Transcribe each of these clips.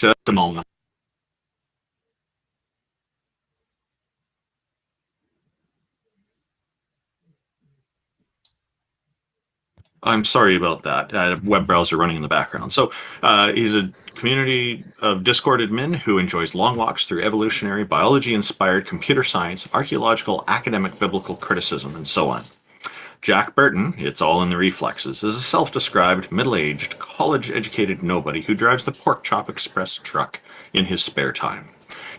Just a moment. I'm sorry about that. I had a web browser running in the background. So he's a community of Discord admin who enjoys long walks through evolutionary, biology-inspired computer science, archaeological, academic, biblical criticism, and so on. Jack Burton, it's all in the reflexes, is a self-described, middle-aged, college-educated nobody who drives the Pork Chop Express truck in his spare time.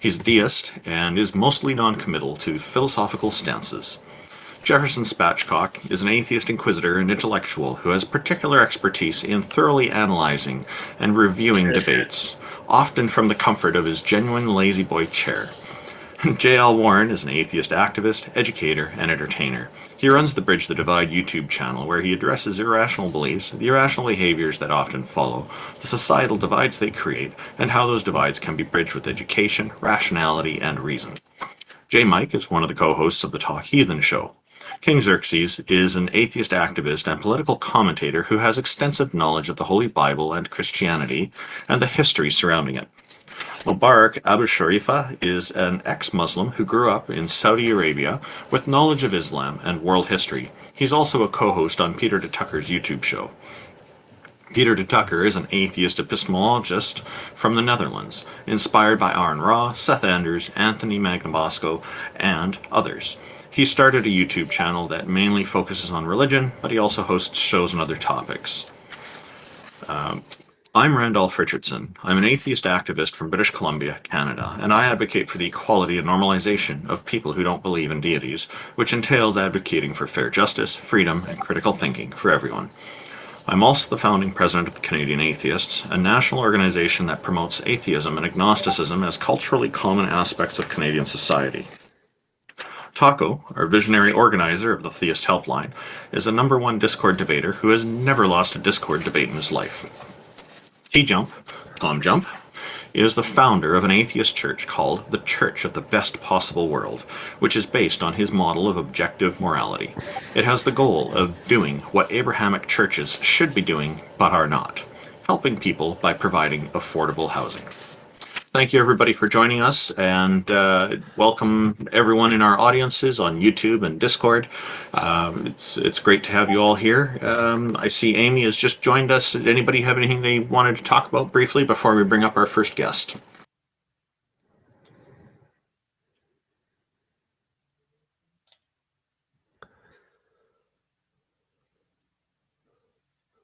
He's a deist and is mostly non-committal to philosophical stances. Jefferson Spatchcock is an atheist inquisitor and intellectual who has particular expertise in thoroughly analyzing and reviewing debates, often from the comfort of his genuine lazy boy chair. J.L. Warren is an atheist activist, educator, and entertainer. He runs the Bridge the Divide YouTube channel, where he addresses irrational beliefs, the irrational behaviors that often follow, the societal divides they create, and how those divides can be bridged with education, rationality, and reason. J. Mike is one of the co-hosts of the Talk Heathen show. King Xerxes is an atheist activist and political commentator who has extensive knowledge of the Holy Bible and Christianity and the history surrounding it. Mubarak Abu Sharifa is an ex-Muslim who grew up in Saudi Arabia with knowledge of Islam and world history. He's also a co-host on Peter de Tucker's YouTube show. Peter de Tucker is an atheist epistemologist from the Netherlands, inspired by Aaron Ra, Seth Anders, Anthony Magnabosco, and others. He started a YouTube channel that mainly focuses on religion, but he also hosts shows on other topics. I'm Randolph Richardson. I'm an atheist activist from British Columbia, Canada, and I advocate for the equality and normalization of people who don't believe in deities, which entails advocating for fair justice, freedom, and critical thinking for everyone. I'm also the founding president of the Canadian Atheists, a national organization that promotes atheism and agnosticism as culturally common aspects of Canadian society. Taco, our visionary organizer of the Theist Helpline, is a #1 Discord debater who has never lost a Discord debate in his life. TJump, Tom Jump, is the founder of an atheist church called the Church of the Best Possible World, which is based on his model of objective morality. It has the goal of doing what Abrahamic churches should be doing but are not, helping people by providing affordable housing. Thank you, everybody, for joining us, and welcome everyone in our audiences on YouTube and Discord. It's great to have you all here. I see Amy has just joined us. Did anybody have anything they wanted to talk about briefly before we bring up our first guest?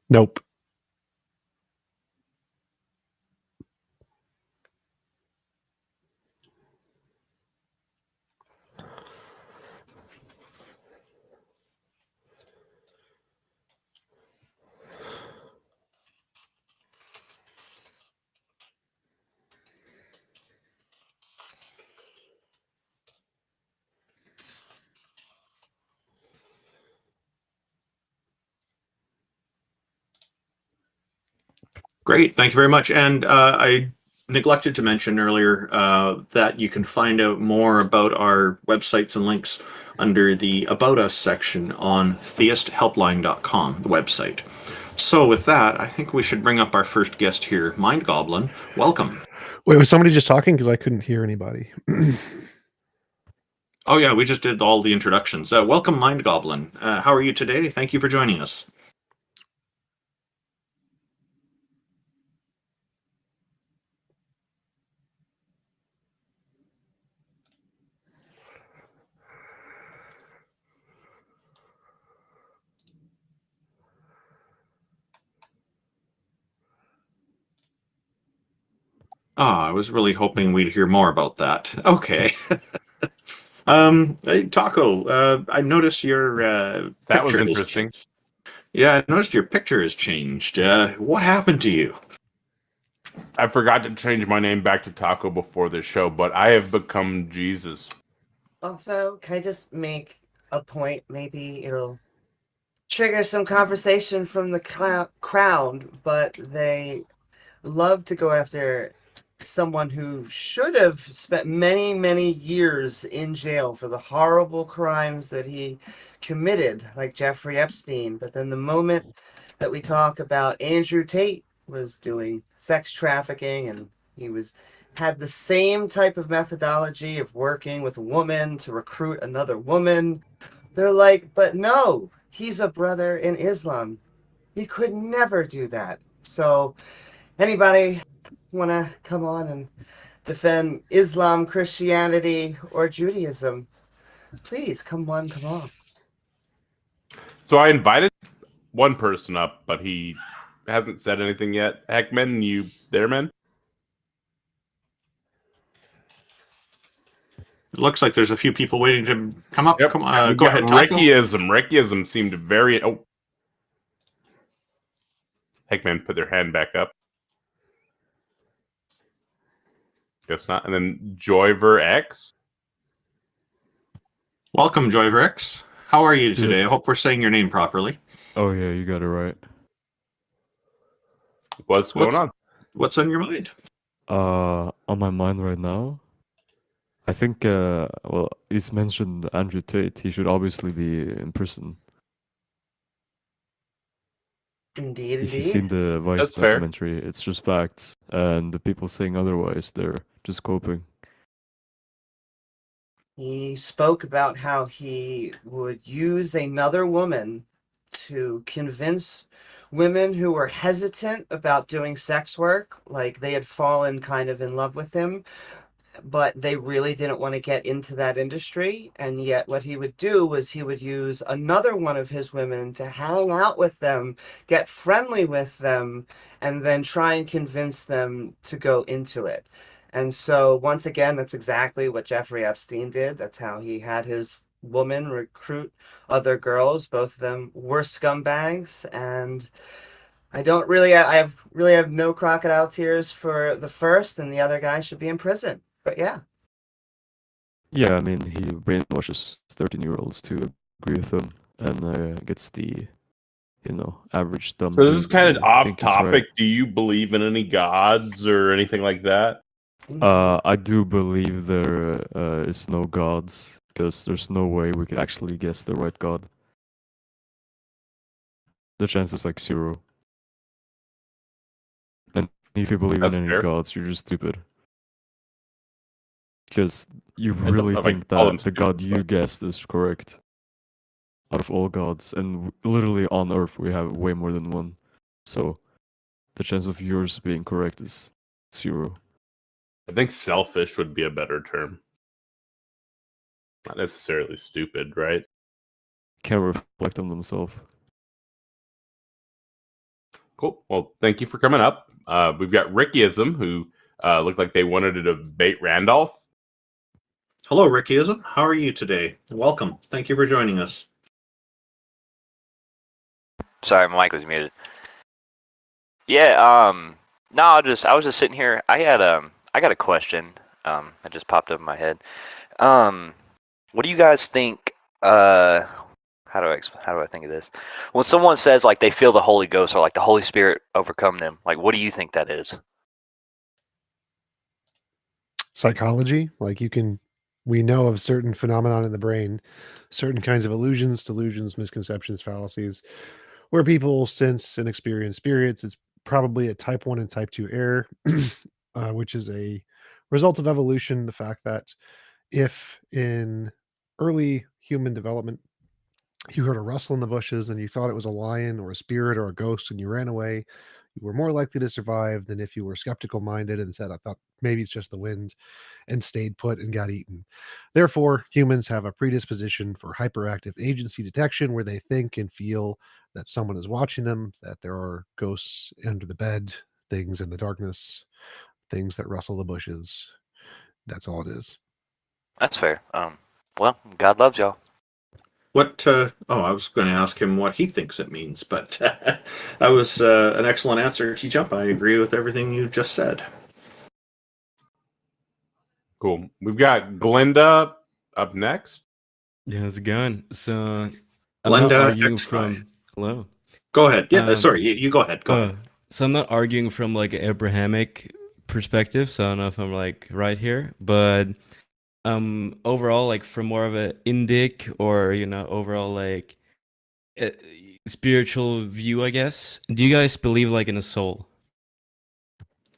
Nope. Great, thank you very much. And I neglected to mention earlier that you can find out more about our websites and links under the About Us section on theisthelpline.com, the website. So with that, I think we should bring up our first guest here, Mind Goblin. Welcome. Wait, was somebody just talking? Because I couldn't hear anybody. Oh yeah, we just did all the introductions. Welcome, Mind Goblin. How are you today? Thank you for joining us. I was really hoping we'd hear more about that. Okay. Hey, Taco, I noticed your that was picture interesting. Yeah, I noticed your picture has changed. What happened to you? I forgot to change my name back to Taco before this show, but I have become Jesus. Also, can I just make a point? Maybe it'll trigger some conversation from the crowd, but they love to go after someone who should have spent many, many years in jail for the horrible crimes that he committed, like Jeffrey Epstein. But then the moment that we talk about Andrew Tate was doing sex trafficking and, Had the same type of methodology of working with a woman to recruit another woman. They're like, but no, he's a brother in Islam. He could never do that. So anybody want to come on and defend Islam, Christianity, or Judaism, please come on. So I invited one person up, but he hasn't said anything yet. Heckman, you there, man? It looks like there's a few people waiting to come up. Yep. Come We've on, go got ahead, Taco. Rickyism seemed very. Oh, Heckman put their hand back up. Guess not. And then Joyver X. Welcome, Joyverx. How are you today? I hope we're saying your name properly. Oh yeah, you got it right. What's going on? What's on your mind? On my mind right now, I think well, he's mentioned Andrew Tate. He should obviously be in prison. Indeed. If you've seen the Vice That's fair. documentary, it's just facts, and the people saying otherwise, they're just coping. He spoke about how he would use another woman to convince women who were hesitant about doing sex work, like they had fallen kind of in love with him, but they really didn't want to get into that industry. And yet what he would do was he would use another one of his women to hang out with them, get friendly with them, and then try and convince them to go into it. And so once again, that's exactly what Jeffrey Epstein did. That's how he had his woman recruit other girls. Both of them were scumbags, and I have no crocodile tears for the first, and the other guy should be in prison. But yeah. Yeah, I mean, he brainwashes 13-year-olds to agree with him, and gets the, average dumb. So this is dude kind to of off think he's right. topic. Do you believe in any gods or anything like that? I do believe there is no gods, because there's no way we could actually guess the right god. The chance is like 0. And if you believe That's in any fair. gods, you're just stupid. Because you don't really know if I think can call them that the god stupid, you guessed is correct. Out of all gods, and literally on Earth we have way more than one. So the chance of yours being correct is 0. I think selfish would be a better term. Not necessarily stupid, right? Can't reflect on themselves. Cool. Well, thank you for coming up. We've got Rickyism, who looked like they wanted to debate Randolph. Hello, Rickyism. How are you today? Welcome. Thank you for joining us. Sorry, my mic was muted. Yeah, no, I was just sitting here. I got a question. That just popped up in my head. What do you guys think? How do I think of this? When someone says like they feel the Holy Ghost or like the Holy Spirit overcome them, like what do you think that is? Psychology, like we know of certain phenomenon in the brain, certain kinds of illusions, delusions, misconceptions, fallacies, where people sense and experience spirits. It's probably a type 1 and type 2 error, which is a result of evolution. The fact that if in early human development you heard a rustle in the bushes and you thought it was a lion or a spirit or a ghost and you ran away, you were more likely to survive than if you were skeptical minded and said, I thought maybe it's just the wind, and stayed put and got eaten. Therefore, humans have a predisposition for hyperactive agency detection, where they think and feel that someone is watching them, that there are ghosts under the bed, things in the darkness, things that rustle the bushes. That's all it is. That's fair. Well, God loves y'all. What? I was going to ask him what he thinks it means, but that was an excellent answer, TJump. I agree with everything you just said. Cool. We've got Glenda up next. Yeah, how's it going? So I'm Glenda not arguing X from hello. Go ahead. Yeah, sorry, you go ahead. Go ahead. So I'm not arguing from like an Abrahamic perspective, so I don't know if I'm like right here, but overall like from more of a Indic or overall like spiritual view, I guess. Do you guys believe like in a soul?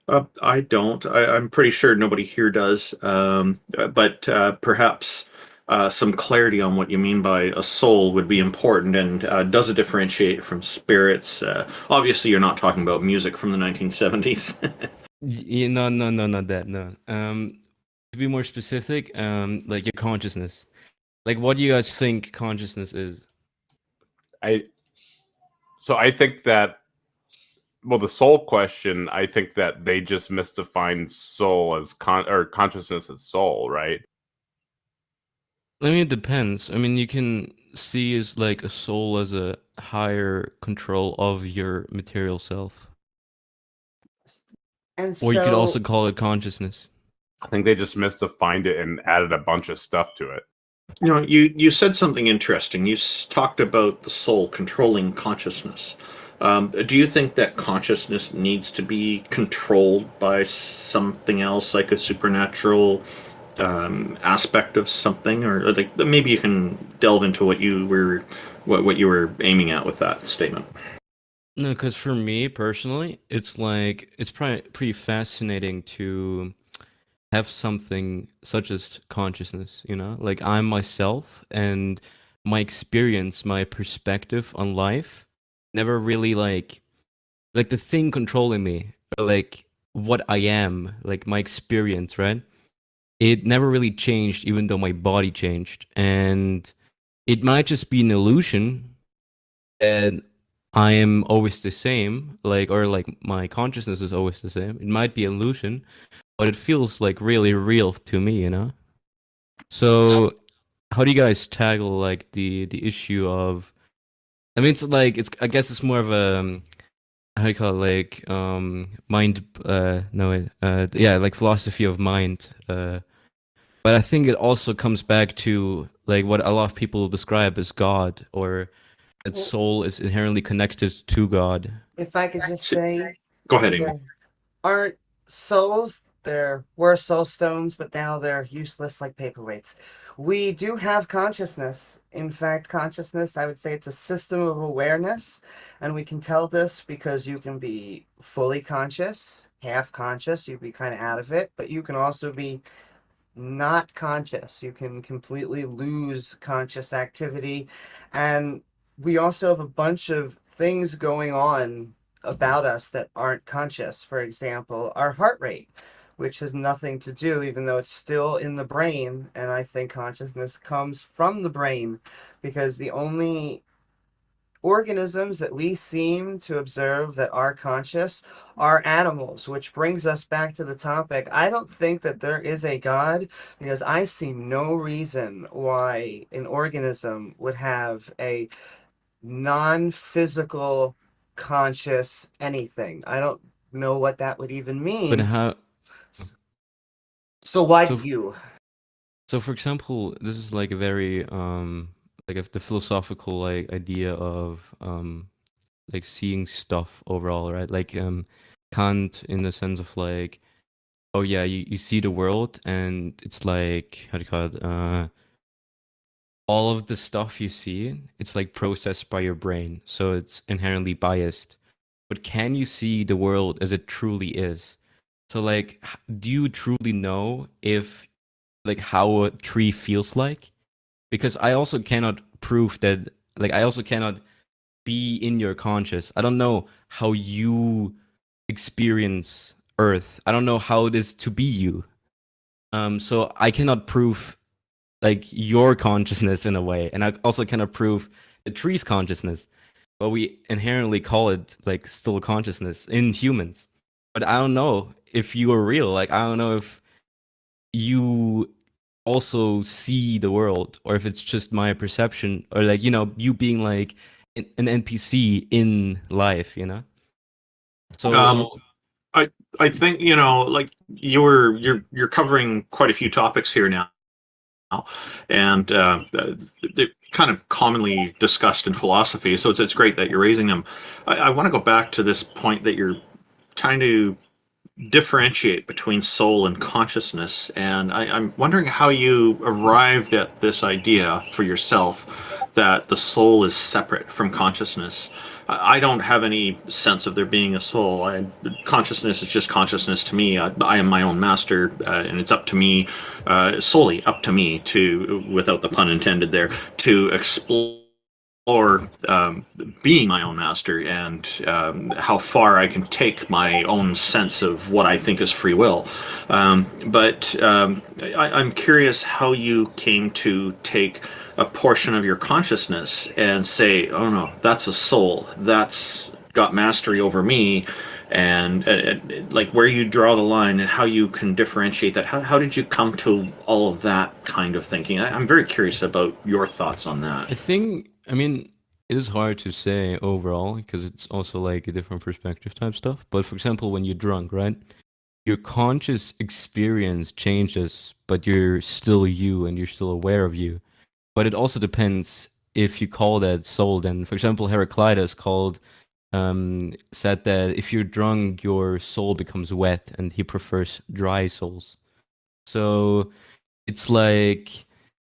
I don't. I'm pretty sure nobody here does. But perhaps some clarity on what you mean by a soul would be important. And does it differentiate from spirits? Obviously, you're not talking about music from the 1970s. No, no, no, not that. No. To be more specific, like your consciousness. Like, what do you guys think consciousness is? I think that, well, the soul question, I think that they just misdefined soul as consciousness as soul, right? I mean, it depends. I mean, you can see as like a soul as a higher control of your material self, And or you could also so, call it consciousness. I think they just misdefined it and added a bunch of stuff to it. You know, you said something interesting. You talked about the soul controlling consciousness. Do you think that consciousness needs to be controlled by something else, like a supernatural aspect of something, or like maybe you can delve into what you were aiming at with that statement? No, because for me personally, it's like it's pretty fascinating to have something such as consciousness, you know? Like I'm myself and my experience, my perspective on life never really like the thing controlling me, or like what I am, like my experience, right? It never really changed even though my body changed. And it might just be an illusion that I am always the same, like or like my consciousness is always the same. It might be an illusion, but it feels like really real to me, you know? So how do you guys tackle like the issue of, I mean, it's like it's I guess it's more of a how do you call it, like mind no wait, yeah, like philosophy of mind, but I think it also comes back to like what a lot of people describe as God, or that well, soul is inherently connected to God. if I could just So- say, Go ahead, Amy. there aren't souls. There were soul stones, but now they're useless like paperweights. We do have consciousness. In fact, consciousness, I would say it's a system of awareness. And we can tell this because you can be fully conscious, half conscious, you'd be kind of out of it, but you can also be not conscious. You can completely lose conscious activity. And we also have a bunch of things going on about us that aren't conscious. For example, our heart rate, which has nothing to do, even though it's still in the brain. And I think consciousness comes from the brain because the only organisms that we seem to observe that are conscious are animals, which brings us back to the topic. I don't think that there is a God because I see no reason why an organism would have a non-physical conscious anything. I don't know what that would even But mean. how So why so do you? so for example, this is like a very like the philosophical like idea of like seeing stuff overall, right? Like Kant, in the sense of like, oh yeah, you see the world and it's like, how do you call it, all of the stuff you see, it's like processed by your brain, so it's inherently biased. But can you see the world as it truly is? So like do you truly know if like how a tree feels like? Because I also cannot prove that, like I also cannot be in your conscious. I don't know how you experience Earth. I don't know how it is to be you. So I cannot prove like your consciousness in a way, and I also cannot prove the tree's consciousness. But we inherently call it like still consciousness in humans. But I don't know if you are real. Like I don't know if you also see the world, or if it's just my perception, or like, you know, you being like an NPC in life, you know? So I think, you know, like you're covering quite a few topics here now, and they're kind of commonly discussed in philosophy. So it's great that you're raising them. I want to go back to this point that you're trying to differentiate between soul and consciousness, and I'm wondering how you arrived at this idea for yourself that the soul is separate from consciousness. I don't have any sense of there being a soul. Consciousness is just consciousness to me. I am my own master, and it's up to me, solely up to me to, without the pun intended there, to explore being my own master and how far I can take my own sense of what I think is free will. But I'm curious how you came to take a portion of your consciousness and say, oh no, that's a soul. That's got mastery over me. And like where you draw the line and how you can differentiate that. How did you come to all of that kind of thinking? I'm very curious about your thoughts on that. I mean, it is hard to say overall because it's also like a different perspective type stuff. But for example, when you're drunk, right? Your conscious experience changes, but you're still you and you're still aware of you. But it also depends if you call that soul. Then, for example, Heraclitus said that if you're drunk, your soul becomes wet, and he prefers dry souls. So it's like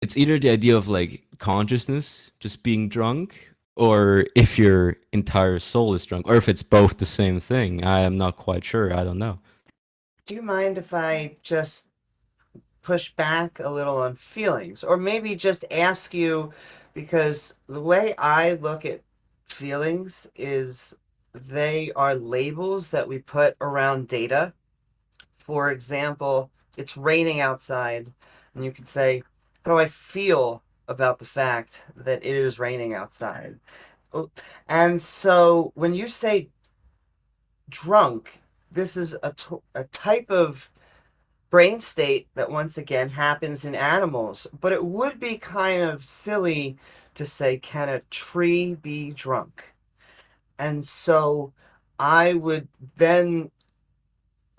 it's either the idea of like consciousness just being drunk, or if your entire soul is drunk, or if it's both the same thing. I am not quite sure. I don't know. Do you mind if I just push back a little on feelings, or maybe just ask you, because the way I look at feelings is they are labels that we put around data. For example, it's raining outside, and you could say, how do I feel about the fact that it is raining outside? And so when you say drunk, this is a type of brain state that once again happens in animals, but it would be kind of silly to say, can a tree be drunk? And so I would then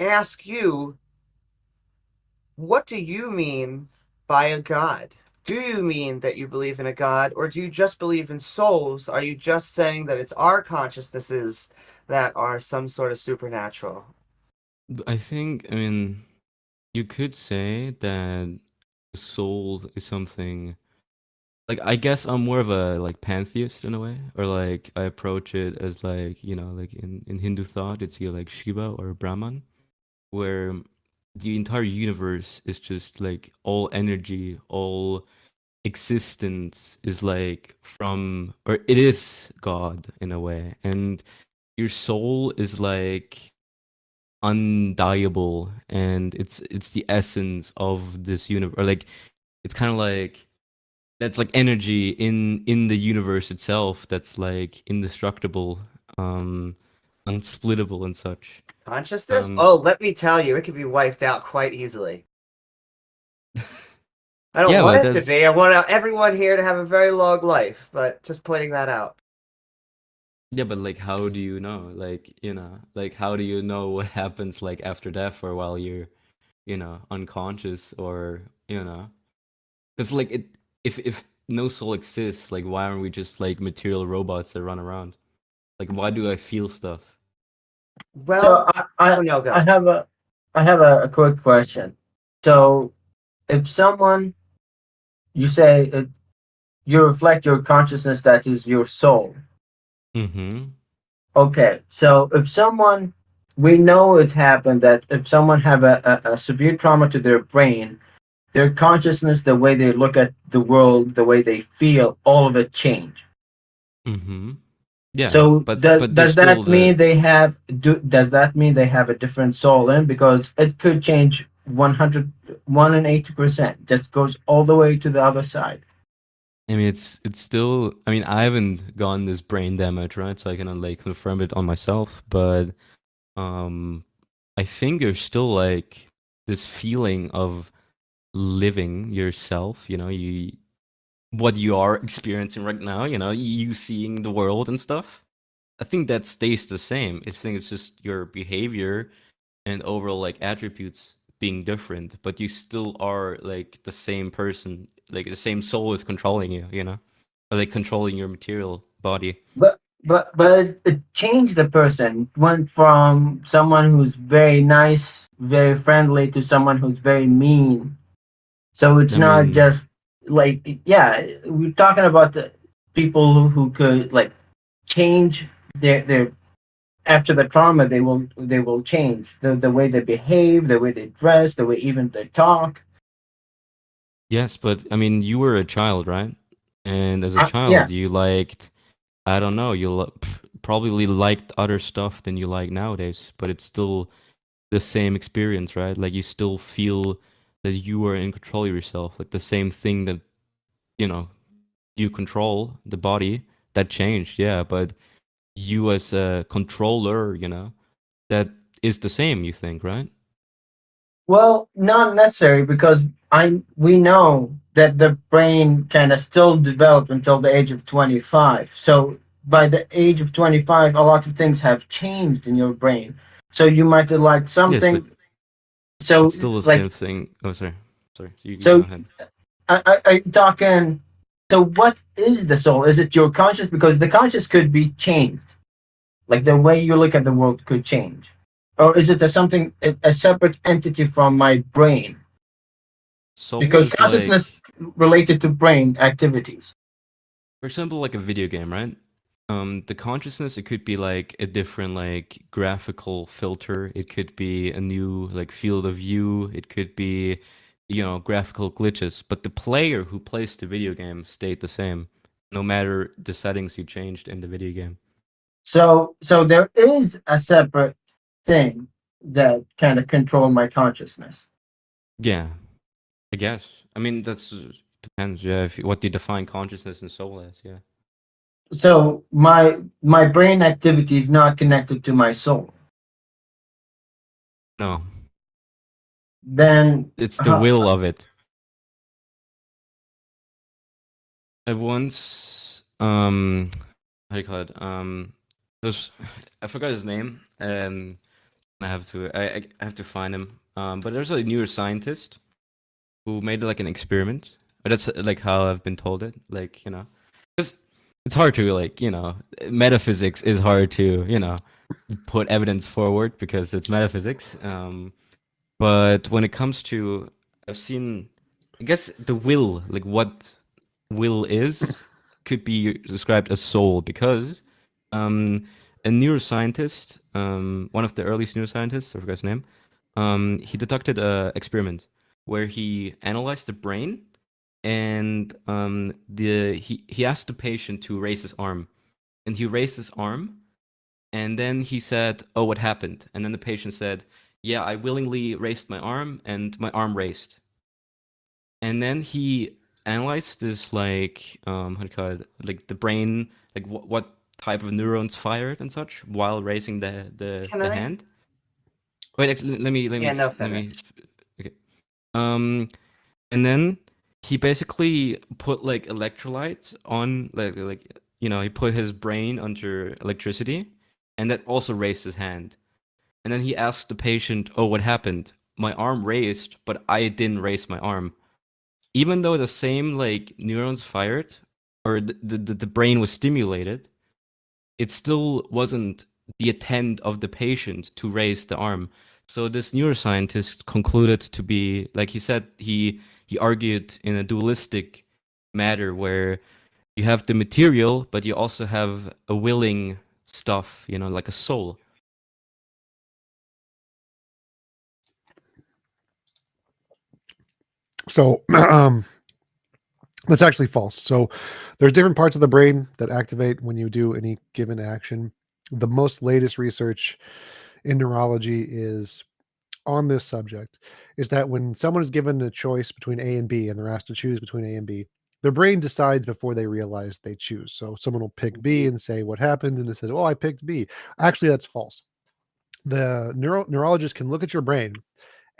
ask you, what do you mean by a god? Do you mean that you believe in a god, or do you just believe in souls? Are you just saying that it's our consciousnesses that are some sort of supernatural? I mean, you could say that the soul is something like, I guess I'm more of a like pantheist in a way, or like I approach it as like, like in Hindu thought, it's either like Shiva or Brahman, where the entire universe is just like all energy, all existence is like from, or it is God in a way, and your soul is like undieable, and it's the essence of this universe, or like it's kind of like that's like energy in the universe itself that's like indestructible, unsplittable and such. Consciousness? Um, Oh, let me tell you, it can be wiped out quite easily. I don't Yeah, want but it to that's be. I want everyone here to have a very long life, but just pointing that out. yeah, but like how do you know? Like, like how do you know what happens like after death or while you're, unconscious, or, because like if no soul exists, like why aren't we just like material robots that run around? Like why do I feel stuff? Well, So oh no, I go. have a quick question. So if someone you say you reflect your consciousness, that is your soul. Mm-hmm. Okay, so if someone, we know it happened that if someone have a severe trauma to their brain, their consciousness, the way they look at the world, the way they feel, all of it change. Mm-hmm. Yeah, So but there's does still that mean the does that mean they have a different soul in? Because it could change 180%, just goes all the way to the other side. I mean, it's still. I mean, I haven't gotten this brain damage, right? So I cannot like confirm it on myself. But I think there's still like this feeling of living yourself. What you are experiencing right now. You seeing the world and stuff. I think that stays the same. I think it's just your behavior and overall like attributes being different, but you still are like the same person. Like the same soul is controlling you, or like controlling your material body. But it changed the person. Went from someone who's very nice, very friendly, to someone who's very mean. So it's I not mean, just like, yeah, we're talking about the people who could like change they're after the trauma they will change the way they behave, the way they dress, the way even they talk. Yes, but I mean, you were a child, right? And as a Yeah. child, you liked, I don't know, probably liked other stuff than you like nowadays, but it's still the same experience, right? Like you still feel that you are in control of yourself, like the same thing that, you know, you control the body that changed, yeah, but you as a controller, you know, that is the same, you think, right? Well, not necessary because we know that the brain kind of still develop until the age of 25. So by the age of 25, a lot of things have changed in your brain. So you might have liked Yes, but something. So it's still the like same thing. Oh, sorry. Sorry. You go so ahead. I talking. So what is the soul? Is it your conscious? Because the conscious could be changed. Like the way you look at the world could change. Or is it a separate entity from my brain? Soul Because is consciousness like, related to brain activities. for example, like a video game, right? The consciousness, it could be like a different like graphical filter. It could be a new like field of view. It could be, you know, graphical glitches. But the player who plays the video game stayed the same, no matter the settings you changed in the video game. So there is a separate thing that kind of control my consciousness. Yeah, I guess. I mean, that's depends. Yeah, if what you define consciousness and soul as. Yeah. So my brain activity is not connected to my soul. No, Then it's the how, will of it. I once, how do you call it? There's, I forgot his name. I have to find him. But there's a neuroscientist who made like an experiment. But that's like how I've been told it. Like, you know, because it's hard to like, you know, metaphysics is hard to, you know, put evidence forward because it's metaphysics. But when it comes to, I've seen, I guess the will, like what will is, could be described as soul because a neuroscientist, one of the earliest neuroscientists, I forgot his name, he conducted a experiment where he analyzed the brain and he asked the patient to raise his arm, and he raised his arm, and then he said, "Oh, what happened?" And then the patient said, "Yeah, I willingly raised my arm, and my arm raised." And then he analyzed this, like, how do you call it? Like the brain, like what type of neurons fired and such while raising Can the I? hand. Wait, actually, Yeah, no, let me. finish. Okay. And then he basically put like electrolytes on, like you know, he put his brain under electricity, and that also raised his hand. And then he asked the patient, "Oh, what happened? My arm raised, but I didn't raise my arm." Even though the same like neurons fired, or the brain was stimulated, it still wasn't the intent of the patient to raise the arm. So this neuroscientist concluded to be, like he said, he argued in a dualistic matter where you have the material, but you also have a willing stuff, you know, like a soul. So that's actually false. So there's different parts of the brain that activate when you do any given action. The most latest research in neurology is on this subject is that when someone is given a choice between A and B and they're asked to choose between A and B, their brain decides before they realize they choose. So someone will pick B and say what happened, and it says, "Oh, I picked B." Actually, that's false. The neurologist can look at your brain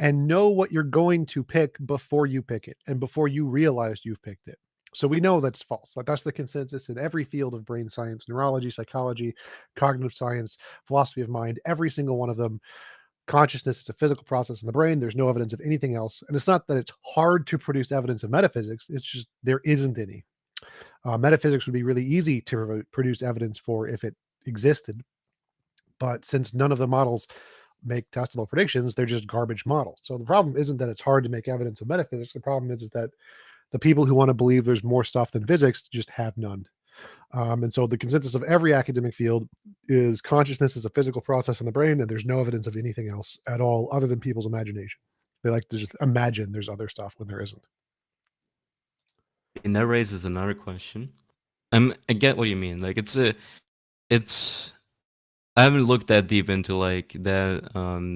and know what you're going to pick before you pick it and before you realize you've picked it. So we know that's false. That's the consensus in every field of brain science, neurology, psychology, cognitive science, philosophy of mind, every single one of them. Consciousness is a physical process in the brain. There's no evidence of anything else. And it's not that it's hard to produce evidence of metaphysics. It's just there isn't any. Metaphysics would be really easy to produce evidence for if it existed. But since none of the models make testable predictions, they're just garbage models. So the problem isn't that it's hard to make evidence of metaphysics. The problem is that the people who want to believe there's more stuff than physics just have none. And so the consensus of every academic field is consciousness is a physical process in the brain, and there's no evidence of anything else at all other than people's imagination. They like to just imagine there's other stuff when there isn't. And that raises another question. I get what you mean. Like it's I haven't looked that deep into like that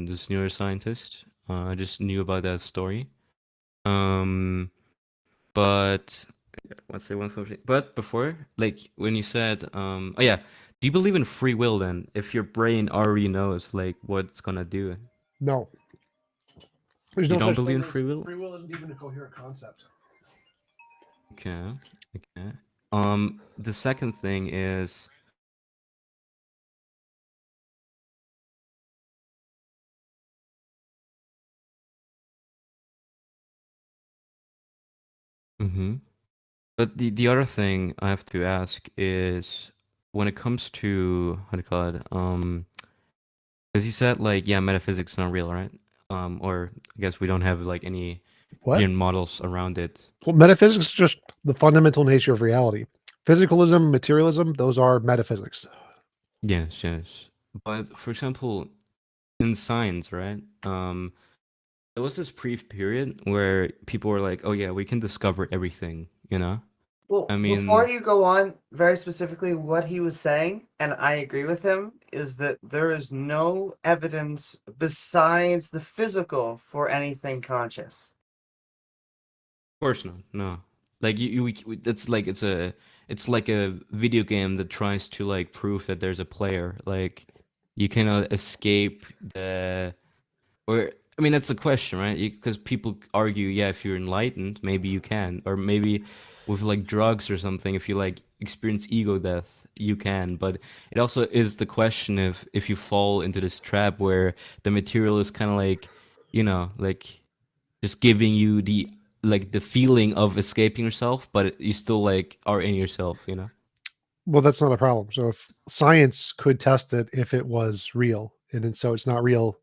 this neuroscientist. I just knew about that story. But let's say one something. But before, like when you said, oh yeah, do you believe in free will then? If your brain already knows like what it's gonna do, No. There's you no don't such believe thing in as free will? Free will isn't even a coherent concept. Okay, okay. The second thing is. Mm-hmm. But the other thing I have to ask is when it comes to how do you call it? Because you said like yeah, metaphysics is not real, right? Or I guess we don't have like any What? real models around it. Well, metaphysics is just the fundamental nature of reality. Physicalism, materialism, those are metaphysics. Yes, yes. But for example, in science, right? There was this brief period where people were like, "Oh yeah, we can discover everything," you know? Well, I before mean, you go on, very specifically, what he was saying, and I agree with him, is that there is no evidence besides the physical for anything conscious. of course not. No. Like it's like it's like a video game that tries to like prove that there's a player. Like you cannot escape the or I mean that's the question, right? Because people argue, yeah, if you're enlightened, maybe you can, or maybe with like drugs or something, if you like experience ego death, you can. But it also is the question if you fall into this trap where the material is kind of like, like just giving you the like the feeling of escaping yourself, but you still like are in yourself, you know? Well, that's not a problem. So if science could test it if it was real, so it's not real,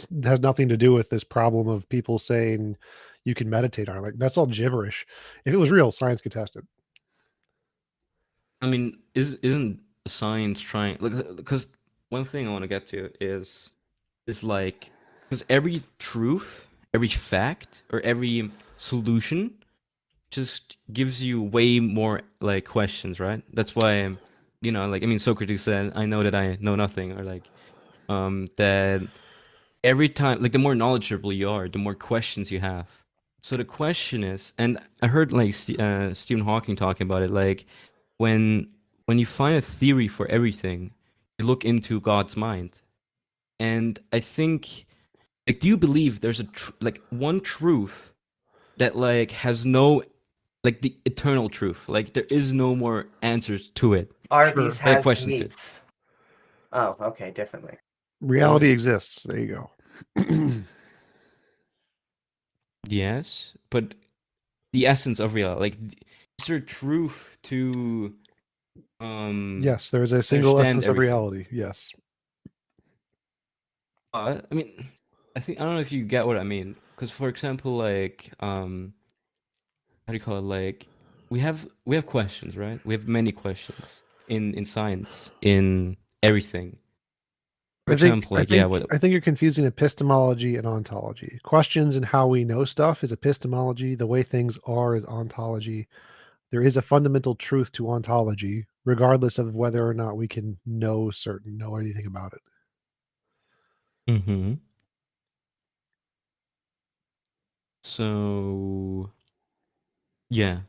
it has nothing to do with this problem of people saying you can meditate on it. Like that's all gibberish. If it was real, science could test it. I mean, isn't science trying like because one thing I want to get to is like because every truth, every fact, or every solution just gives you way more like questions, right? That's why like I mean Socrates said, "I know that I know nothing," or like that every time like the more knowledgeable you are, the more questions you have. So the question is, and I heard like Stephen Hawking talking about it, like when you find a theory for everything, you look into God's mind. And I think like do you believe there's like one truth that like has no like the eternal truth, like there is no more answers to it, Arby's that has questions it? meats. Oh, okay, differently. Reality exists. There you go. Yes, but the essence of reality, like is there truth to Yes, there is a single understand essence of everything? reality. Yes. I mean, I don't know if you get what I mean, because for example, like how do you call it? Like we have questions, right? We have many questions in science, in everything. For example, like yeah, what? I think you're confusing epistemology and ontology. Questions and how we know stuff is epistemology. The way things are is ontology. There is a fundamental truth to ontology, regardless of whether or not we can know anything about it. Mm-hmm. So yeah.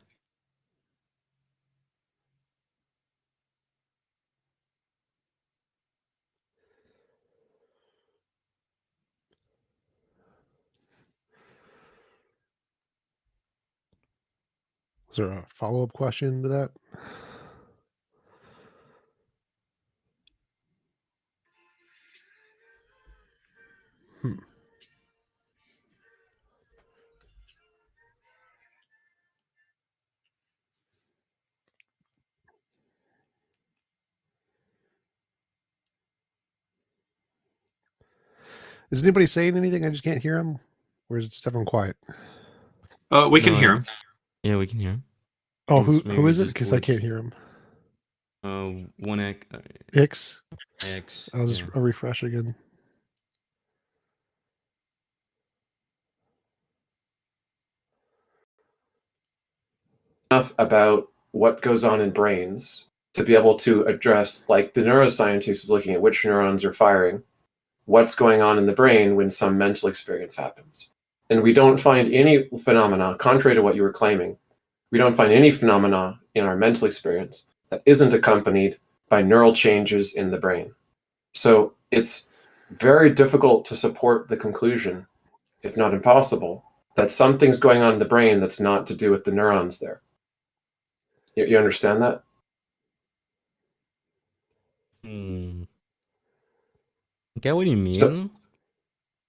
Is there a follow-up question to that? Hmm. Is anybody saying anything? I just can't hear them. Or is just everyone quiet? We can No, hear him. yeah, we can hear him. Oh, Hence who maybe is it? just Because I can't words. hear him. 1x, Ix. x. I'll just Yeah. refresh again. Enough about what goes on in brains to be able to address, like the neuroscientist is looking at which neurons are firing, what's going on in the brain when some mental experience happens. And we don't find any phenomena, contrary to what you were claiming, we don't find any phenomena in our mental experience that isn't accompanied by neural changes in the brain. So it's very difficult to support the conclusion, if not impossible, that something's going on in the brain that's not to do with the neurons there. You understand that? I get what you mean, So-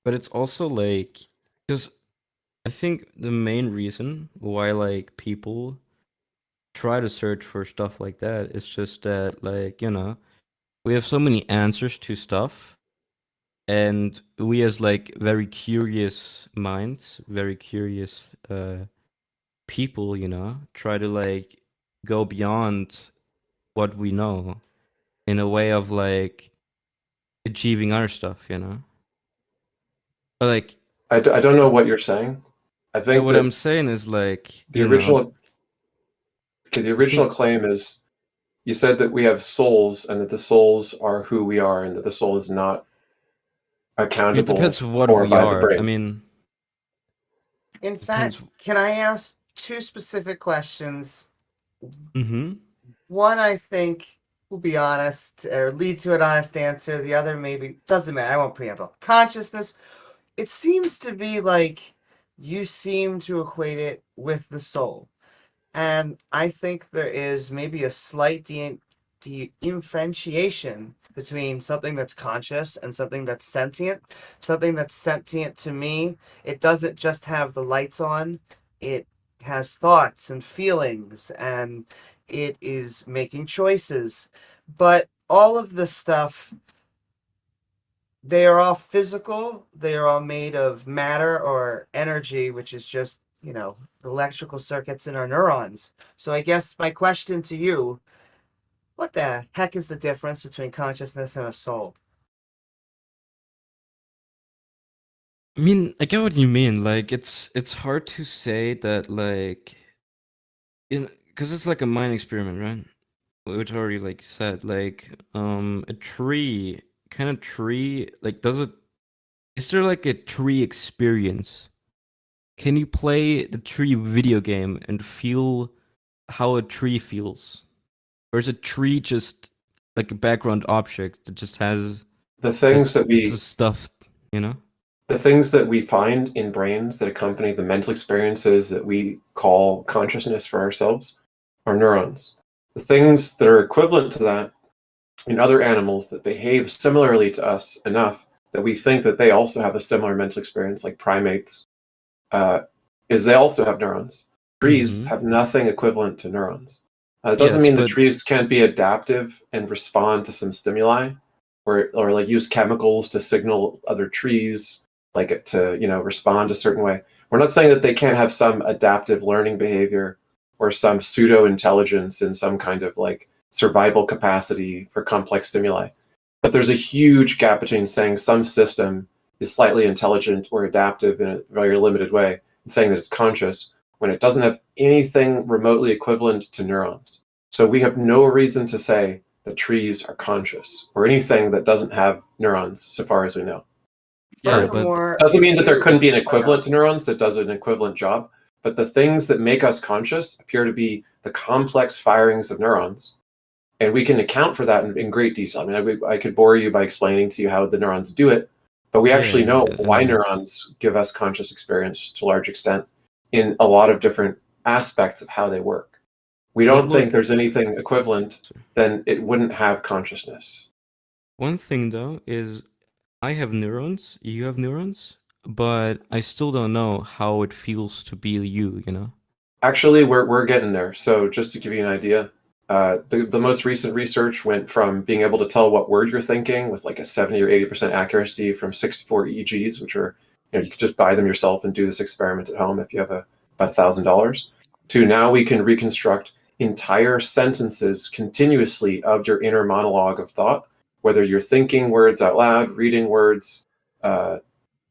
but it's also like, because I think the main reason why like people try to search for stuff like that is just that, like, we have so many answers to stuff, and we as like very curious minds, very curious people, try to like go beyond what we know in a way of like achieving our stuff. Or like, I don't know what you're saying. I think what that I'm saying is like the original claim is, you said that we have souls and that the souls are who we are and that the soul is not it accountable depends what for we by the are. brain. I mean, In fact, can I ask two specific questions? One, I think, will be honest or lead to an honest answer. The other, maybe, doesn't matter. I won't preamble. Consciousness. It seems to be like you seem to equate it with the soul. And I think there is maybe a slight differentiation between something that's conscious and something that's sentient. Something that's sentient to me, it doesn't just have the lights on, it has thoughts and feelings and it is making choices. But all of this stuff, they are all physical, they are all made of matter or energy, which is just, electrical circuits in our neurons. So I guess my question to you, what the heck is the difference between consciousness and a soul? I mean, I get what you mean. Like, it's hard to say that, like, because it's like a mind experiment, right? Which already like said, like, a tree, like, is there like a tree experience? Can you play the tree video game and feel how a tree feels? Or is a tree just like a background object that just has The things that just stuff, the things that we find in brains that accompany the mental experiences that we call consciousness for ourselves are neurons. The things that are equivalent to that in other animals that behave similarly to us enough that we think that they also have a similar mental experience, like primates, is they also have neurons. Trees have nothing equivalent to neurons. It doesn't mean that trees can't be adaptive and respond to some stimuli, or like use chemicals to signal other trees, like to respond a certain way. We're not saying that they can't have some adaptive learning behavior or some pseudo intelligence in some kind of like survival capacity for complex stimuli. But there's a huge gap between saying some system is slightly intelligent or adaptive in a very limited way and saying that it's conscious when it doesn't have anything remotely equivalent to neurons. So we have no reason to say that trees are conscious or anything that doesn't have neurons, so far as we know. Furthermore, doesn't mean that there couldn't be an equivalent to neurons that does an equivalent job, but the things that make us conscious appear to be the complex firings of neurons. And we can account for that in great detail. I mean, I could bore you by explaining to you how the neurons do it, but we actually know why neurons give us conscious experience to a large extent in a lot of different aspects of how they work. We don't think there's anything equivalent, then it wouldn't have consciousness. One thing though is I have neurons, you have neurons, but I still don't know how it feels to be you, Actually, we're getting there. So just to give you an idea, the most recent research went from being able to tell what word you're thinking with like a 70 or 80% accuracy from 64 EEGs, which are, you could just buy them yourself and do this experiment at home if you have about $1,000. to now we can reconstruct entire sentences continuously of your inner monologue of thought, whether you're thinking words out loud, reading words,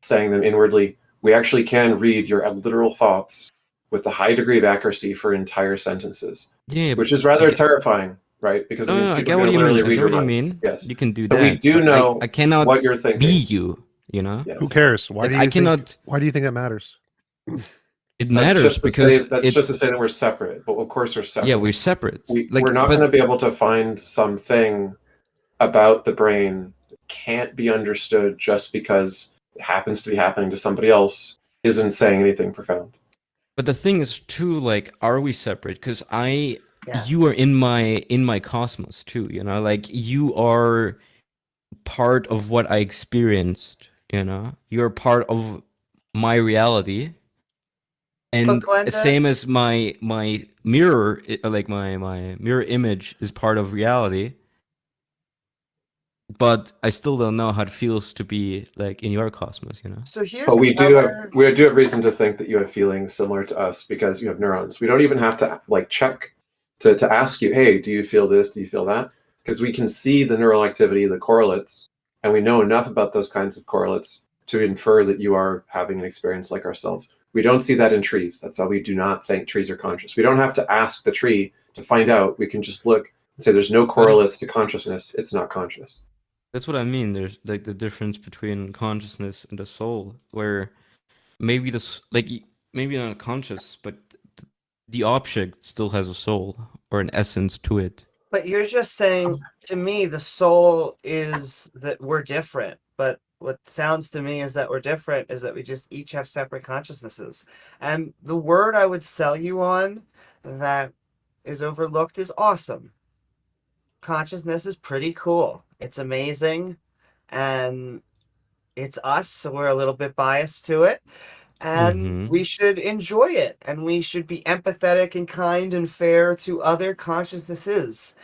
saying them inwardly. We actually can read your literal thoughts with a high degree of accuracy for entire sentences, Yeah, which is rather terrifying, right? Because it no, means no, I people get are what going to you mean. literally I read get your what you mind. mean. Yes. You can do But that. we do but know I cannot what you're thinking. be you. You know, Yes. Who cares? Why Like, do I you cannot. Why do you think that matters? It That's matters just to because say, that's it's just to say that we're separate. But of course we're separate. yeah, we're separate. We're not going to be able to find something about the brain that can't be understood just because it happens to be happening to somebody else isn't saying anything profound. But the thing is too, like, are we separate? Because Yeah. you are in my cosmos too. You know, like you are part of what I experienced. You know, you're part of my reality. And Glenda- same as my mirror, like my mirror image is part of reality. But I still don't know how it feels to be like in your cosmos, you know. So here's But we do another... have reason to think that you have feelings similar to us because you have neurons. We don't even have to like check to ask you, hey, do you feel this? Do you feel that? Because we can see the neural activity, the correlates, and we know enough about those kinds of correlates to infer that you are having an experience like ourselves. We don't see that in trees. That's why we do not think trees are conscious. We don't have to ask the tree to find out. We can just look and say there's no correlates to consciousness. It's not conscious. That's what I mean. There's like the difference between consciousness and the soul, where maybe maybe not conscious, but the object still has a soul or an essence to it. But you're just saying, to me, the soul is that we're different. But what sounds to me is that we're different is that we just each have separate consciousnesses. And the word I would sell you on that is overlooked is awesome. Consciousness is pretty cool. It's amazing. And it's us, so we're a little bit biased to it. And we should enjoy it. And we should be empathetic and kind and fair to other consciousnesses.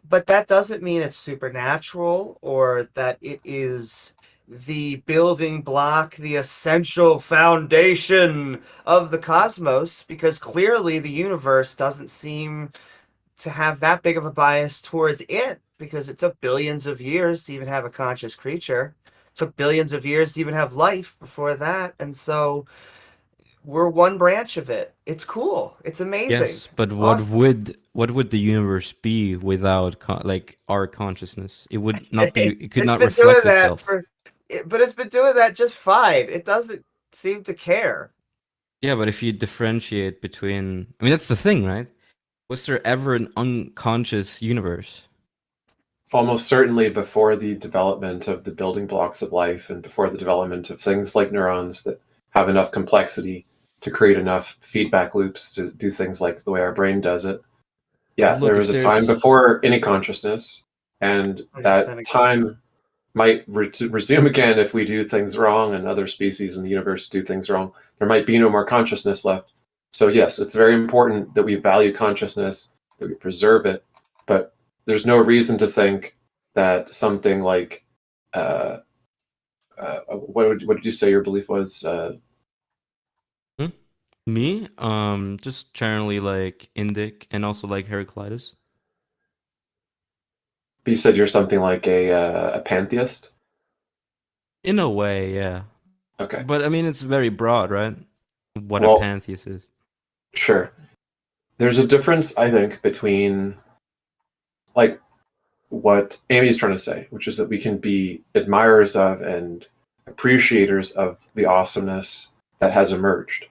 But that doesn't mean it's supernatural or that it is the building block, the essential foundation of the cosmos, because clearly the universe doesn't seem to have that big of a bias towards it, because it took billions of years to even have a conscious creature. It took billions of years to even have life before that. And so we're one branch of it. It's cool. It's amazing. Yes, but Awesome. what would the universe be without like our consciousness? It would not be. It could It's not been reflect doing that itself. but it's been doing that just fine. It doesn't seem to care. Yeah, but if you differentiate between, I mean, that's the thing, right? Was there ever an unconscious universe? Almost certainly before the development of the building blocks of life and before the development of things like neurons that have enough complexity to create enough feedback loops to do things like the way our brain does it. Yeah, Look, there was a time before any consciousness, and that time might resume again if we do things wrong and other species in the universe do things wrong. There might be no more consciousness left. So yes, it's very important that we value consciousness, that we preserve it, but there's no reason to think that something like what did you say your belief was? Me? Just generally like Indic and also like Heraclitus. You said you're something like a pantheist? In a way, yeah. Okay. But I mean, it's very broad, right? What Well, a pantheist is. Sure. There's a difference, I think, between like what Amy's trying to say, which is that we can be admirers of and appreciators of the awesomeness that has emerged.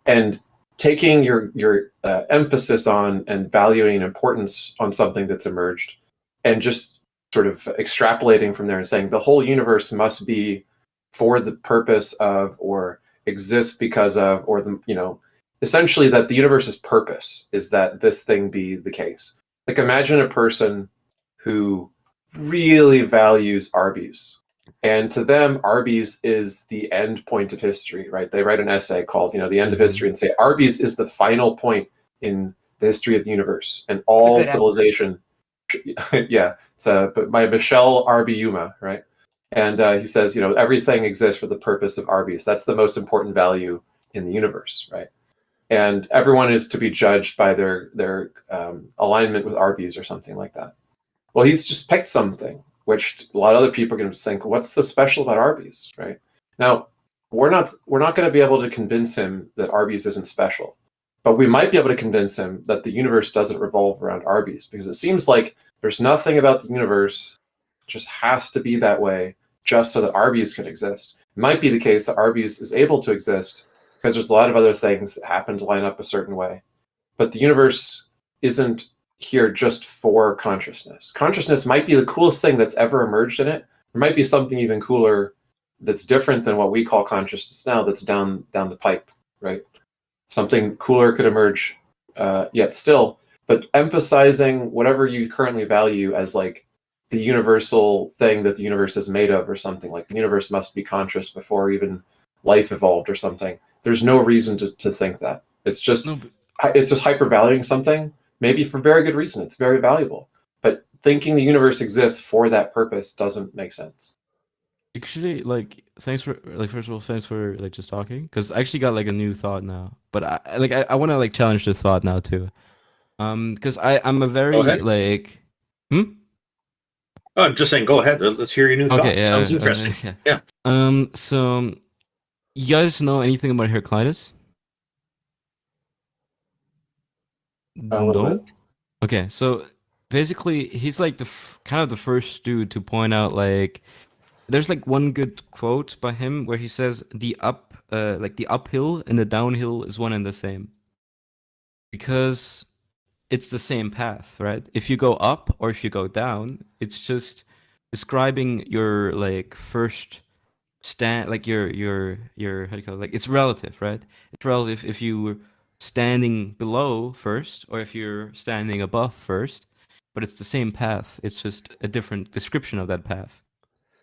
And taking your emphasis on and valuing importance on something that's emerged and just sort of extrapolating from there and saying the whole universe must be for the purpose of or exist because of or the essentially that the universe's purpose is that this thing be the case. Like imagine a person who really values Arby's. And to them, Arby's is the end point of history, right? They write an essay called, The End of History and say Arby's is the final point in the history of the universe and all civilization. Yeah. But by Michel Arby-Yuma, right? And he says, everything exists for the purpose of Arby's. That's the most important value in the universe, right? and everyone is to be judged by their alignment with Arby's or something like that. Well, he's just picked something, which a lot of other people are going to think, what's so special about Arby's, right? Now, we're not going to be able to convince him that Arby's isn't special, but we might be able to convince him that the universe doesn't revolve around Arby's, because it seems like there's nothing about the universe just has to be that way just so that Arby's could exist. It might be the case that Arby's is able to exist because there's a lot of other things that happen to line up a certain way. But the universe isn't here just for consciousness. Consciousness might be the coolest thing that's ever emerged in it. There might be something even cooler that's different than what we call consciousness now, that's down the pipe, right? Something cooler could emerge yet still, but emphasizing whatever you currently value as like the universal thing that the universe is made of, or something like the universe must be conscious before even life evolved or something. There's no reason to think that. It's just hypervaluing something, maybe for very good reason. It's very valuable, but thinking the universe exists for that purpose doesn't make sense. Actually, like, thanks for like first of all, thanks for like just talking, because I actually got like a new thought now. But I want to like challenge this thought now too, because I'm a very ahead. like, Oh, I'm just saying, go ahead. Let's hear your new thought. okay, yeah, Sounds interesting. yeah. Yeah. So you guys know anything about Heraclitus? A little No. bit. Okay, so basically, he's like the kind of the first dude to point out like. There's like one good quote by him where he says the uphill and the downhill is one and the same. Because it's the same path, right? If you go up or if you go down, it's just describing your like first stand, like your how do you call it? Like, it's relative, right? It's relative if you were standing below first or if you're standing above first, but it's the same path. It's just a different description of that path.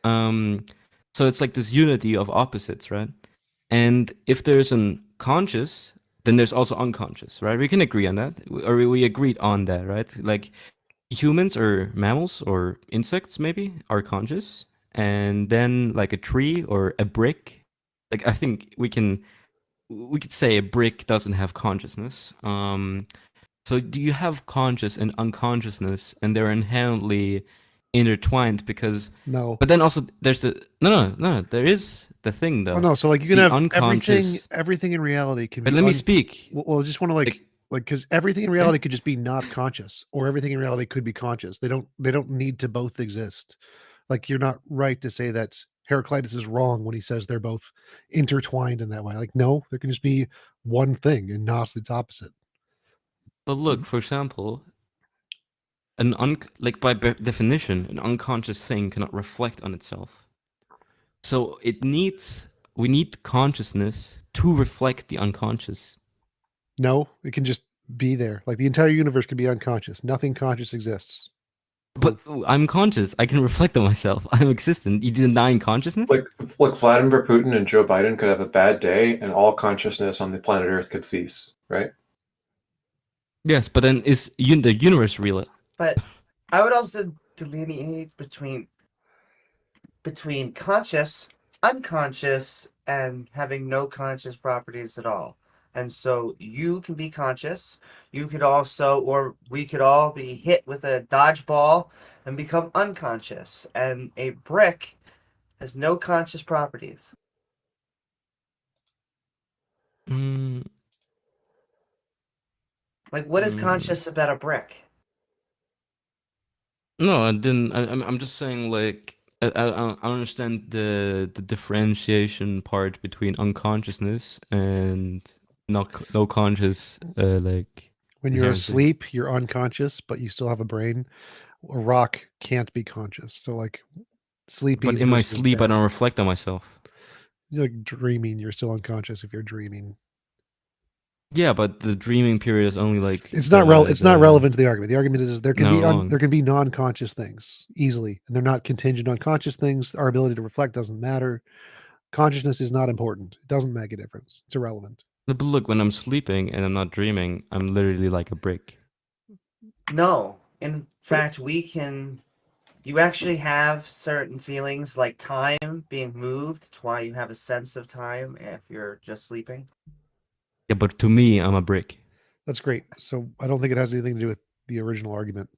So it's like this unity of opposites, right? And if there's an conscious, then there's also unconscious, right? We can agree on that, or we agreed on that, right? Like humans or mammals or insects maybe are conscious, and then like a tree or a brick, like I think we could say a brick doesn't have consciousness. So do you have conscious and unconsciousness, and they're inherently intertwined because No. but then also there's the no there is the thing though. Oh no, so like you can the have unconscious everything in reality can but be let me speak. Well, I just want to like because everything in Yeah. reality could just be not conscious, or everything in reality could be conscious. They don't need to both exist. Like, you're not right to say that Heraclitus is wrong when he says they're both intertwined in that way. Like, no, there can just be one thing and not its opposite. But look, for example, like by definition, an unconscious thing cannot reflect on itself. So we need consciousness to reflect the unconscious. No, it can just be there. Like, the entire universe could be unconscious. Nothing conscious exists. But I'm conscious. I can reflect on myself. I'm existent. You denying consciousness? Like Vladimir Putin and Joe Biden could have a bad day and all consciousness on the planet Earth could cease, right? Yes, but then is the universe real? But I would also delineate between conscious, unconscious, and having no conscious properties at all. And so you can be conscious. You could also, or we could all be hit with a dodgeball and become unconscious. And a brick has no conscious properties. Mm, Like, what is conscious about a brick? no, I didn't. I'm just saying, like, I understand the differentiation part between unconsciousness and no conscious, like. When you're inherently. asleep, you're unconscious, but you still have a brain. A rock can't be conscious. So, like, sleeping. But in my versus sleep, I dead. don't reflect on myself. You're like dreaming. You're still unconscious if you're dreaming. Yeah, but the dreaming period is only like. It's not relevant to the argument. The argument is there No, can be non-conscious things easily, and they're not contingent on conscious things. Our ability to reflect doesn't matter. Consciousness is not important. It doesn't make a difference. It's irrelevant. But look, when I'm sleeping and I'm not dreaming, I'm literally like a brick. No. In fact, you actually have certain feelings like time being moved. It's why you have a sense of time if you're just sleeping. Yeah, but to me, I'm a brick. That's great. So I don't think it has anything to do with the original argument.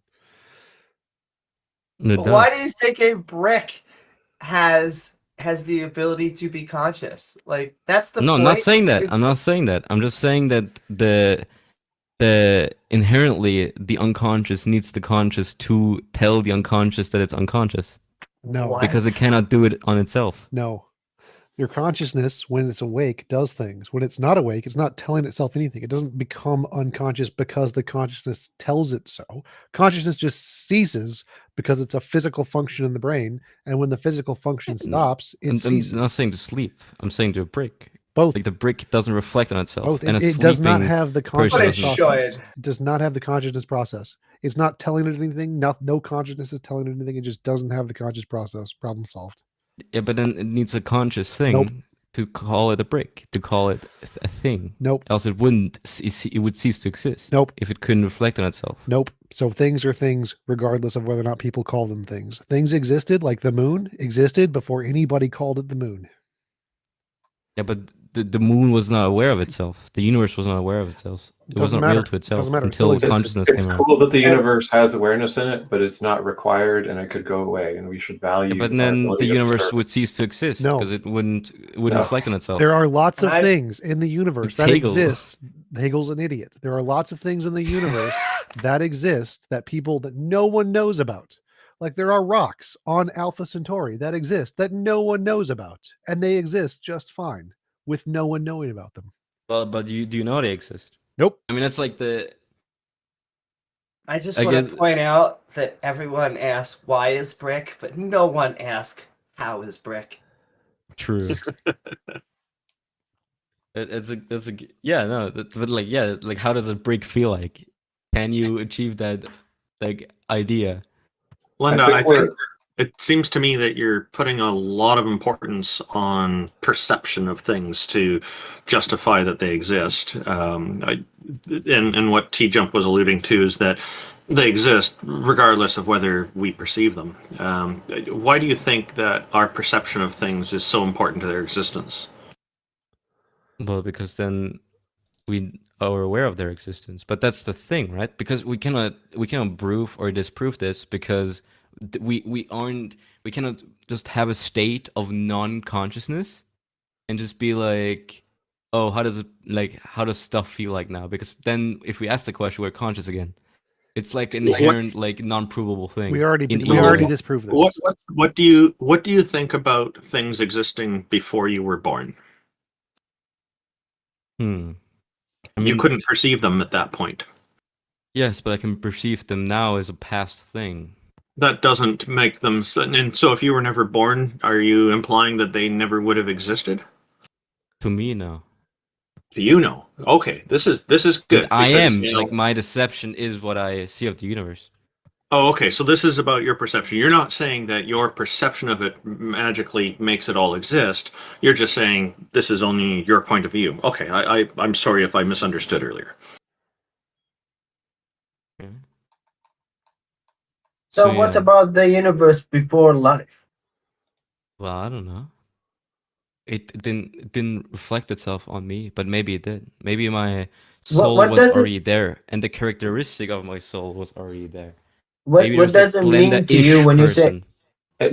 It Why does. do you think a brick has the ability to be conscious? Like that's the No, point. I'm not saying that. I'm not saying that. I'm just saying that the inherently the unconscious needs the conscious to tell the unconscious that it's unconscious No, What? because it cannot do it on itself. no. Your consciousness, when it's awake, does things. When it's not awake, it's not telling itself anything. It doesn't become unconscious because the consciousness tells it so. Consciousness just ceases because it's a physical function in the brain. And when the physical function stops, it I'm ceases. not saying to sleep. I'm saying to a brick. Both. Like the brick doesn't reflect on itself. Both. And It a does not sleeping have the person But it consciousness doesn't. process. should. It does not have the consciousness process. It's not telling it anything. No consciousness is telling it anything. It just doesn't have the conscious process. Problem solved. Yeah, but then it needs a conscious thing Nope. to call it a brick, to call it a thing. Nope. Else it wouldn't. It would cease to exist. Nope. If it couldn't reflect on itself. Nope. So things are things regardless of whether or not people call them things. Things existed, like the moon existed before anybody called it the moon. Yeah, but the moon was not aware of itself. The universe was not aware of itself. It was Doesn't not real matter. to itself Doesn't matter. It until still exists. consciousness It's came around. cool that the universe has awareness in it, but it's not required, and it could go away, and we should value. Yeah, but our then ability the to universe observe. would cease to exist No. because it wouldn't No. reflect on itself. There are lots of I- things in the universe It's that Hegel. exist. Hegel's an idiot. There are lots of things in the universe that exist that no one knows about. Like there are rocks on Alpha Centauri that exist that no one knows about, and they exist just fine with no one knowing about them. But do you know they exist? Nope. I mean, that's like the I just I want guess- to point out that everyone asks why is brick, but no one asks how is brick. true. That's a yeah, no, but like yeah, like how does a brick feel like? Can you achieve that like idea? Linda, think I we're- think it seems to me that you're putting a lot of importance on perception of things to justify that they exist. And what TJump was alluding to is that they exist regardless of whether we perceive them. Why do you think that our perception of things is so important to their existence? Well, because then we are aware of their existence. But that's the thing, right? Because we cannot prove or disprove this because we cannot just have a state of non-consciousness and just be like, oh, how does stuff feel like now? Because then if we ask the question, we're conscious again. It's like an inherent like non-provable thing. We already in we either already way. disproved this. What do you think about things existing before you were born? I You mean, couldn't perceive them at that point. yes, but I can perceive them now as a past thing. That doesn't make them. And so, if you were never born, are you implying that they never would have existed? To me, no. Do you know? Okay, this is good. I because, am you know- like my deception is what I see of the universe. Oh, okay. So this is about your perception. You're not saying that your perception of it magically makes it all exist. You're just saying this is only your point of view. Okay, I'm sorry if I misunderstood earlier. So, So, what yeah. about the universe before life? Well, I don't know. It didn't reflect itself on me, but maybe it did. Maybe my soul what was does it- already there, and the characteristic of my soul was already there. What Maybe what there's a does it mean to you Glenda-ish when you say person.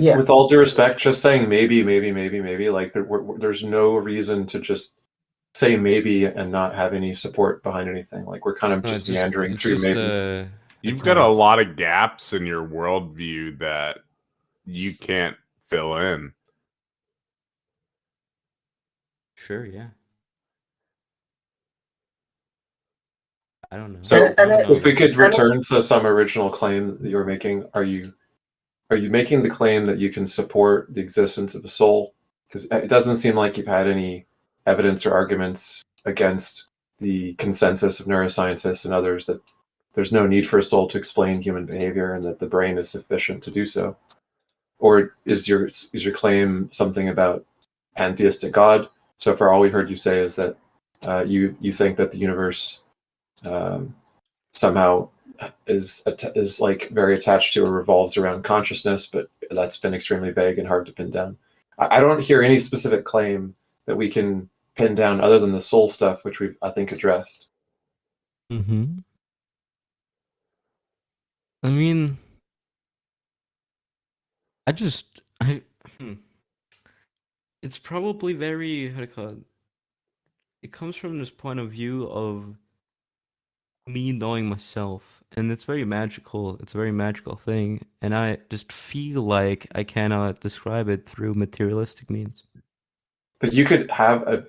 Yeah. With all due respect, just saying maybe, like there's no reason to just say maybe and not have any support behind anything. Like we're kind of No, just meandering through maybes. You've got a lot of gaps in your worldview that you can't fill in. Sure, yeah. I don't know. So And- and I don't know. if we could I don't- return to some original claim that you were making, are you making the claim that you can support the existence of the soul? Because it doesn't seem like you've had any evidence or arguments against the consensus of neuroscientists and others that there's no need for a soul to explain human behavior and that the brain is sufficient to do so. Or is your claim something about pantheistic God? So far, all we heard you say is that you think that the universe somehow is like very attached to or revolves around consciousness, but that's been extremely vague and hard to pin down. I don't hear any specific claim that we can pin down other than the soul stuff, which we've, I think, addressed. Mm-hmm. I mean, I it's probably very, how do you call it? It comes from this point of view of me knowing myself, and it's very magical. It's a very magical thing, and I just feel like I cannot describe it through materialistic means. But you could have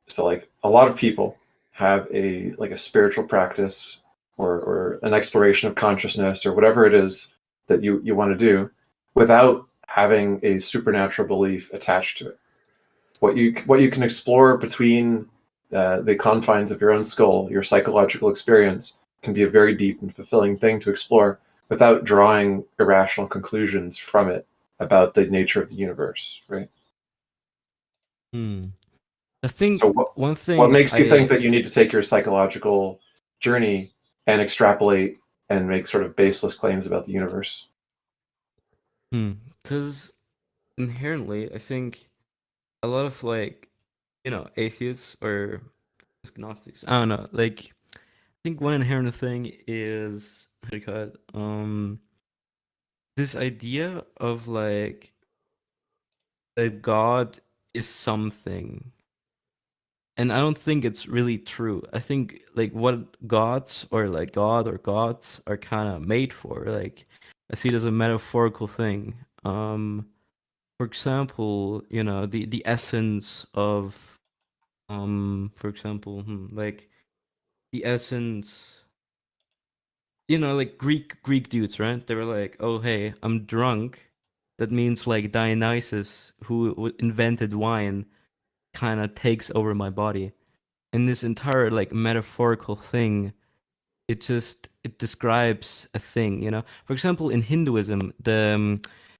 so like a lot of people have a spiritual practice or an exploration of consciousness or whatever it is that you want to do without having a supernatural belief attached to it. What you can explore between the confines of your own skull, your psychological experience, can be a very deep and fulfilling thing to explore without drawing irrational conclusions from it about the nature of the universe, right? I think So one thing what makes you think that you need to take your psychological journey and extrapolate and make sort of baseless claims about the universe? Because inherently, I think a lot of atheists or agnostics, I don't know, like I think one inherent thing is, how do you call it? This idea of like that God is something. And I don't think it's really true. I think like what gods or like God or gods are kind of made for. Like I see it as a metaphorical thing. For example, the essence of for example, like the essence, like Greek dudes, right? They were like, "Oh, hey, I'm drunk." That means like Dionysus, who invented wine, kind of takes over my body. And this entire like metaphorical thing, it describes a thing. For example, in Hinduism,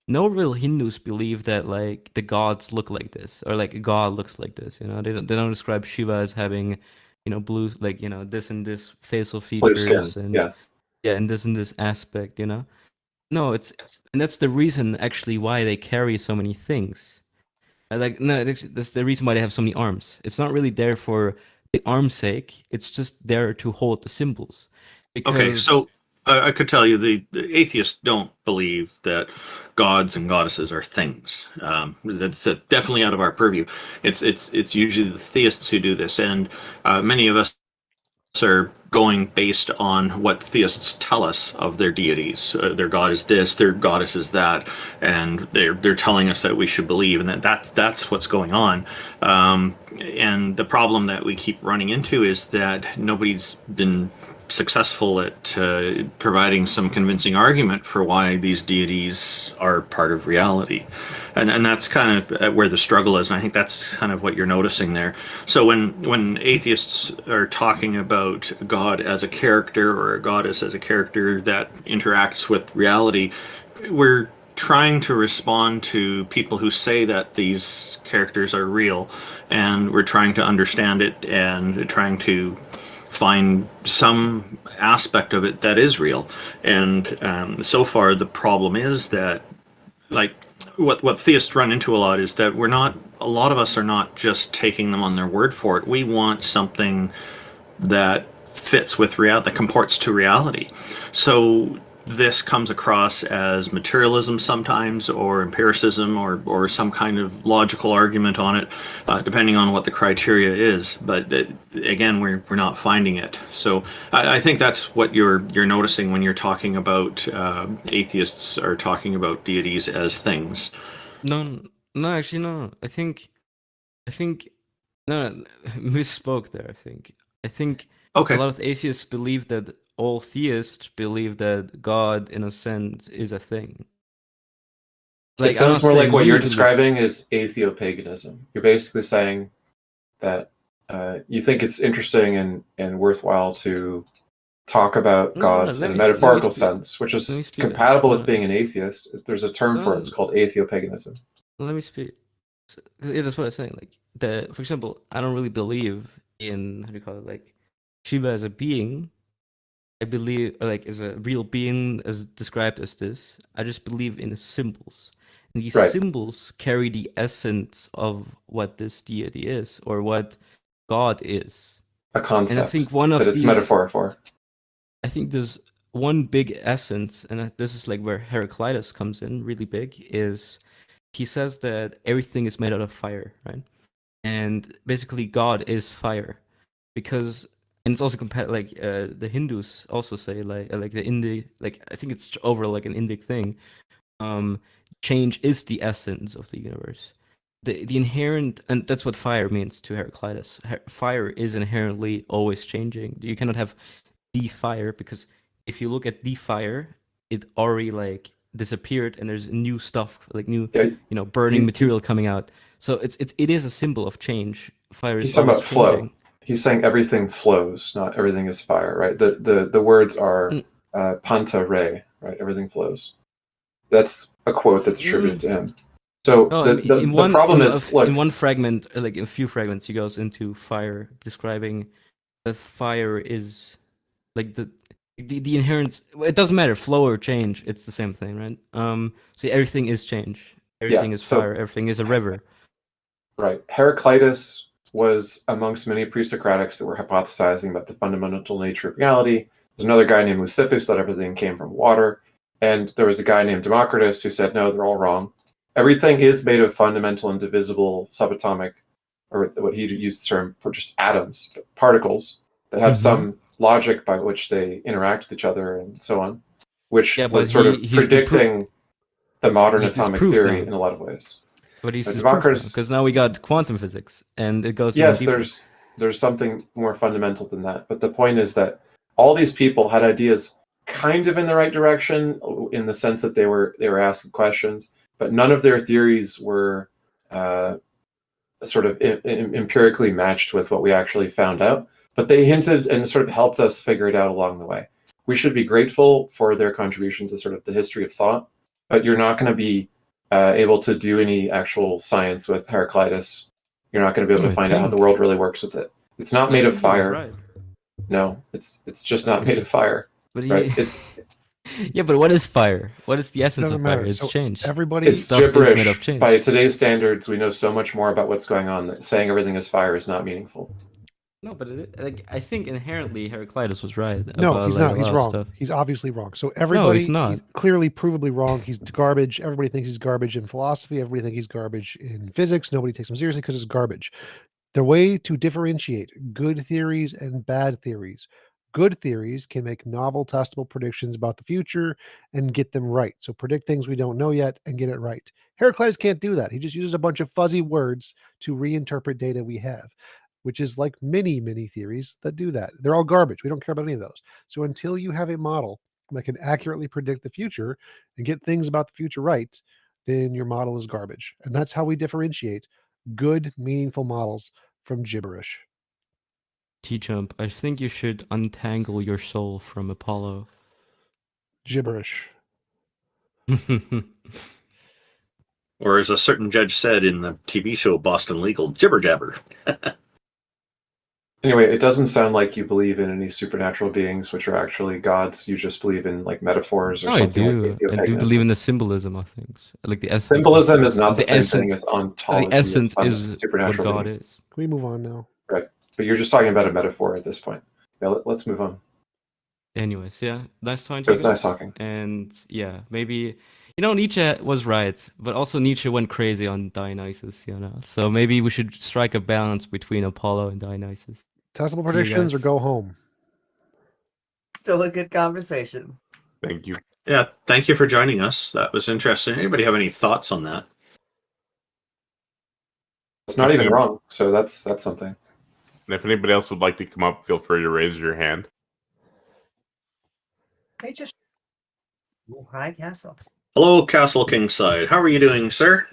no real Hindus believe that like the gods look like this or like a god looks like this. They don't describe Shiva as having blue, like this and this facial Blue skin, features, and yeah. yeah, and this aspect. No, and that's the reason actually why they carry so many things. Like no, that's the reason why they have so many arms. It's not really there for the arm's sake. It's just there to hold the symbols. Okay, Because so I could tell you the atheists don't believe that gods and goddesses are things. That's definitely out of our purview. It's usually the theists who do this, and many of us are going based on what theists tell us of their deities. Their god is this, their goddess is that, and they're telling us that we should believe, and that's what's going on. And the problem that we keep running into is that nobody's been successful at providing some convincing argument for why these deities are part of reality. And that's kind of where the struggle is, and I think that's kind of what you're noticing there. So when atheists are talking about God as a character or a goddess as a character that interacts with reality, we're trying to respond to people who say that these characters are real, and we're trying to understand it and trying to find some aspect of it that is real. And so far the problem is that, like, what theists run into a lot is that a lot of us are not just taking them on their word for it. We want something that fits with reality, that comports to reality. So this comes across as materialism sometimes, or empiricism, or some kind of logical argument on it, depending on what the criteria is. But again, we're not finding it. So I think that's what you're noticing when you're talking about atheists are talking about deities as things. no, actually no. I think no, misspoke there. I think a Okay. lot of atheists believe that all theists believe that God, in a sense, is a thing. It I'm not sounds more like saying what you you're believe- describing is atheopaganism. You're basically saying that you think it's interesting and worthwhile to talk about No, gods let in a me- let me metaphorical speak. sense, which Let me is speak. compatible with No. being an atheist. There's a term for it. It's No. called atheopaganism. Let me speak. Yeah, that's what I'm saying. Like for example, I don't really believe in, how do you call it, like Shiva as a being. I believe like as a real being as described as this. I just believe in his symbols. And these Right. symbols carry the essence of what this deity is, or what God is. A concept And I think one of that it's these, metaphor for. I think there's one big essence, and this is like where Heraclitus comes in really big, is he says that everything is made out of fire, right? And basically God is fire, because, and it's also like the Hindus also say like the Indic, like I think it's overall like an Indic thing. Change is the essence of the universe. The inherent, and that's what fire means to Heraclitus. Fire is inherently always changing. You cannot have the fire, because if you look at the fire, it already like disappeared, and there's new stuff, like new, Yeah, burning material coming out. So it is a symbol of change. Fire is he's talking always about flow. changing. He's saying everything flows, not everything is fire, right? The words are panta re, right? Everything flows. That's a quote that's attributed to him. So No, the problem is, look, in one fragment, like in a few fragments, he goes into fire, describing that fire is like the inherent. It doesn't matter, flow or change. It's the same thing, right? So everything is change. Everything is fire. Everything is a river. Right. Heraclitus was amongst many pre-Socratics that were hypothesizing about the fundamental nature of reality. There's another guy named Leucippus that everything came from water. And there was a guy named Democritus who said, no, they're all wrong. Everything is made of fundamental and divisible subatomic, or what he used the term for just atoms, particles that have some logic by which they interact with each other and so on, which was sort of predicting the modern atomic theory in a lot of ways. But he's because now we got quantum physics, and it goes. Yes, there's something more fundamental than that. But the point is that all these people had ideas kind of in the right direction, in the sense that they were asking questions, but none of their theories were sort of empirically matched with what we actually found out. But they hinted and sort of helped us figure it out along the way. We should be grateful for their contribution to sort of the history of thought, but you're not going to be able to do any actual science with Heraclitus. You're not going to be able to find out how the world really works with it. It's not made of fire. Right. No, it's just not made of fire. But right? It's yeah, but what is fire? What is the essence of fire? Matter. It's so change. It's gibberish. Made of change. By today's standards, we know so much more about what's going on that saying everything is fire is not meaningful. No, but I think inherently Heraclitus was right. No, he's not. He's wrong. Stuff. He's obviously wrong. So everybody, he's not. He's clearly, provably wrong. He's garbage. Everybody thinks he's garbage in philosophy. Everybody thinks he's garbage in physics. Nobody takes him seriously because it's garbage. The way to differentiate good theories and bad theories. Good theories can make novel, testable predictions about the future and get them right. So predict things we don't know yet and get it right. Heraclitus can't do that. He just uses a bunch of fuzzy words to reinterpret data we have, which is like many theories that do that. They're all garbage. We don't care about any of those. So until you have a model that can accurately predict the future and get things about the future right, then your model is garbage. And that's how we differentiate good, meaningful models from gibberish. TJump, I think you should untangle your soul from Apollo. Gibberish. Or as a certain judge said in the TV show Boston Legal, jibber jabber. Anyway, it doesn't sound like you believe in any supernatural beings, which are actually gods. You just believe in like metaphors or something. I do believe in the symbolism of things, like the essence. Symbolism is not the same thing as ontology. The essence is supernatural what God beings. is. Can we move on now? Right, but you're just talking about a metaphor at this point. Yeah, let's move on. Anyways, yeah, nice talking to you. It's nice talking. And yeah, maybe Nietzsche was right, but also Nietzsche went crazy on Dionysus. So maybe we should strike a balance between Apollo and Dionysus. Testable predictions or go home? Still a good conversation. Thank you. Yeah, thank you for joining us. That was interesting. Anybody have any thoughts on that? It's not even wrong, so that's something. And if anybody else would like to come up, feel free to raise your hand. Hey, just hi, Castle. Hello, Castle Kingside. How are you doing, sir?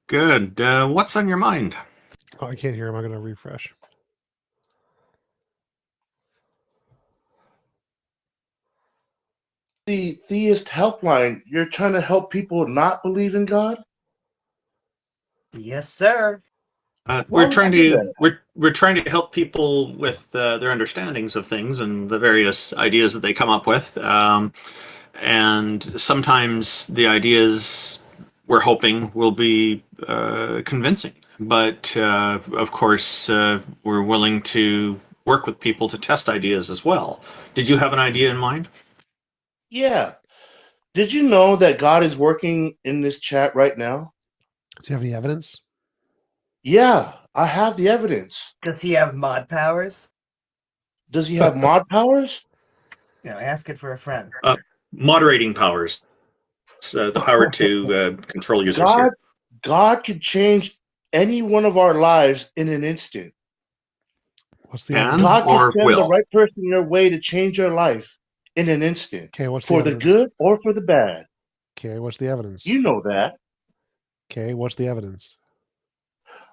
Good. What's on your mind? Oh, I can't hear him. I'm going to refresh. The Theist Helpline, you're trying to help people not believe in God? Yes, sir. Why We're would trying you do to that? we're trying to help people with their understandings of things and the various ideas that they come up with. And sometimes the ideas we're hoping will be convincing, but of course we're willing to work with people to test ideas as well. Did you have an idea in mind? Yeah. Did you know that God is working in this chat right now? Do you have any evidence? Yeah, I have the evidence. Does he have mod powers? Does he have mod powers? Ask it for a friend. Moderating powers, the power to control users God, here. God could change any one of our lives in an instant. What's the Can evidence? God could or send the will? right person your way to change your life in an instant, Okay, what's the for the evidence? good or for the bad. Okay, what's the evidence? You know that. Okay, what's the evidence?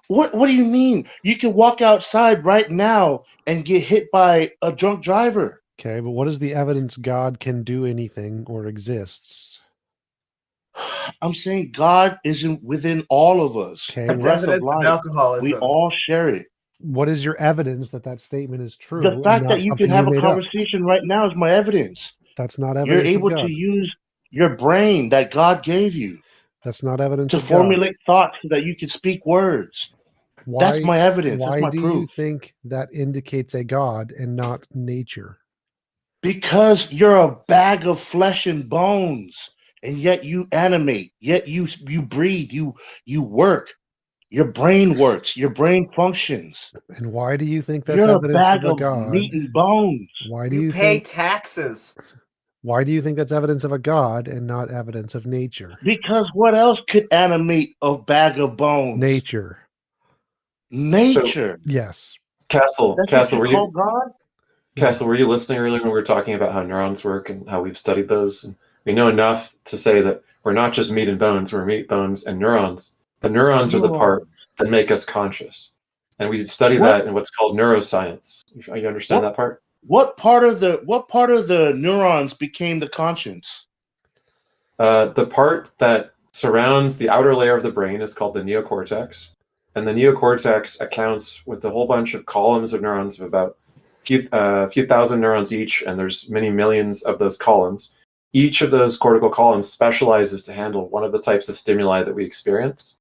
What do you mean? You can walk outside right now and get hit by a drunk driver. Okay, but what is the evidence God can do anything or exists? I'm saying God isn't within all of us. Okay, The That's breath of evidence of life. alcoholism. We all share it. what is your evidence that that statement is true The and fact not that you something can have you a made up? conversation right now is my evidence. That's not You're evidence of able God. to use your brain that God gave you That's not evidence to of God. formulate thoughts so that you can speak words. That's my evidence. That's Why my do you proof. think that indicates a God and not nature? Because you're a bag of flesh and bones, and yet you animate, yet you breathe, you work. Your brain works. Your brain functions. And why do you think that's You're a evidence bag of a of God? meat and bones. Why do You you pay think taxes. why do you think that's evidence of a God and not evidence of nature? Because what else could animate a bag of bones? Nature. Nature. Yes. Castle, That's what Castle, you were call you God? Castle, were you listening earlier when we were talking about how neurons work and how we've studied those? And we know enough to say that we're not just meat and bones, we're meat, bones, and neurons. The neurons are the part that make us conscious. And we study that in what's called neuroscience. You understand that part? What part of the neurons became the conscience? The part that surrounds the outer layer of the brain is called the neocortex. And the neocortex accounts with a whole bunch of columns of neurons of about a few thousand neurons each, and there's many millions of those columns. Each of those cortical columns specializes to handle one of the types of stimuli that we experience.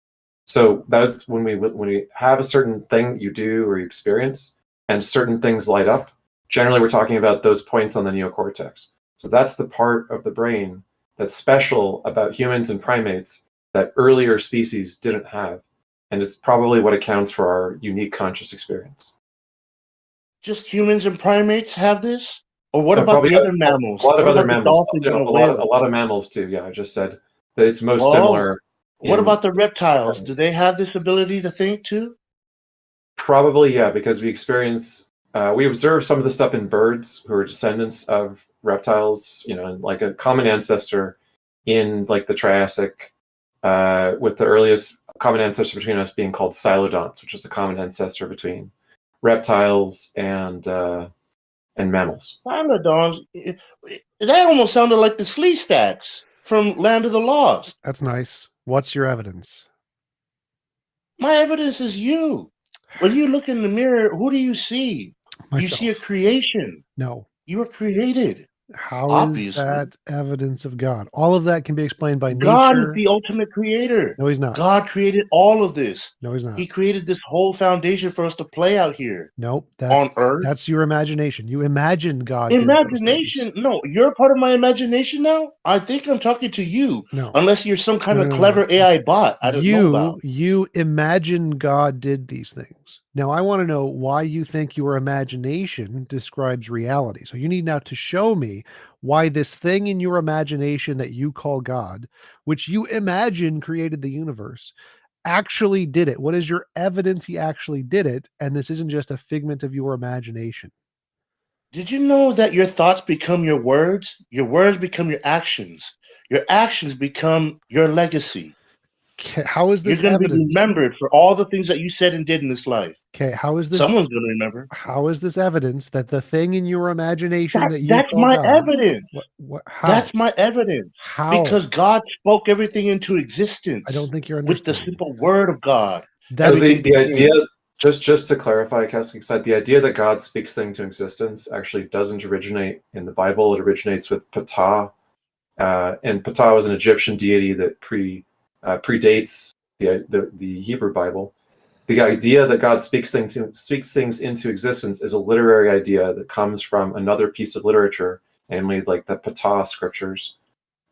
So that's when we have a certain thing that you do or you experience, and certain things light up. Generally, we're talking about those points on the neocortex. So that's the part of the brain that's special about humans and primates that earlier species didn't have. And it's probably what accounts for our unique conscious experience. Just humans and primates have this? Or what No, about probably the other mammals? A lot of What other about the mammals. dolphins You know, and the a whales? lot of mammals too. Yeah, I just said that it's most Well, similar. What in- about the reptiles? Do they have this ability to think too? Probably, yeah, because we observe some of the stuff in birds who are descendants of reptiles, you know, and like a common ancestor in like the Triassic, with the earliest common ancestor between us being called Cylodonts, which is a common ancestor between reptiles and mammals. Cylodons. That almost sounded like the Slee Stacks from Land of the Lost. That's nice. What's your evidence? My evidence is you. When you look in the mirror, who do you see? You see a Myself. creation. No. You were created. How is Obviously. that evidence of God? All of that can be explained by God is nature. the ultimate creator. No, he's not. God created all of this. No, he's not. He created this whole foundation for us to play out here Nope. on Earth. That's your imagination. You imagined God. did those Imagination? things. No, you're a part of my imagination now. I think I'm talking to you. No. Unless you're some kind No, of no, clever no. AI bot I don't know about. You imagine God did these things. Now I want to know why you think your imagination describes reality. So you need now to show me why this thing in your imagination that you call God, which you imagine created the universe, actually did it. What is your evidence he actually did it? And this isn't just a figment of your imagination. Did you know that your thoughts become your words? Your words become your actions. Your actions become your legacy. How is this You're going to be evidence? remembered for all the things that you said and did in this life. Okay, how is this? Someone's going to remember. How is this evidence that the thing in your imagination that you That's call my God, evidence. How? That's my evidence. How? Because God spoke everything into existence. I don't think you're with the understanding. simple word of God. So That the idea, just to clarify, Cassidy said, the idea that God speaks things to existence actually doesn't originate in the Bible. It originates with Ptah, and Ptah was an Egyptian deity that predates the Hebrew Bible. The idea that God speaks things into existence is a literary idea that comes from another piece of literature, namely like the Ptah scriptures.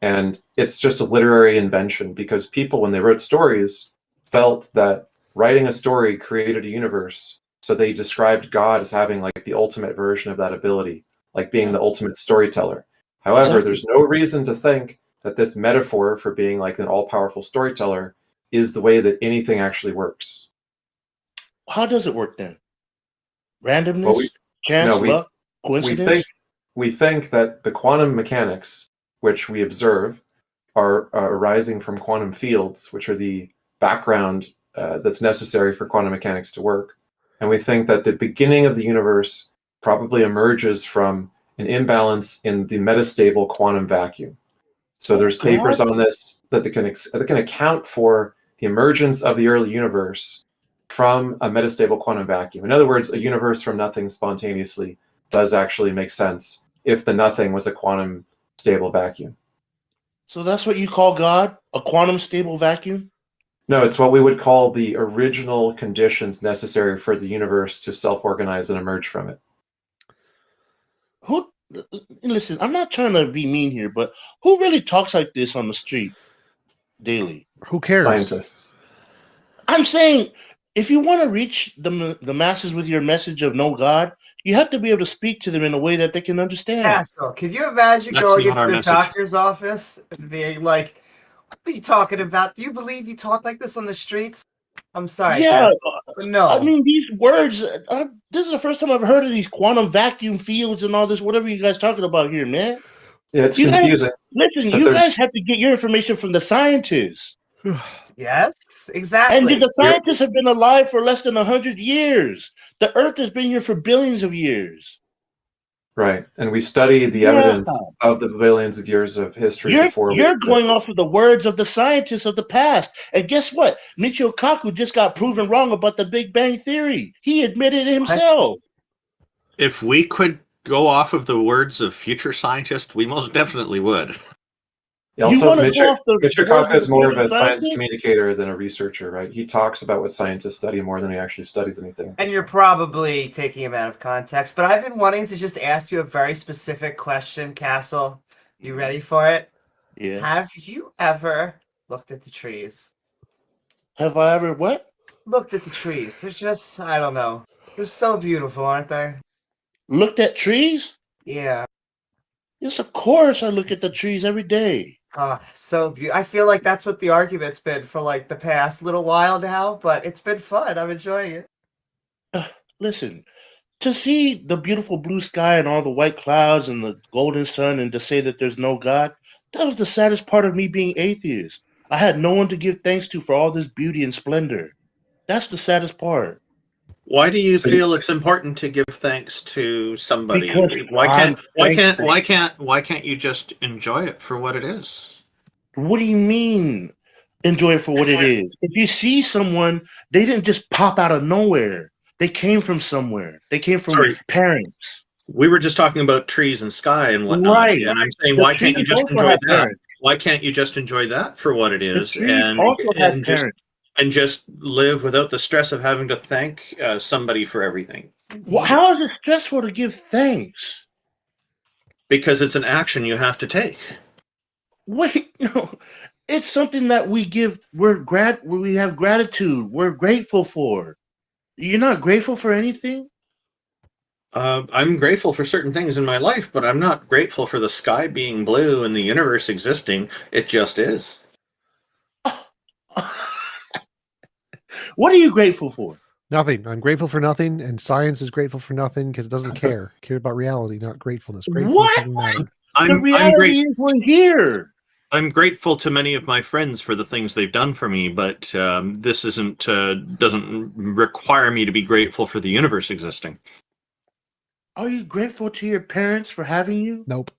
And it's just a literary invention because people, when they wrote stories, felt that writing a story created a universe. So they described God as having like the ultimate version of that ability, like being the ultimate storyteller. However, there's no reason to think that this metaphor for being like an all-powerful storyteller is the way that anything actually works. How does it work then? Randomness, Well, chance, no, luck, coincidence? we think that the quantum mechanics, which we observe, are arising from quantum fields, which are the background that's necessary for quantum mechanics to work. And we think that the beginning of the universe probably emerges from an imbalance in the metastable quantum vacuum. So there's papers on this that can account for the emergence of the early universe from a metastable quantum vacuum. In other words, a universe from nothing spontaneously does actually make sense if the nothing was a quantum stable vacuum. So that's what you call God? A quantum stable vacuum? No, it's what we would call the original conditions necessary for the universe to self-organize and emerge from it. Listen, I'm not trying to be mean here, but who really talks like this on the street daily? Who cares? Scientists. I'm saying, if you want to reach the masses with your message of no God, you have to be able to speak to them in a way that they can understand. Pascal, can you imagine That's going not into our the message. doctor's office and being like, "What are you talking about? Do you believe you talk like this on the streets?" I'm sorry, Yeah, Pascal, but no. I mean, these words, this is the first time I've heard of these quantum vacuum fields and all this, whatever you guys talking about here, man. Yeah, it's You guys, confusing. listen, But you there's- guys have to get your information from the scientists. Yes, exactly. And the scientists have been alive for less than 100 years. The Earth has been here for billions of years. Right, and we study the evidence of the billions of years of history before we You're existed. going off of the words of the scientists of the past. And guess what? Michio Kaku just got proven wrong about the Big Bang Theory. He admitted it himself. If we could go off of the words of future scientists, we most definitely would. Yeah, You also, wanna go off the Mr. words Kaku of is more of a future science scientists? communicator than a researcher, right? He talks about what scientists study more than he actually studies anything. And you're probably taking him out of context, but I've been wanting to just ask you a very specific question, Castle. You ready for it? Yeah. Have you ever looked at the trees? Have I ever what? Looked at the trees. They're just, I don't know. They're so beautiful, aren't they? Looked at trees? Yeah. Yes, of course I look at the trees every day. So beautiful. I feel like that's what the argument's been for like the past little while now, but it's been fun. I'm enjoying it. Listen, to see the beautiful blue sky and all the white clouds and the golden sun and to say that there's no God, that was the saddest part of me being atheist. I had no one to give thanks to for all this beauty and splendor. That's the saddest part. Why do you feel it's important to give thanks to somebody? Because Why I'm can't you just enjoy it for what it is? What do you mean enjoy it for what it is? If you see someone, they didn't just pop out of nowhere. They came from somewhere. They came from parents. We were just talking about trees and sky and whatnot, Right. and I'm saying, The why can't you trees just also enjoy have that? parents. Why can't you just enjoy that for what it is, trees also have parents. and just live without the stress of having to thank somebody for everything? Well, how is it stressful to give thanks? Because it's an action you have to take. Wait, no. It's something that we give. We have gratitude. We're grateful for. You're not grateful for anything? I'm grateful for certain things in my life, but I'm not grateful for the sky being blue and the universe existing. It just is. What are you grateful for? Nothing. I'm grateful for nothing, and science is grateful for nothing because it doesn't care. It cares about reality, not gratefulness. Gratefulness What? doesn't matter. The reality is we're here. I'm grateful to many of my friends for the things they've done for me, but this doesn't require me to be grateful for the universe existing. Are you grateful to your parents for having you? Nope.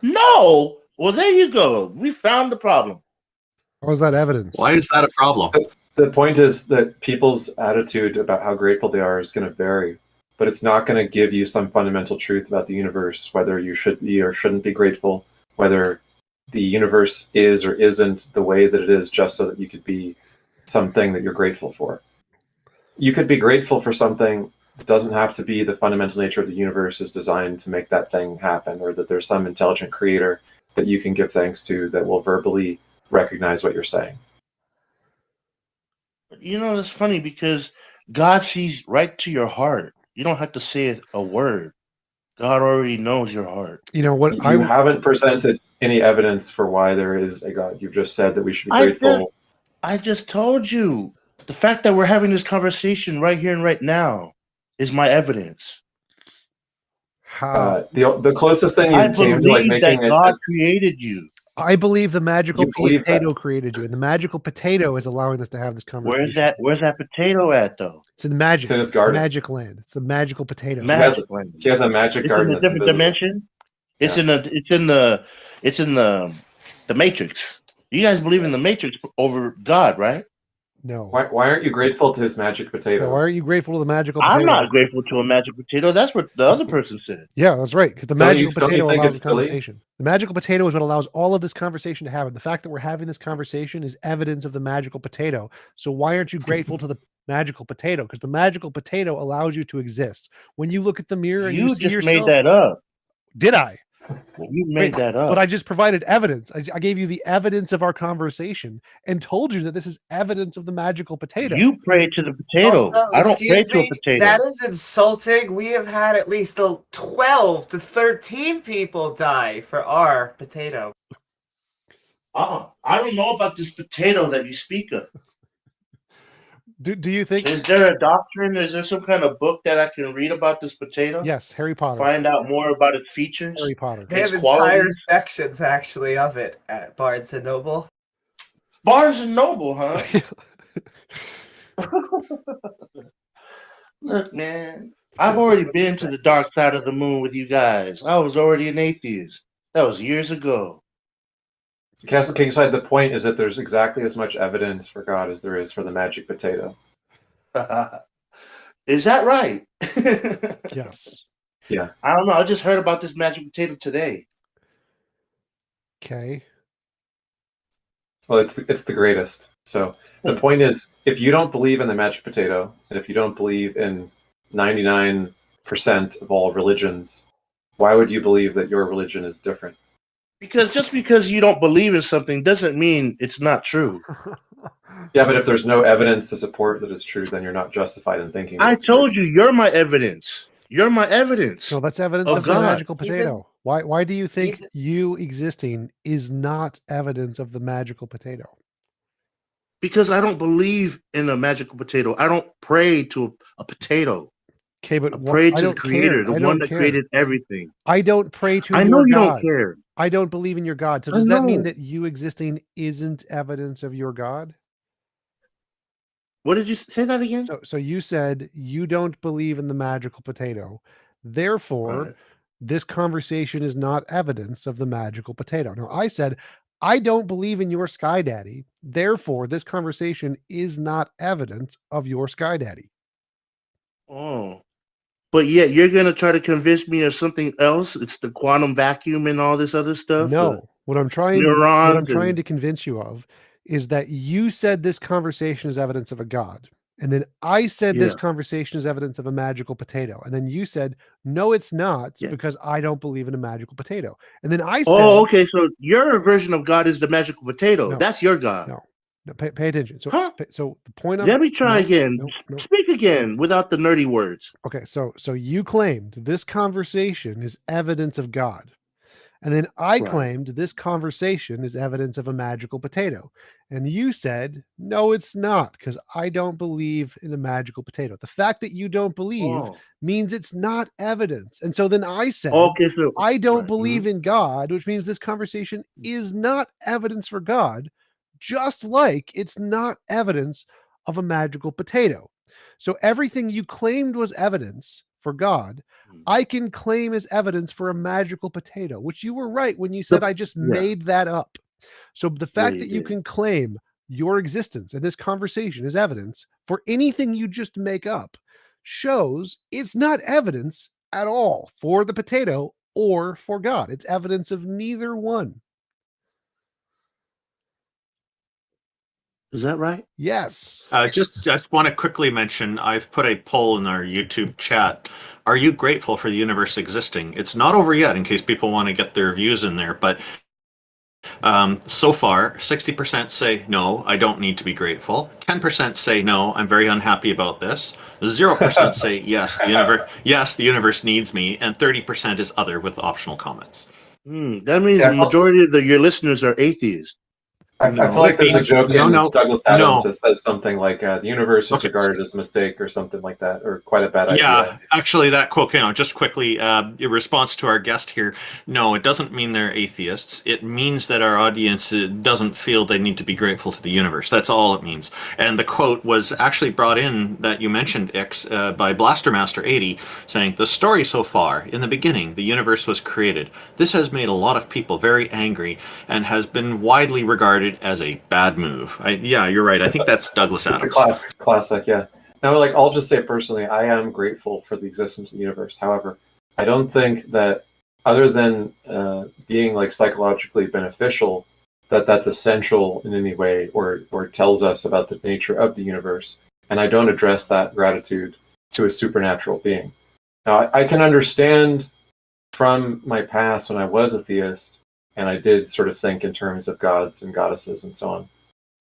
No. Well, there you go. We found the problem. How is that evidence? Why is that a problem? The point is that people's attitude about how grateful they are is going to vary, but it's not going to give you some fundamental truth about the universe, whether you should be or shouldn't be grateful, whether the universe is or isn't the way that it is just so that you could be something that you're grateful for. You could be grateful for something that doesn't have to be the fundamental nature of the universe is designed to make that thing happen, or that there's some intelligent creator that you can give thanks to that will verbally recognize what you're saying. You know, that's funny because God sees right to your heart. You don't have to say a word. God already knows your heart. You know what? You haven't presented any evidence for why there is a God. You've just said that we should be grateful. I just told you. The fact that we're having this conversation right here and right now is my evidence. How? The closest thing you came to like making that God created you. I believe the magical You believe potato that. created you, and the magical potato is allowing us to have this conversation. Where's that potato at though? It's in magic. It's in his garden. Magic land. It's the magical potato. Magic. He has a magic It's garden. in a that's different invisible. dimension. It's in the Matrix. You guys believe in the Matrix over God, right? No. Why aren't you grateful to his magic potato? No, why are you grateful to the magical potato? I'm not grateful to a magic potato. That's what the other person said. Yeah, that's right. Because the Don't magical you potato think allows it's the silly? conversation. The magical potato is what allows all of this conversation to happen. The fact that we're having this conversation is evidence of the magical potato. So why aren't you grateful to the magical potato? Because the magical potato allows you to exist. When you look at the mirror and you see just yourself, made that up. Did I? You made that up. But I just provided evidence. I gave you the evidence of our conversation and told you that this is evidence of the magical potato. You pray to the potato. Also, I don't excuse pray to a me, potato. that is insulting. We have had at least 12 to 13 people die for our potato. I don't know about this potato that you speak of. Do you think? Is there a doctrine? Is there some kind of book that I can read about this potato? Yes, Harry Potter. Find out more about its features. Harry Potter. They have Its entire qualities? sections actually of it at Barnes and Noble. Barnes and Noble, huh? Look, man, I've already been to the dark side of the moon with you guys. I was already an atheist. That was years ago. So Castle Kingside, the point is that there's exactly as much evidence for God as there is for the magic potato. Is that right? Yes. Yeah. I don't know. I just heard about this magic potato today. Okay. Well, it's the greatest. So the point is, if you don't believe in the magic potato, and if you don't believe in 99% of all religions, why would you believe that your religion is different? Because just because you don't believe in something doesn't mean it's not true. Yeah, but if there's no evidence to support that it's true, then you're not justified in thinking. I told you, you're my evidence. You're my evidence. So that's evidence Oh, of the God. magical potato. Why do you think you existing is not evidence of the magical potato? Because I don't believe in a magical potato. I don't pray to a potato. Okay, but I pray I to the don't creator, care. the I one don't that care. created everything. I don't pray to I your know you God. don't care. I don't believe in your God. So I does that mean know. that you existing isn't evidence of your God? What did you say that again? So you said you don't believe in the magical potato. Therefore, Right. this conversation is not evidence of the magical potato. Now, I said, I don't believe in your Sky Daddy. Therefore, this conversation is not evidence of your Sky Daddy. Oh. But yet you're going to try to convince me of something else? It's the quantum vacuum and all this other stuff? No, what I'm trying neurons to convince you of is that you said this conversation is evidence of a God. And then I said this Yeah. conversation is evidence of a magical potato. And then you said, no, it's not, Yeah. because I don't believe in a magical potato. And then I said, Oh, okay. So your version of God is the magical potato. No. That's your God. No, pay attention. So, Huh? so the point Let me try again. No. Speak again without the nerdy words. Okay, so you claimed this conversation is evidence of God. And then I Right. claimed this conversation is evidence of a magical potato. And you said, no, it's not, because I don't believe in a magical potato. The fact that you don't believe Oh. means it's not evidence. And so then I said, Okay, so I don't right. believe in God, which means this conversation is not evidence for God, just like it's not evidence of a magical potato. So everything you claimed was evidence for God, I can claim as evidence for a magical potato, which you were right when you said I just made that up. So the fact you that you did. can claim your existence and this conversation is evidence for anything you just make up shows it's not evidence at all for the potato or for God. It's evidence of neither one. Is that right? Yes. Just want to quickly mention, I've put a poll in our YouTube chat. Are you grateful for the universe existing? It's not over yet, in case people want to get their views in there, but so far, 60% say, no, I don't need to be grateful. 10% say, no, I'm very unhappy about this. 0% say, yes, the universe needs me. And 30% is other with optional comments. That means Yeah, the majority of your listeners are atheists. I feel like there's a joke in Douglas Adams no. that says something like the universe is Okay. regarded as a mistake or something like that, or quite a bad Yeah, idea. actually, that quote, just quickly, in response to our guest here, no, it doesn't mean they're atheists. It means that our audience doesn't feel they need to be grateful to the universe. That's all it means. And the quote was actually brought in, that you mentioned, Ix, by Blastermaster80, saying, the story so far, in the beginning, the universe was created. This has made a lot of people very angry and has been widely regarded as a bad move. Yeah, you're right. I think that's Douglas Adams. It's a classic, yeah. Now, like, I'll just say personally, I am grateful for the existence of the universe. However, I don't think that, other than being like psychologically beneficial, that's essential in any way, or tells us about the nature of the universe. And I don't address that gratitude to a supernatural being. Now, I can understand from my past when I was a theist, and I did sort of think in terms of gods and goddesses and so on.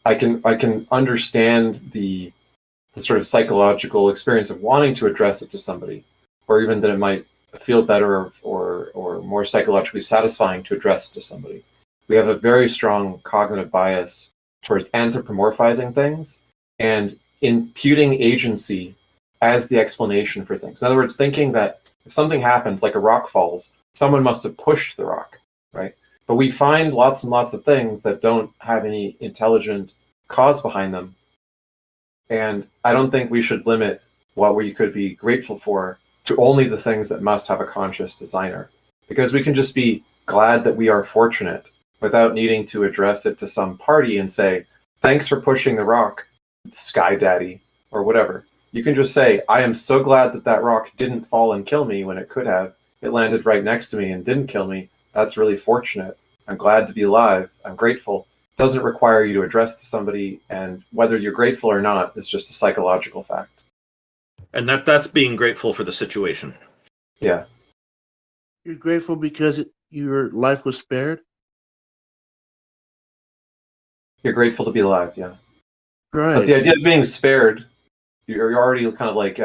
I can understand the sort of psychological experience of wanting to address it to somebody, or even that it might feel better or more psychologically satisfying to address it to somebody. We have a very strong cognitive bias towards anthropomorphizing things and imputing agency as the explanation for things. In other words, thinking that if something happens, like a rock falls, someone must have pushed the rock, right? But we find lots and lots of things that don't have any intelligent cause behind them. And I don't think we should limit what we could be grateful for to only the things that must have a conscious designer. Because we can just be glad that we are fortunate without needing to address it to some party and say, thanks for pushing the rock, Sky Daddy, or whatever. You can just say, I am so glad that rock didn't fall and kill me when it could have. It landed right next to me and didn't kill me. That's really fortunate. I'm glad to be alive. I'm grateful. It doesn't require you to address to somebody, and whether you're grateful or not, it's just a psychological fact. And that's being grateful for the situation. Yeah. You're grateful because your life was spared? You're grateful to be alive, yeah. Right. But the idea of being spared, you're already kind of like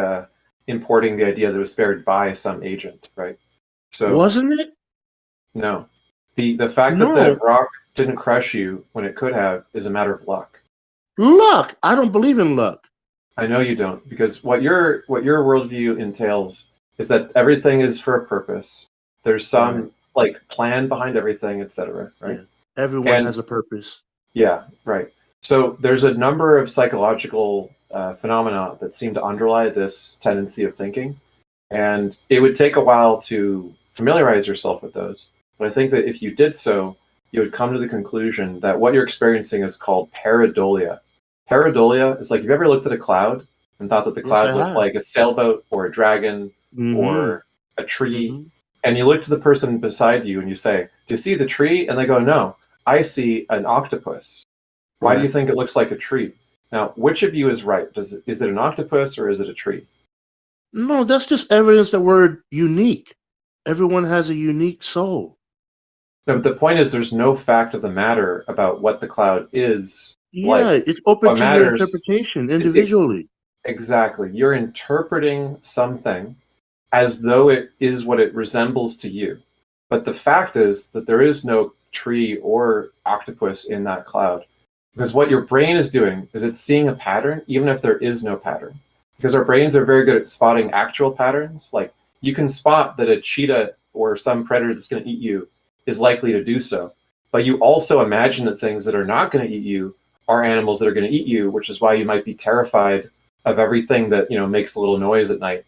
importing the idea that it was spared by some agent, right? So wasn't it? No. The fact that the rock didn't crush you when it could have is a matter of luck. Luck? I don't believe in luck. I know you don't, because what your worldview entails is that everything is for a purpose. There's some like plan behind everything, etc. Right? Yeah. Everyone has a purpose. Yeah, right. So there's a number of psychological phenomena that seem to underlie this tendency of thinking, and it would take a while to familiarize yourself with those. But I think that if you did so, you would come to the conclusion that what you're experiencing is called pareidolia. Pareidolia is like, have you ever looked at a cloud and thought that the cloud looked like a sailboat or a dragon or a tree? And you look to the person beside you and you say, do you see the tree? And they go, no, I see an octopus. Why do you think it looks like a tree? Now, which of you is right? Is it an octopus or is it a tree? No, that's just evidence that we're unique. Everyone has a unique soul. No, but the point is there's no fact of the matter about what the cloud is. Yeah, it's open to your interpretation individually. Exactly. You're interpreting something as though it is what it resembles to you. But the fact is that there is no tree or octopus in that cloud. Because what your brain is doing is it's seeing a pattern, even if there is no pattern. Because our brains are very good at spotting actual patterns. Like, you can spot that a cheetah or some predator that's going to eat you is likely to do so. But you also imagine that things that are not going to eat you are animals that are going to eat you, which is why you might be terrified of everything that, makes a little noise at night.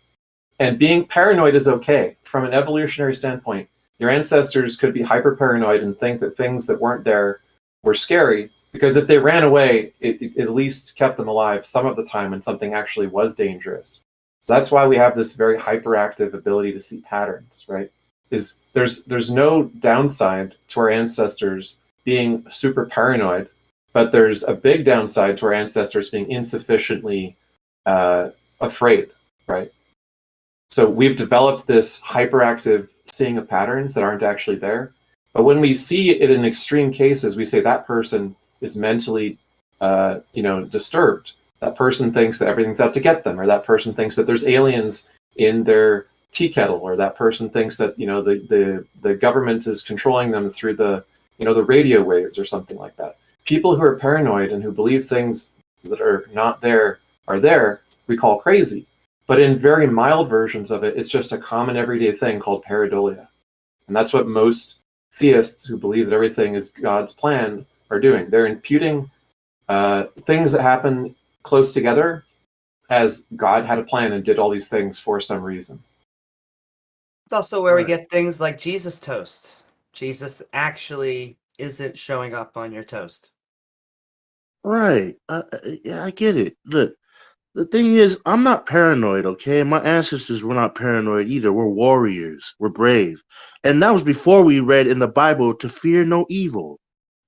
And being paranoid is okay. From an evolutionary standpoint, your ancestors could be hyper paranoid and think that things that weren't there were scary, Because if they ran away, it at least kept them alive some of the time when something actually was dangerous. So that's why we have this very hyperactive ability to see patterns, right? Is there's no downside to our ancestors being super paranoid, but there's a big downside to our ancestors being insufficiently afraid, right? So we've developed this hyperactive seeing of patterns that aren't actually there. But when we see it in extreme cases, we say that person is mentally, disturbed. That person thinks that everything's out to get them, or that person thinks that there's aliens in their tea kettle, or that person thinks that the government is controlling them through the radio waves or something like that. People who are paranoid and who believe things that are not there are there, we call crazy. But in very mild versions of it, it's just a common everyday thing called pareidolia. And that's what most theists who believe that everything is God's plan are doing. They're imputing things that happen close together as God had a plan and did all these things for some reason. It's also where we get things like Jesus toast. Jesus actually isn't showing up on your toast. Right. Yeah, I get it. Look, the thing is, I'm not paranoid, okay? My ancestors were not paranoid either. We're warriors. We're brave. And that was before we read in the Bible to fear no evil.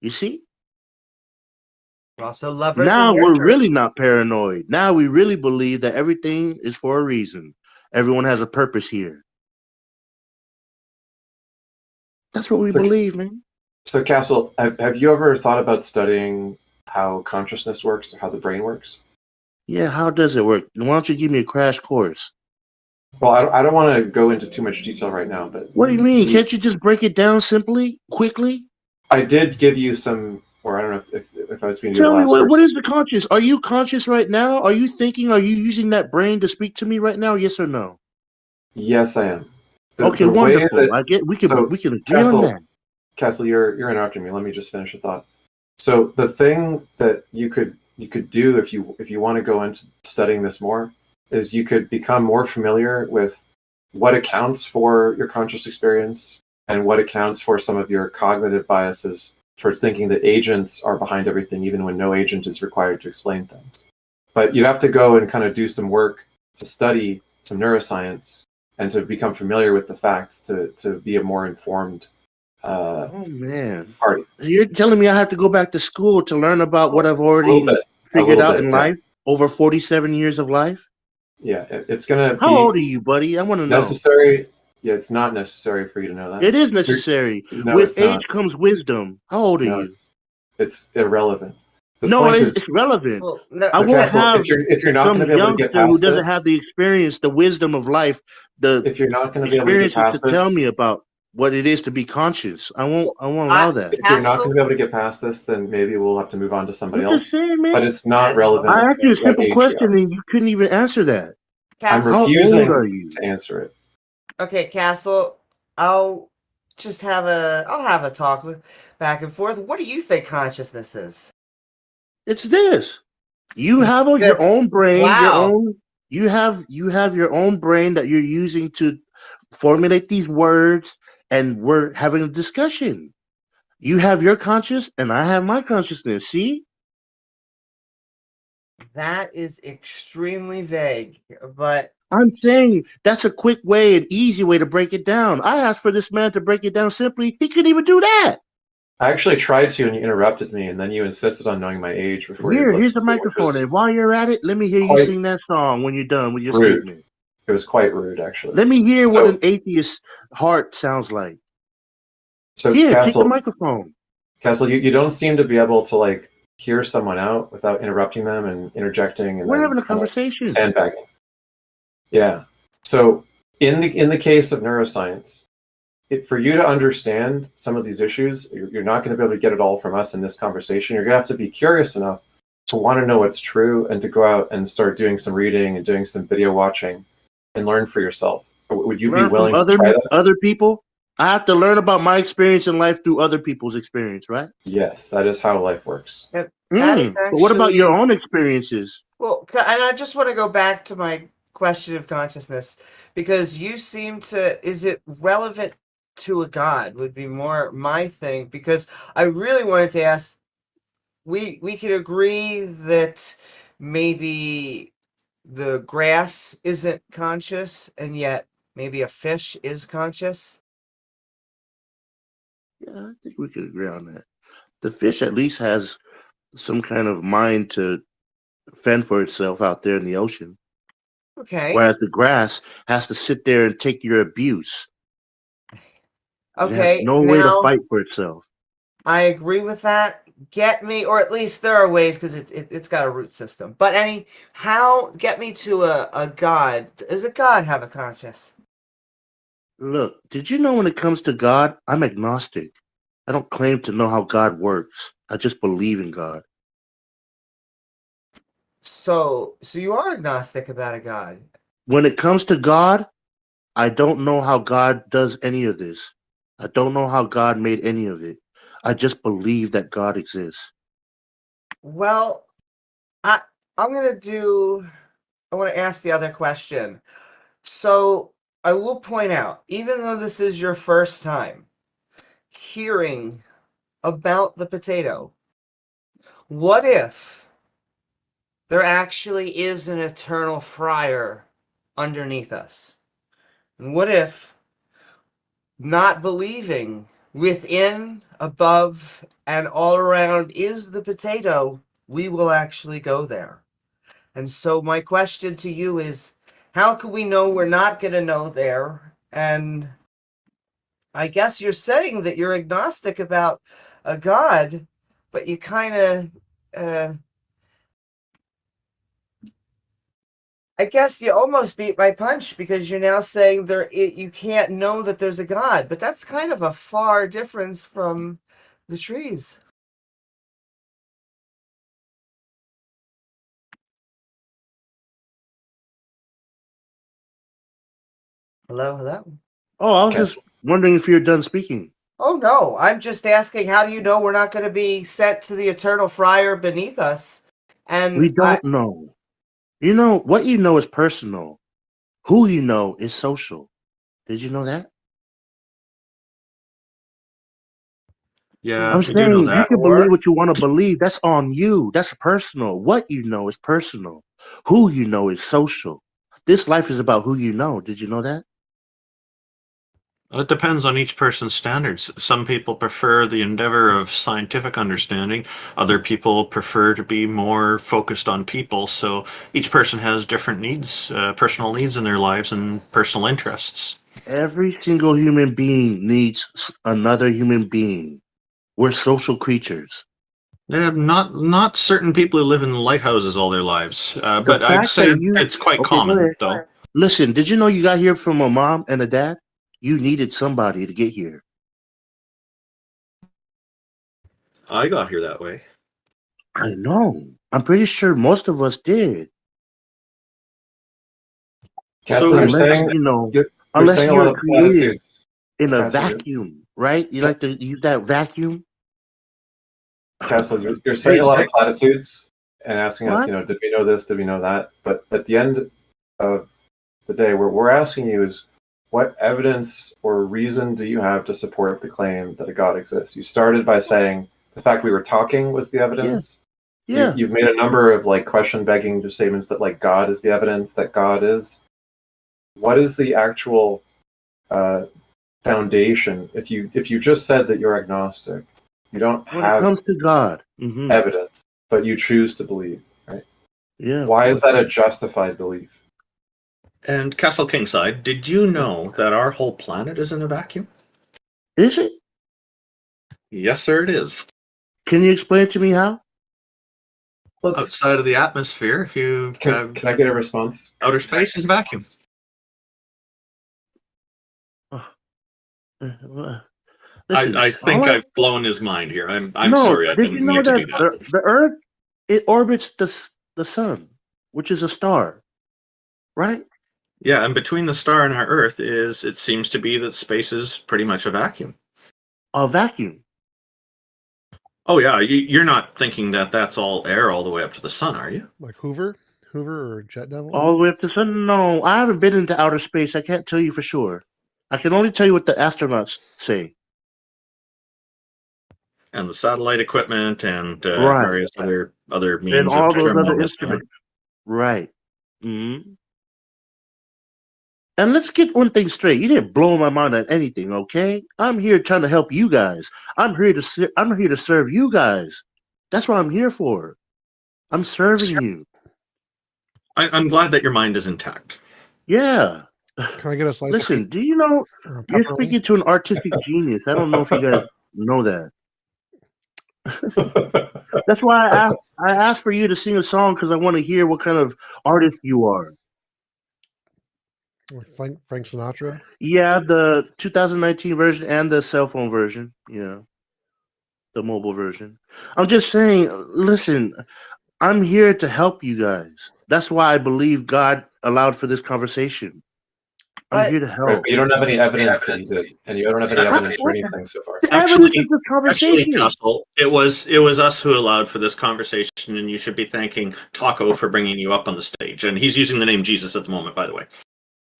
You see? Also, lovers. Now and we're nurturers. really not paranoid. Now we really believe that everything is for a reason. Everyone has a purpose here. That's what we believe, man. So, Castle, have you ever thought about studying how consciousness works or how the brain works? Yeah, how does it work? Why don't you give me a crash course? Well, I don't want to go into too much detail right now, but What do you mean? Can't you just break it down simply, quickly? I did give you some, or I don't know if I was being. Tell me, what is the conscious? Are you conscious right now? Are you thinking? Are you using that brain to speak to me right now? Yes or no? Yes, I am. Okay, wonderful. I get. We can agree Castle, on that. Castle, you're interrupting me. Let me just finish a thought. So the thing that you could do if you want to go into studying this more is you could become more familiar with what accounts for your conscious experience and what accounts for some of your cognitive biases towards thinking that agents are behind everything, even when no agent is required to explain things. But you have to go and kind of do some work to study some neuroscience and to become familiar with the facts to be a more informed Oh man, party. you're telling me I have to go back to school to learn about what I've already figured out in life over 47 years of life? Yeah, it's gonna. How old are you, buddy? I want to know. Necessary. Yeah, it's not necessary for you to know that. It is necessary. With age comes wisdom. How old are you? It's irrelevant. It's relevant. Well, I won't have if you're not going to be able to get past who doesn't this, have the experience, the wisdom of life, if you're not going to be able to get past this, tell me about what it is to be conscious. I won't allow that. If you're not going to be able to get past this, then maybe we'll have to move on to somebody else. Saying, man. But it's not relevant. I asked you a simple question and you couldn't even answer that. Castle, I'm refusing to answer it. Okay, Castle, I'll have a talk back and forth. What do you think consciousness is? It's this. You have your own brain, Wow. you have your own brain that you're using to formulate these words, and we're having a discussion. You have your conscious and I have my consciousness. See? That is extremely vague, but I'm saying that's a quick way, an easy way to break it down. I asked for this man to break it down simply. He couldn't even do that. I actually tried to, and you interrupted me, and then you insisted on knowing my age before. Here's the microphone, and while you're at it, let me hear you sing that song when you're done with your statement. It was quite rude, actually. Let me hear what an atheist's heart sounds like. So, Castle, take the microphone. Castle, you don't seem to be able to hear someone out without interrupting them and interjecting. And we're having a conversation. Sandbagging. Yeah. So, in the case of neuroscience, for you to understand some of these issues, you're not going to be able to get it all from us in this conversation. You're going to have to be curious enough to want to know what's true and to go out and start doing some reading and doing some video watching and learn for yourself. Would you be willing to try that? Other people? I have to learn about my experience in life through other people's experience, right? Yes, that is how life works. But what about your own experiences? Well, and I just want to go back to my question of consciousness, because you seem to, is it relevant to a god would be more my thing, because I really wanted to ask we could agree that maybe the grass isn't conscious, and yet maybe a fish is conscious. Yeah, I think we could agree on that. The fish at least has some kind of mind to fend for itself out there in the ocean, Okay. whereas the grass has to sit there and take your abuse. It has Okay. no way to Now fight for itself. I agree with that. Get me, or at least there are ways because it's got a root system. But get me to a god. Does a god have a conscience? Look, did you know when it comes to God, I'm agnostic. I don't claim to know how God works. I just believe in God. So you are agnostic about a god. When it comes to God, I don't know how God does any of this. I don't know how God made any of it. I just believe that God exists. Well, I I'm gonna do. I want to ask the other question. So I will point out, even though this is your first time hearing about the potato, what if there actually is an eternal fryer underneath us? And what if not believing within, above, and all around is the potato, we will actually go there? And so my question to you is, how can we know we're not going to know there? And I guess you're saying that you're agnostic about a God, but you kind of, I guess you almost beat my punch because you're now saying you can't know that there's a God, but that's kind of a far difference from the trees. Hello, hello. Oh, I was just wondering if you're done speaking. Oh no, I'm just asking, how do you know we're not going to be sent to the eternal fryer beneath us? And We don't know. You know, what you know is personal. Who you know is social. Did you know that? Yeah, I'm we do know saying you that. can believe what you want to believe. That's on you. That's personal. What you know is personal. Who you know is social. This life is about who you know. Did you know that? It depends on each person's standards. Some people prefer the endeavor of scientific understanding. Other people prefer to be more focused on people. So each person has different needs, personal needs in their lives and personal interests. Every single human being needs another human being. We're social creatures. Not certain people who live in lighthouses all their lives, The but I'd fact that say you it's quite okay, go common, ahead. though. Listen, did you know you got here from a mom and a dad? You needed somebody to get here. I got here that way. I know. I'm pretty sure most of us did. Castle, So- you're Unless saying you know, you're unless saying a lot you're of created platitudes. in a Castle, you're- vacuum, right? You like to use that vacuum? Castle, you're saying a lot of platitudes and asking us, What? did we know this? Did we know that? But at the end of the day, what we're asking you is, what evidence or reason do you have to support the claim that a God exists? You started by saying the fact we were talking was the evidence. Yeah. You've made a number of question-begging statements that God is the evidence that God is. What is the actual foundation? If you just said that you're agnostic, you don't When it have comes to God. Mhm. evidence, but you choose to believe, right? Yeah. Why is that a justified belief? And Castle Kingside, did you know that our whole planet is in a vacuum? Is it? Yes, sir, it is. Can you explain to me how? Outside of the atmosphere, if you Can I get a response? outer space is a vacuum. Listen, I think all I've blown his mind here. I'm no, sorry. I did didn't you know mean to that do that. the Earth, it orbits the sun, which is a star, right? Yeah, and between the star and our Earth it seems to be that space is pretty much a vacuum. A vacuum. Oh yeah, you're not thinking that that's all air all the way up to the sun, are you? Like Hoover or Jet Devil. All the way up to the sun? No, I haven't been into outer space. I can't tell you for sure. I can only tell you what the astronauts say. and the satellite equipment and Right. various other And means of all those determining other this. instruments. Right. hmm And let's get one thing straight. You didn't blow my mind on anything, okay? I'm here trying to help you guys. I'm here to serve you guys. That's what I'm here for. I'm serving you. I'm glad that your mind is intact. Yeah. Can I get a slice? Listen, do you know of you're pepperoni? speaking to an artistic genius? I don't know if you guys know that. That's why I asked for you to sing a song because I want to hear what kind of artist you are. Frank Sinatra. Yeah, the 2019 version and the cell phone version. Yeah, the mobile version. I'm just saying, listen, I'm here to help you guys. That's why I believe God allowed for this conversation. I'm But- here to Right, help. but you don't have any evidence that he did, and you don't have any evidence for anything so far. The evidence is this Actually, conversation. Castle, it was us who allowed for this conversation, and you should be thanking Taco for bringing you up on the stage. And he's using the name Jesus at the moment, by the way.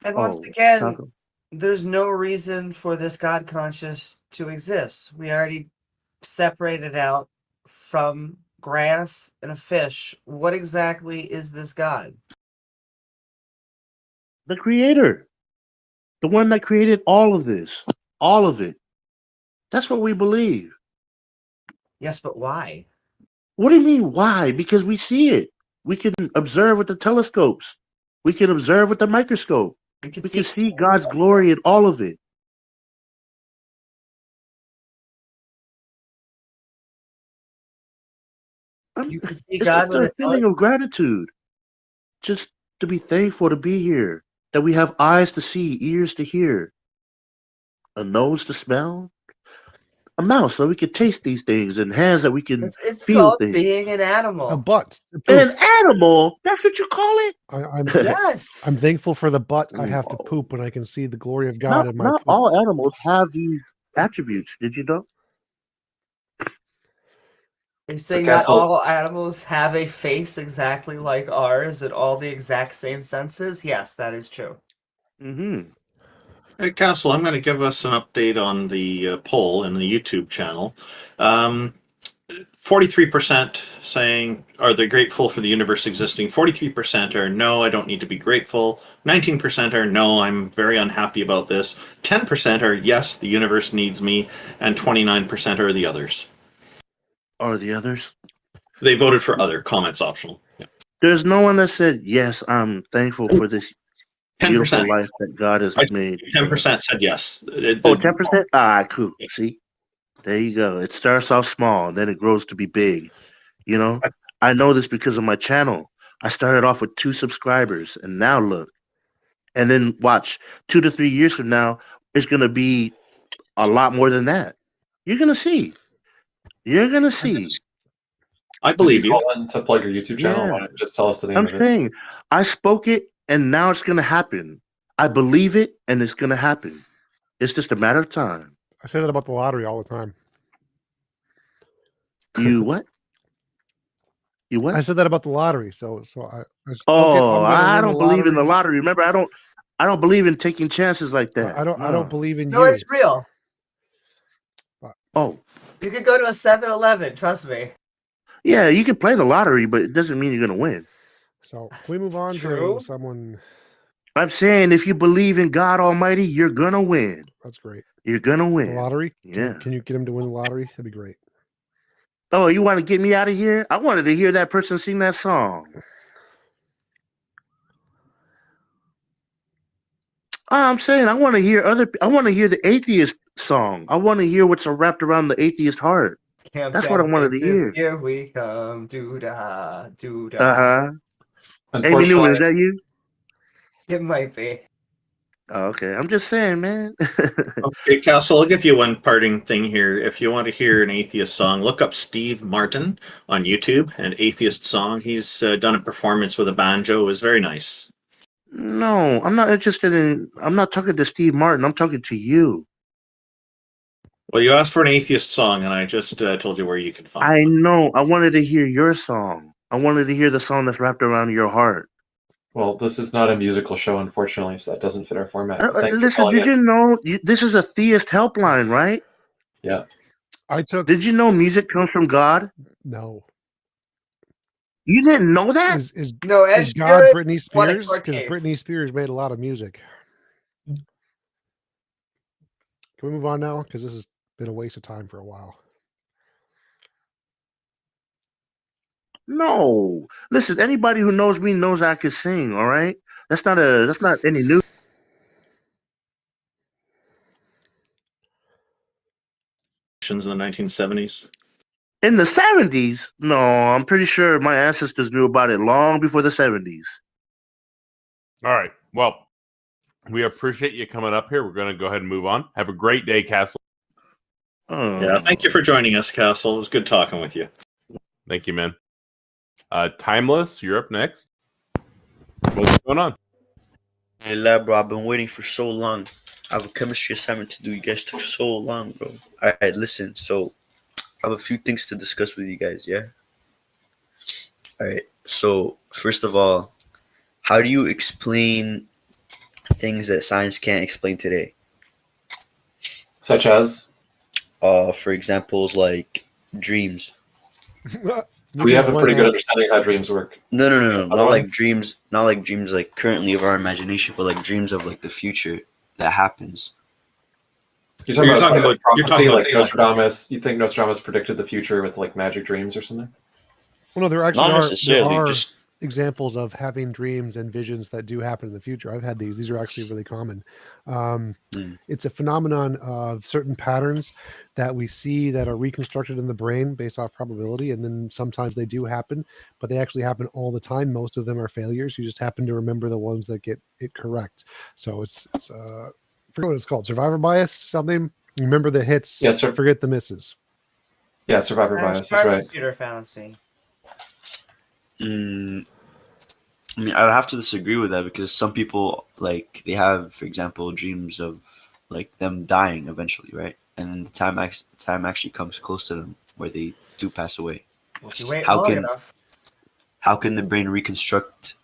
And once Oh, again, Taco. there's no reason for this God conscious to exist. We already separated out from grass and a fish. What exactly is this God? The creator. The one that created all of this. All of it. That's what we believe. Yes, but why? What do you mean, why? Because we see it. We can observe with the telescopes. We can observe with the microscope. We We can see God's glory in all of it. You can see It's God just with a a feeling of gratitude. Just to be thankful to be here. That we have eyes to see, ears to hear, a nose to smell, a mouth so we can taste these things, and hands that we can It's feel called things. being an animal. A butt. It An poops. animal? That's what you call it? I'm Yes. I'm thankful for the butt I have to poop when I can see the glory of God Not, in my not poop. all animals have these attributes. Did you know? You're saying Castle- not all animals have a face exactly like ours and all the exact same senses? Yes, that is true. Mm-hmm. Hey, Castle, I'm going to give us an update on the poll in the YouTube channel. 43% saying, are they grateful for the universe existing? 43% are, no, I don't need to be grateful. 19% are, no, I'm very unhappy about this. 10% are, yes, the universe needs me. And 29% are the others. Are the others? They voted for other, comments optional. Yeah. There's no one that said, yes, I'm thankful for this 10%. beautiful life that God has made. 10% said yes. Oh, 10%? Ah, cool. See? There you go. It starts off small, and then it grows to be big. You know? I know this because of my channel. I started off with 2 subscribers, and now look. And then watch, 2 to 3 years from now, it's going to be a lot more than that. You're going to see. You're going to see. I believe you. Call in to plug your YouTube channel. Yeah. Why don't you just tell us the name I'm of it? saying, I spoke it, and now it's going to happen. I believe it, and it's going to happen. It's just a matter of time. I say that about the lottery all the time. You what? You I what? said that about the lottery. So I spoke it. Oh, I'm gonna I win don't the believe in the lottery. lottery. Remember, I don't believe in taking chances like that. I don't No. believe in No, you. it's real. Oh, You could go to a 7-Eleven, trust me. yeah, you can play the lottery, but it doesn't mean you're gonna win. So can we move on True. to someone? I'm saying if you believe in God Almighty, you're gonna win. That's great. You're gonna The win. lottery. Yeah. Can you get him to win the lottery? That'd be great. Oh, you want to get me out of here? I wanted to hear that person sing that song. I'm saying I want to hear the atheist song. I want to hear what's wrapped around the atheist heart. That's what I wanted to hear. Here we come. Do-da, do-da. Uh-huh. Amy Unfortunately, Newman, is that you? It might be. Oh, okay. I'm just saying, man. Okay, Castle, I'll give you one parting thing here. If you want to hear an atheist song, look up Steve Martin on YouTube, an atheist song. He's done a performance with a banjo. It was very nice. No, I'm not interested in. I'm not talking to Steve Martin. I'm talking to you. Well, you asked for an atheist song, and I just told you where you could find I it. know. I wanted to hear your song. I wanted to hear the song that's wrapped around your heart. well, this is not a musical show, unfortunately, so that doesn't fit our format. Thank you for Listen, calling did in. you know this is a Theist Helpline, right? Yeah. I took Did you know music comes from God? no. You didn't know that? Is No, Ed is God Sheeran Britney won a Spears? court Because case. Britney Spears made a lot of music. Can we move on now? Because this has been a waste of time for a while. No. Listen, anybody who knows me knows I can sing, all right? That's not any news. In the 1970s. In the 70s? No, I'm pretty sure my ancestors knew about it long before the 70s. All right. Well, we appreciate you coming up here. We're going to go ahead and move on. Have a great day, Castle. Yeah, thank you for joining us, Castle. It was good talking with you. Thank you, man. Timeless, you're up next. What's going on? Hey, lab, bro, I've been waiting for so long. I have a chemistry assignment to do. You guys took so long, bro. All right, listen. So, I have a few things to discuss with you guys, yeah? All right. So, first of all, how do you explain things that science can't explain today? Such as? For examples like dreams. We have a pretty good understanding of how dreams work. No. Not like dreams like currently of our imagination, but like dreams of like the future that happens. You're talking about prophecy, like Nostradamus. You think Nostradamus predicted the future with like magic dreams or something? Well, no, there Not actually necessarily, are just examples of having dreams and visions that do happen in the future. I've had these. These are actually really common. It's a phenomenon of certain patterns that we see that are reconstructed in the brain based off probability, and then sometimes they do happen, but they actually happen all the time. Most of them are failures. You just happen to remember the ones that get it correct. So it's I forget what it's called, survivor bias, something. Remember the hits, forget the misses. Yeah, survivor bias. That's right. Computer fallacy. I mean, I'd have to disagree with that because some people, like, they have, for example, dreams of, like, them dying eventually, right? And then the time actually comes close to them where they do pass away. Well, if you wait long enough. How can the brain reconstruct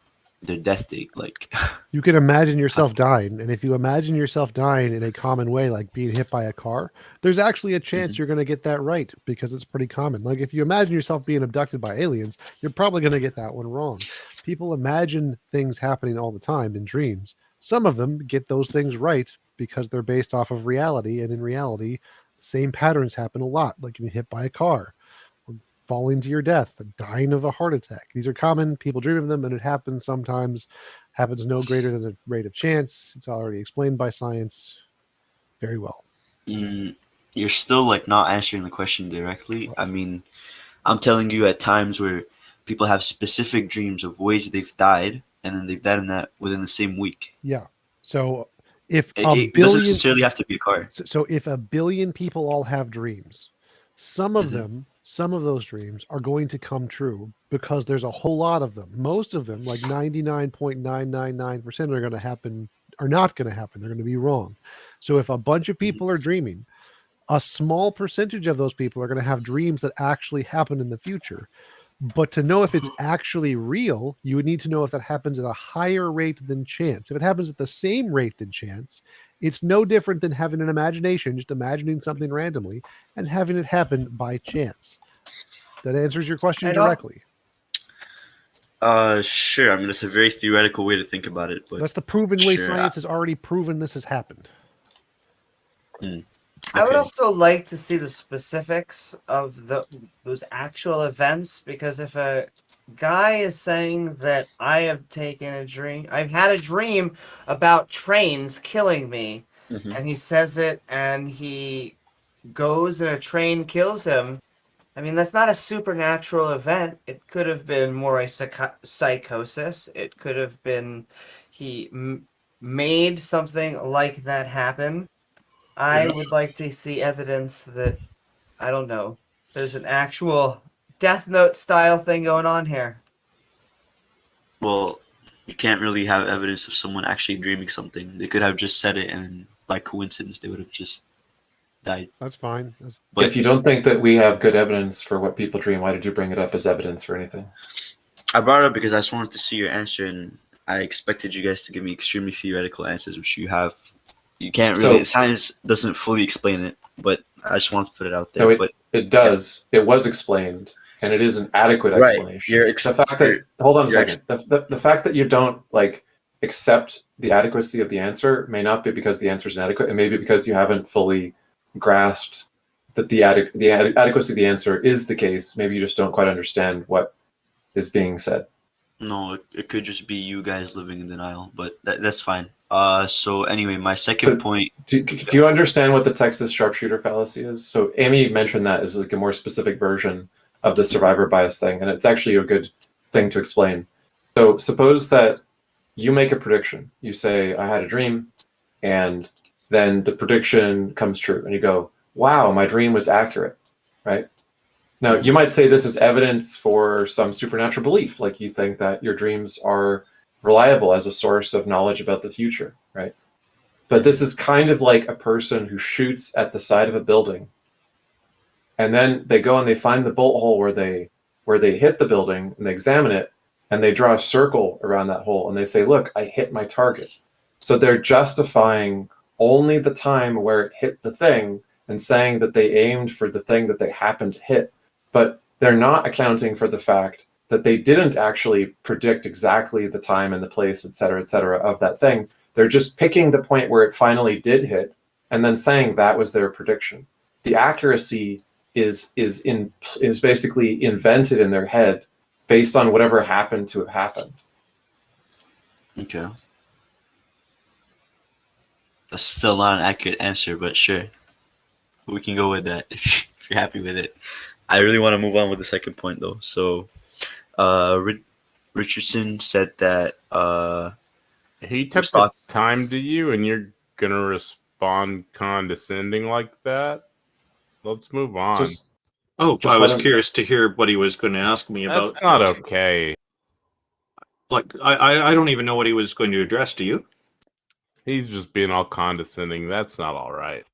their death date? Like, you can imagine yourself dying, and if you imagine yourself dying in a common way, like being hit by a car, there's actually a chance you're going to get that right because it's pretty common. Like if you imagine yourself being abducted by aliens, you're probably going to get that one wrong. People imagine things happening all the time in dreams. Some of them get those things right because they're based off of reality, and in reality, the same patterns happen a lot, like getting hit by a car, falling to your death, dying of a heart attack. These are common. People dream of them, and it happens sometimes. Happens no greater than the rate of chance. It's already explained by science very well. You're still like not answering the question directly. I mean, I'm telling you at times where people have specific dreams of ways they've died, and then they've died in that within the same week. Yeah. So if it doesn't necessarily have to be a car. So if 1 billion people all have dreams, some of them, some of those dreams are going to come true because there's a whole lot of them. Most of them, like 99.999%, are going to happen, are not going to happen. They're going to be wrong. So if a bunch of people are dreaming, a small percentage of those people are going to have dreams that actually happen in the future. But to know if it's actually real, you would need to know if it happens at a higher rate than chance. If it happens at the same rate than chance, it's no different than having an imagination, just imagining something randomly and having it happen by chance. That answers your question directly. Sure. I mean, it's a very theoretical way to think about it. But that's the proven way science has already proven this has happened. I would also like to see the specifics of those actual events, because if a guy is saying that I have taken a dream, I've had a dream about trains killing me, and he says it and he goes and a train kills him, I mean, that's not a supernatural event. It could have been more a psychosis. It could have been he made something like that happen. I would like to see evidence that, I don't know, there's an actual Death Note style thing going on here. Well, you can't really have evidence of someone actually dreaming something. They could have just said it, and by coincidence, they would have just died. That's fine. But if you don't think that we have good evidence for what people dream, why did you bring it up as evidence for anything? I brought it up because I just wanted to see your answer, and I expected you guys to give me extremely theoretical answers, which you have. You can't really. Science doesn't fully explain it, but I just wanted to put it out there. No, but it does. It was explained, and it is an adequate right, explanation. you're The fact that hold on a you're second. The fact that you don't like accept the adequacy of the answer may not be because the answer is inadequate. It may be because you haven't fully grasped that the adequacy of the answer is the case. Maybe you just don't quite understand what is being said. No, it could just be you guys living in denial, but that's fine. So anyway, my second So, point. Do you understand what the Texas sharpshooter fallacy is? So Amy mentioned that as like a more specific version of the survivor bias thing, and it's actually a good thing to explain. So suppose that you make a prediction. You say, I had a dream, and then the prediction comes true, and you go, wow, my dream was accurate, right? Now, you might say this is evidence for some supernatural belief, like you think that your dreams are reliable as a source of knowledge about the future, right? But this is kind of like a person who shoots at the side of a building, and then they go and they find the bolt hole where they hit the building, and they examine it, and they draw a circle around that hole, and they say, look, I hit my target. So they're justifying only the time where it hit the thing and saying that they aimed for the thing that they happened to hit. But they're not accounting for the fact that they didn't actually predict exactly the time and the place, et cetera, of that thing. They're just picking the point where it finally did hit and then saying that was their prediction. The accuracy is basically invented in their head based on whatever happened to have happened. Okay. That's still not an accurate answer, but sure. We can go with that if you're happy with it. I really want to move on with the second point, though. So, Richardson said that he took the time to you, and you're gonna respond condescending like that. Let's move on. I was curious to hear what he was going to ask me about. That's not okay. Like, I don't even know what he was going to address. Do you? He's just being all condescending. That's not all right.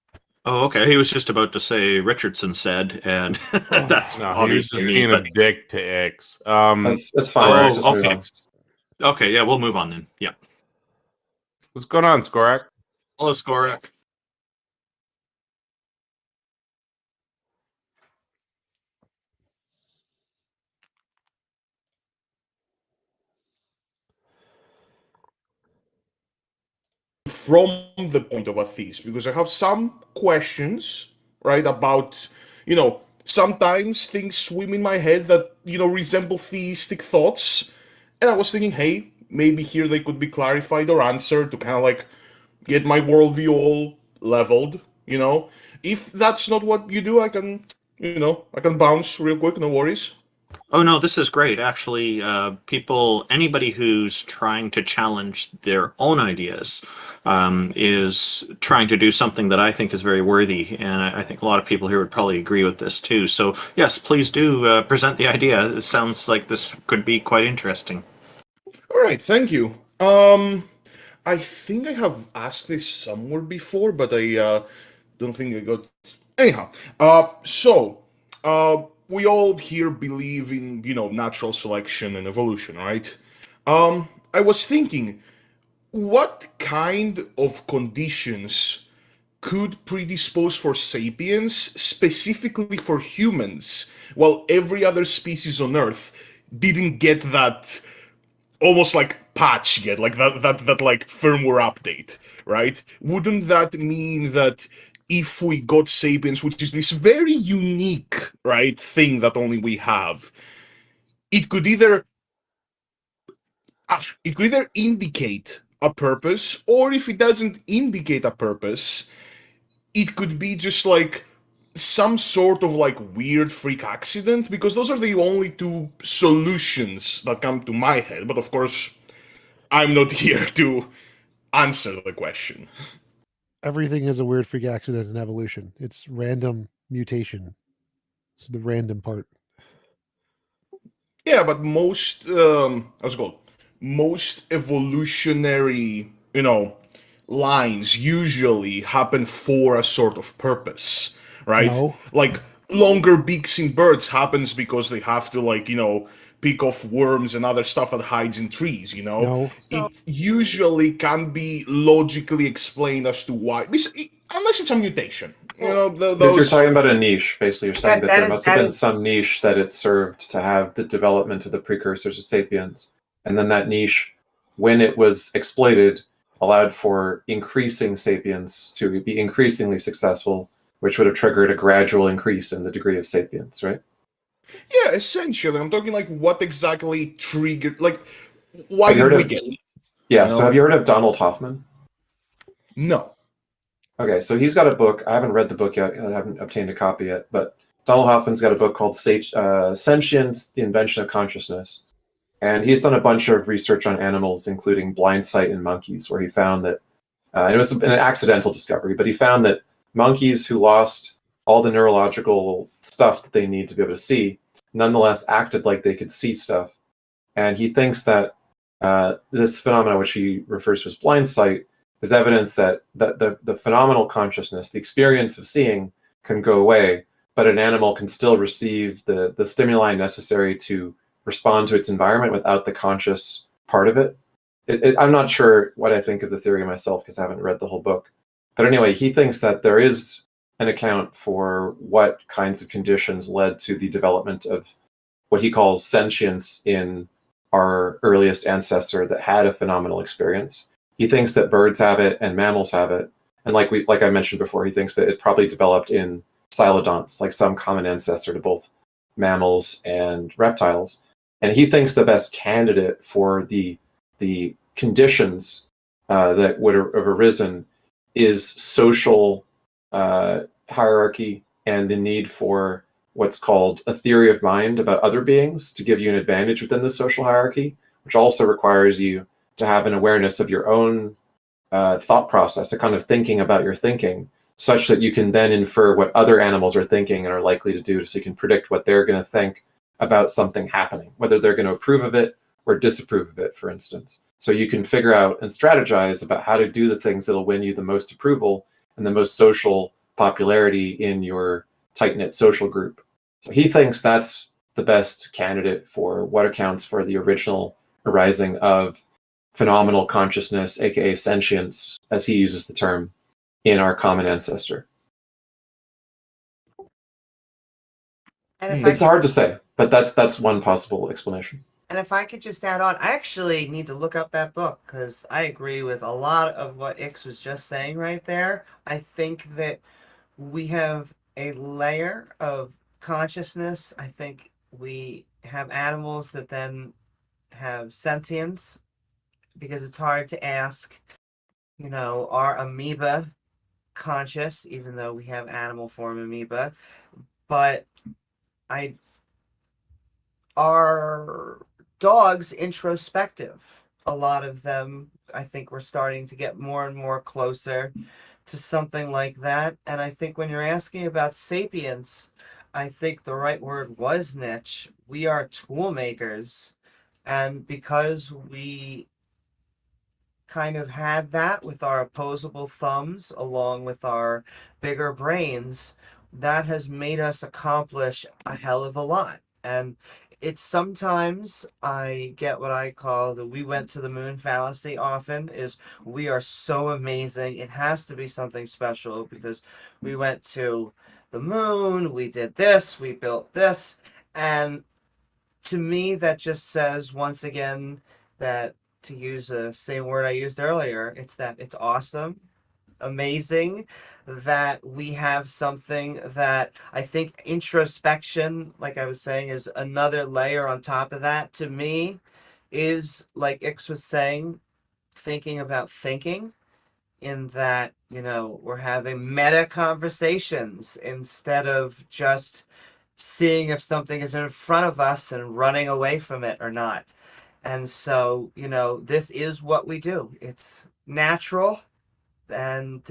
Oh, okay. He was just about to say Richardson said, and that's no, obviously he was me. being But a dick to X. That's fine. Oh, okay. Okay, yeah, we'll move on then. Yeah. What's going on, Skorak? Hello, Skorak. From the point of a theist, because I have some questions, right, about, sometimes things swim in my head that, resemble theistic thoughts. And I was thinking, hey, maybe here they could be clarified or answered to kind of like get my worldview all leveled, If that's not what you do, I can bounce real quick, no worries. Oh no, this is great. Actually, anybody who's trying to challenge their own ideas is trying to do something that I think is very worthy, and I think a lot of people here would probably agree with this too. So yes, please do present the idea. It sounds like this could be quite interesting. All right, thank you. I think I have asked this somewhere before, but I don't think I got. Anyhow, we all here believe in, natural selection and evolution, right? I was thinking, what kind of conditions could predispose for sapiens, specifically for humans, while every other species on Earth didn't get that almost like patch yet, like that like firmware update, right? Wouldn't that mean that if we got sapiens, which is this very unique, right, thing that only we have, it could either indicate a purpose, or if it doesn't indicate a purpose, it could be just like some sort of like weird freak accident, because those are the only two solutions that come to my head. But of course, I'm not here to answer the question. Everything is a weird freak accident in evolution. It's random mutation. It's the random part. Yeah, but most most evolutionary, lines usually happen for a sort of purpose, right? No. Like longer beaks in birds happens because they have to pick off worms and other stuff that hides in trees, No. It usually can be logically explained as to why, unless it's a mutation. you know, You're those. talking about a niche. Basically, you're saying that there must have that been is- some niche that it served to have the development of the precursors of sapiens. And then that niche, when it was exploited, allowed for increasing sapiens to be increasingly successful, which would have triggered a gradual increase in the degree of sapiens, right? Yeah, essentially. I'm talking like what exactly triggered, like, why Have you did heard we of- get it? Yeah, You so know? have you heard of Donald Hoffman? No. Okay, so he's got a book. I haven't read the book yet. I haven't obtained a copy yet. But Donald Hoffman's got a book called Sentience, The Invention of Consciousness. And he's done a bunch of research on animals, including blind sight in monkeys, where he found that, it was an accidental discovery, but he found that monkeys who lost all the neurological stuff that they need to be able to see, nonetheless acted like they could see stuff. And he thinks that this phenomenon, which he refers to as blind sight, is evidence that the phenomenal consciousness, the experience of seeing, can go away, but an animal can still receive the stimuli necessary to respond to its environment without the conscious part of it. I'm not sure what I think of the theory myself because I haven't read the whole book. But anyway, he thinks that there is an account for what kinds of conditions led to the development of what he calls sentience in our earliest ancestor that had a phenomenal experience. He thinks that birds have it and mammals have it. And like I mentioned before, he thinks that it probably developed in cylodonts, like some common ancestor to both mammals and reptiles. And he thinks the best candidate for the conditions that would have arisen is social hierarchy and the need for what's called a theory of mind about other beings to give you an advantage within the social hierarchy, which also requires you to have an awareness of your own thought process, a kind of thinking about your thinking, such that you can then infer what other animals are thinking and are likely to do, so you can predict what they're going to think about something happening, whether they're going to approve of it or disapprove of it, for instance. So you can figure out and strategize about how to do the things that'll win you the most approval and the most social popularity in your tight-knit social group. So he thinks that's the best candidate for what accounts for the original arising of phenomenal consciousness, aka sentience, as he uses the term, in our common ancestor. And It's hard to say, but that's one possible explanation. And if I could just add on, I actually need to look up that book because I agree with a lot of what Ix was just saying right there. I think that we have a layer of consciousness. I think we have animals that then have sentience because it's hard to ask, are amoeba conscious, even though we have animal form amoeba? But are dogs introspective? A lot of them, I think we're starting to get more and more closer to something like that. And I think when you're asking about sapience, I think the right word was niche. We are tool makers. And because we kind of had that with our opposable thumbs along with our bigger brains, that has made us accomplish a hell of a lot. And it's sometimes I get what I call the we went to the moon fallacy often, is we are so amazing. It has to be something special because we went to the moon, we did this, we built this. And to me, that just says once again that, to use the same word I used earlier, it's awesome, amazing that we have something that I think introspection, like I was saying, is another layer on top of that. To me, is like Ix was saying, thinking about thinking, in that, we're having meta conversations instead of just seeing if something is in front of us and running away from it or not. And so, this is what we do. It's natural, and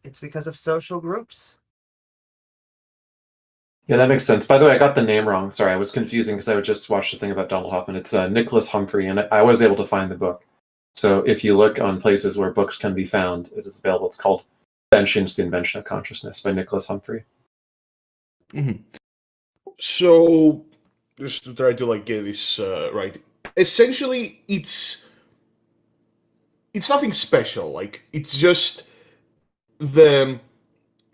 it's because of social groups. Yeah, that makes sense. By the way, I got the name wrong. Sorry, I was confusing because I just watched the thing about Donald Hoffman. It's Nicholas Humphrey, and I was able to find the book. So if you look on places where books can be found, it is available. It's called Sentience, The Invention of Consciousness by Nicholas Humphrey. Mm-hmm. So, just to try to get this right, essentially, it's nothing special. It's just the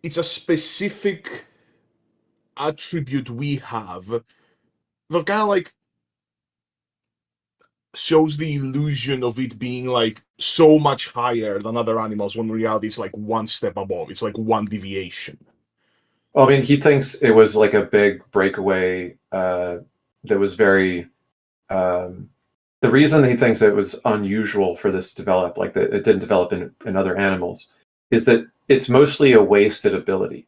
it's a specific attribute we have that kind of like shows the illusion of it being like so much higher than other animals when in reality it's like one step above. It's like one deviation. Well, I mean, he thinks it was like a big breakaway that was very. The reason he thinks it was unusual for this to develop, like that it didn't develop in other animals, is that it's mostly a wasted ability.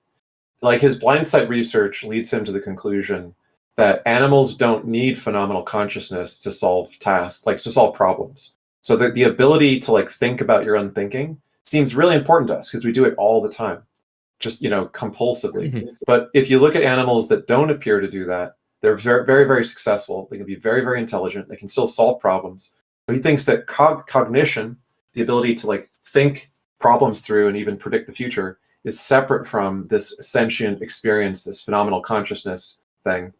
Like his blind sight research leads him to the conclusion that animals don't need phenomenal consciousness to solve tasks, like to solve problems. So that the ability to like think about your own thinking seems really important to us because we do it all the time, just compulsively. But if you look at animals that don't appear to do that, they're very, very, very successful. They can be very, very intelligent. They can still solve problems. But he thinks that cognition, the ability to like think problems through and even predict the future, is separate from this sentient experience, this phenomenal consciousness thing,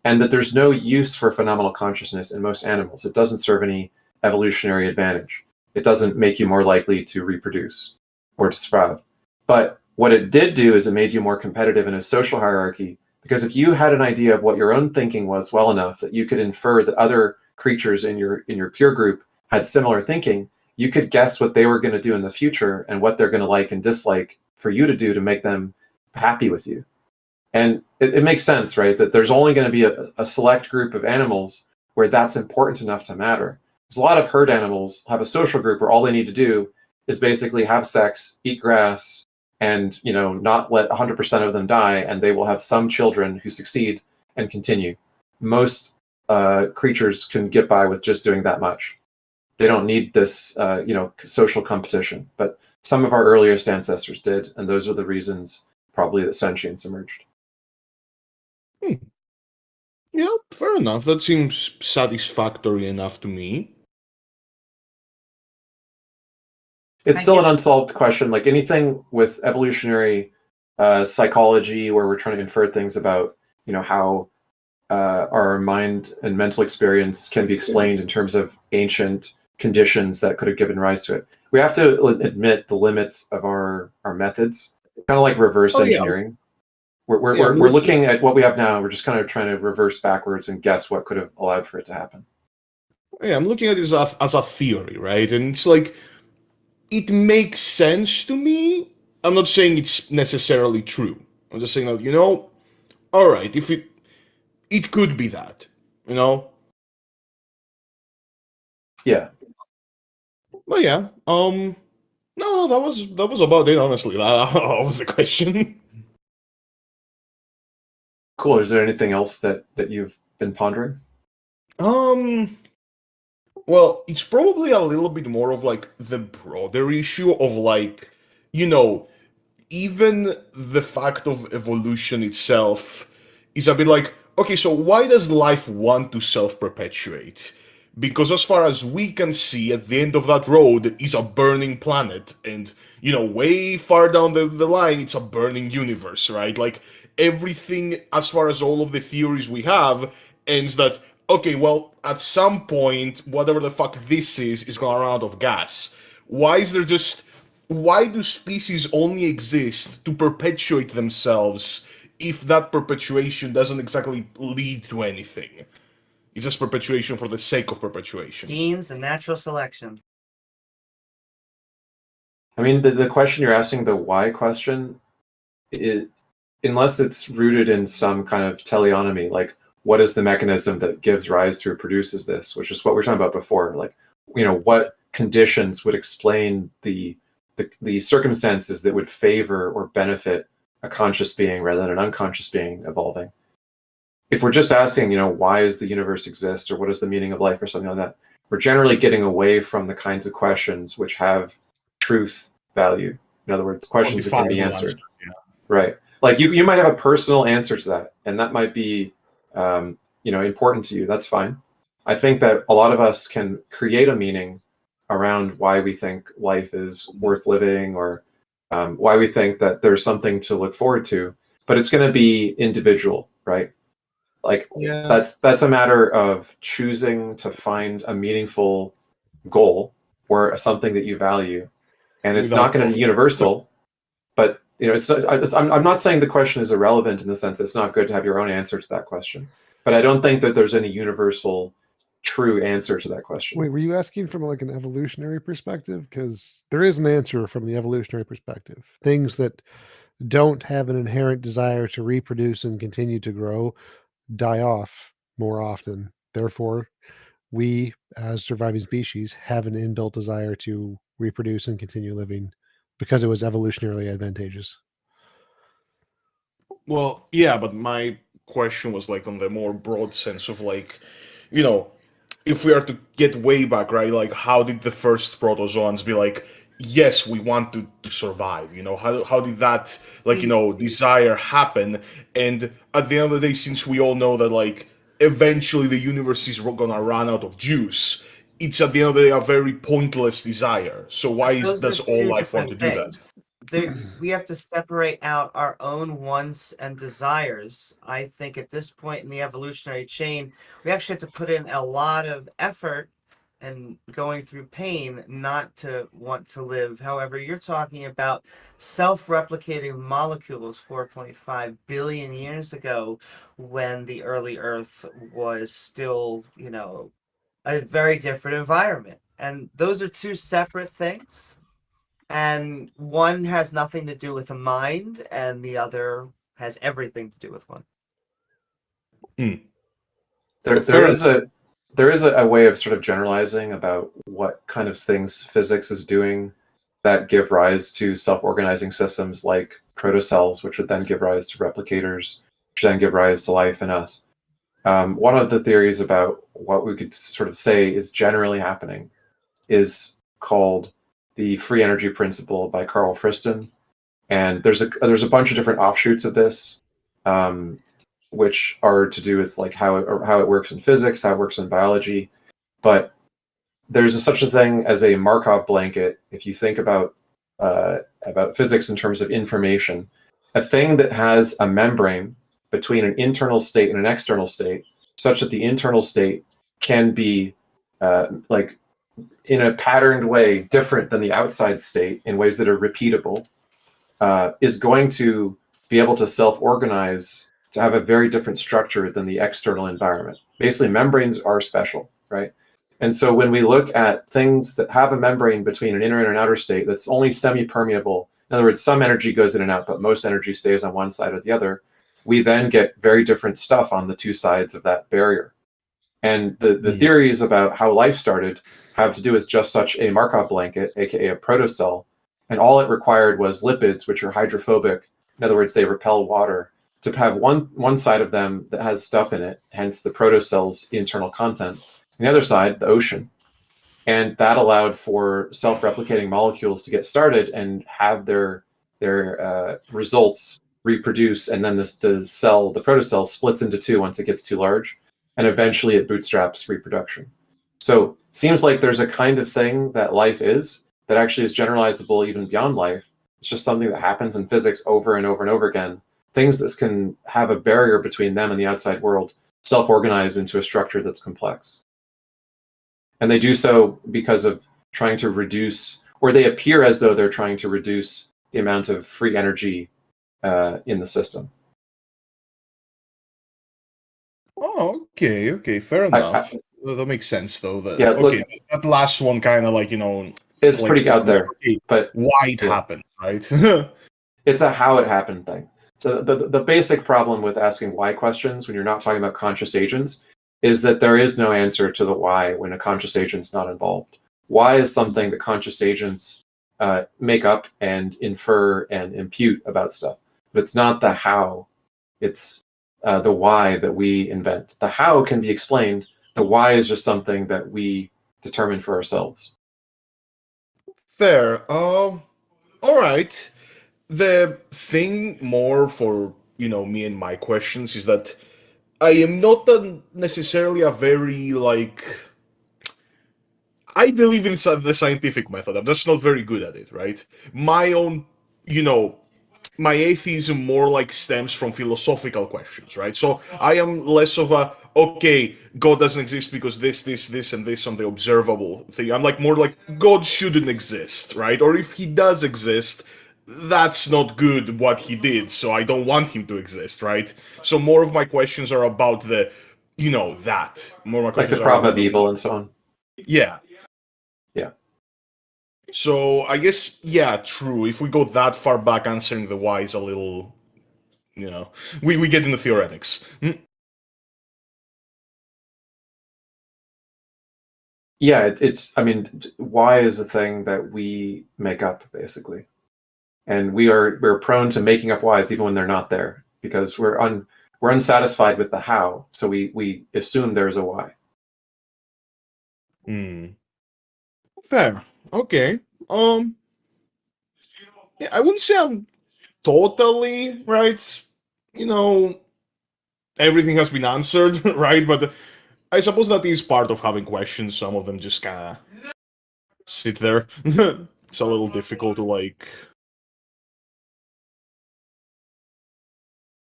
and that there's no use for phenomenal consciousness in most animals. It doesn't serve any evolutionary advantage. It doesn't make you more likely to reproduce or to survive. But what it did do is it made you more competitive in a social hierarchy, because if you had an idea of what your own thinking was well enough that you could infer that other creatures in your peer group had similar thinking, you could guess what they were going to do in the future and what they're going to like and dislike for you to do to make them happy with you. And it makes sense, right? That there's only going to be a select group of animals where that's important enough to matter. Because a lot of herd animals have a social group where all they need to do is basically have sex, eat grass, and not let 100% of them die, and they will have some children who succeed and continue. Most creatures can get by with just doing that much. They don't need this social competition, but some of our earliest ancestors did, and those are the reasons probably that sentience emerged. Yeah, fair enough. That seems satisfactory enough to me. It's still an unsolved question. Like anything with evolutionary psychology, where we're trying to infer things about, how our mind and mental experience can be explained in terms of ancient conditions that could have given rise to it. We have to admit the limits of our methods, kind of like reverse engineering. We're looking at what we have now. We're just kind of trying to reverse backwards and guess what could have allowed for it to happen. Yeah, I'm looking at this as a theory, right? And it's like, it makes sense to me. I'm not saying it's necessarily true. I'm just saying that, all right, if it could be that, Yeah. But yeah, no, that was about it, honestly. That was the question. Cool. Is there anything else that you've been pondering? Well, it's probably a little bit more of like the broader issue of like, even the fact of evolution itself is a bit like, okay, so why does life want to self-perpetuate? Because as far as we can see, at the end of that road is a burning planet, and way far down the line, it's a burning universe, right? Like everything, as far as all of the theories we have, ends that, okay, well, at some point, whatever the fuck this is gonna run out of gas. Why do species only exist to perpetuate themselves if that perpetuation doesn't exactly lead to anything? It's just perpetuation for the sake of perpetuation. Genes and natural selection. I mean, the question you're asking, the why question, unless it's rooted in some kind of teleonomy, like what is the mechanism that gives rise to or produces this, which is what we were talking about before. Like, what conditions would explain the circumstances that would favor or benefit a conscious being rather than an unconscious being evolving. If we're just asking, why does the universe exist, or what is the meaning of life, or something like that, we're generally getting away from the kinds of questions which have truth value. In other words, questions that can be answered. Right. Like you might have a personal answer to that, and that might be, important to you. That's fine. I think that a lot of us can create a meaning around why we think life is worth living, or why we think that there's something to look forward to, but it's going to be individual, right? Like that's a matter of choosing to find a meaningful goal or something that you value, and it's not going to be universal, but it's I'm not saying the question is irrelevant in the sense that it's not good to have your own answer to that question, but I don't think that there's any universal true answer to that question. Wait, were you asking from like an evolutionary perspective? Because there is an answer from the evolutionary perspective. Things that don't have an inherent desire to reproduce and continue to grow die off more often. Therefore, we as surviving species have an inbuilt desire to reproduce and continue living because it was evolutionarily advantageous. Well, yeah, but my question was like on the more broad sense of like, you know, if we are to get way back, right? Like, how did the first protozoans be like, yes, we want to survive? You know, how did that, like, you know, desire happen? And at the end of the day, since we all know that, like, eventually the universe is gonna run out of juice, it's at the end of the day a very pointless desire. So why does all life want to do that? We have to separate out our own wants and desires. I think at this point in the evolutionary chain, we actually have to put in a lot of effort and going through pain not to want to live. However, you're talking about self-replicating molecules 4.5 billion years ago when the early Earth was still, you know, a very different environment. And those are two separate things. And one has nothing to do with a mind, and the other has everything to do with one. There is a way of sort of generalizing about what kind of things physics is doing that give rise to self-organizing systems like protocells, which would then give rise to replicators, which then give rise to life in us. One of the theories about what we could sort of say is generally happening is called the free energy principle by Carl Friston, and there's a bunch of different offshoots of this, which are to do with like how it works in physics, how it works in biology, but there's such a thing as a Markov blanket. If you think about physics in terms of information, a thing that has a membrane between an internal state and an external state, such that the internal state can be like in a patterned way different than the outside state in ways that are repeatable, is going to be able to self-organize to have a very different structure than the external environment. Basically, membranes are special, right? And so when we look at things that have a membrane between an inner and an outer state that's only semi-permeable, in other words, some energy goes in and out, but most energy stays on one side or the other, we then get very different stuff on the two sides of that barrier. And the theories about how life started have to do with just such a Markov blanket, aka a protocell, and all it required was lipids, which are hydrophobic. In other words, they repel water, to have one side of them that has stuff in it, hence the protocell's internal contents, and the other side, the ocean. And that allowed for self-replicating molecules to get started and have their results reproduce, and then the protocell splits into two once it gets too large, and eventually it bootstraps reproduction. So it seems like there's a kind of thing that life is that actually is generalizable even beyond life. It's just something that happens in physics over and over and over again. Things that can have a barrier between them and the outside world self-organize into a structure that's complex. And they do so because of trying to reduce, or they appear as though they're trying to reduce the amount of free energy in the system. Oh, okay, fair enough. That makes sense, though. That last one kind of like, you know, it's like, pretty out there, but why it happened, right? It's a how it happened thing. So the basic problem with asking why questions when you're not talking about conscious agents is that there is no answer to the why when a conscious agent's not involved. Why is something that conscious agents make up and infer and impute about stuff. But it's not the how, it's the why that we invent. The how can be explained. The why is just something that we determine for ourselves. Fair. All right. The thing more for, you know, me and my questions is that I am not necessarily a very, like, I believe in the scientific method. I'm just not very good at it, right? My own, you know, my atheism more like stems from philosophical questions, right? So I am less of a, okay, God doesn't exist because this, and this on the observable thing. I'm like more like God shouldn't exist, right? Or if he does exist, that's not good what he did, so I don't want him to exist, right? So more of my questions are about the, that. More of my Like questions the are problem about of evil and so on. Yeah. Yeah. So I guess, yeah, true. If we go that far back, answering the why is a little, we get into theoretics. Yeah, I mean, why is a thing that we make up, basically. And we're prone to making up whys even when they're not there, because we're unsatisfied with the how, so we assume there's a why. Fair. Okay. Yeah, I wouldn't say I'm totally right. Everything has been answered, right? But I suppose that is part of having questions. Some of them just kind of sit there. It's a little difficult to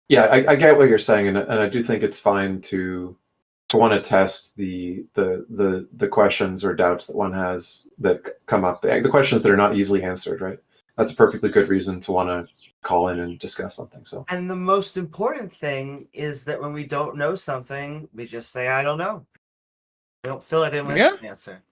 Yeah, I get what you're saying, and I do think it's fine to want to test the questions or doubts that one has that come up, the questions that are not easily answered, right? That's a perfectly good reason to want to call in and discuss something. So, and the most important thing is that when we don't know something, we just say, I don't know. We don't fill it in with an answer.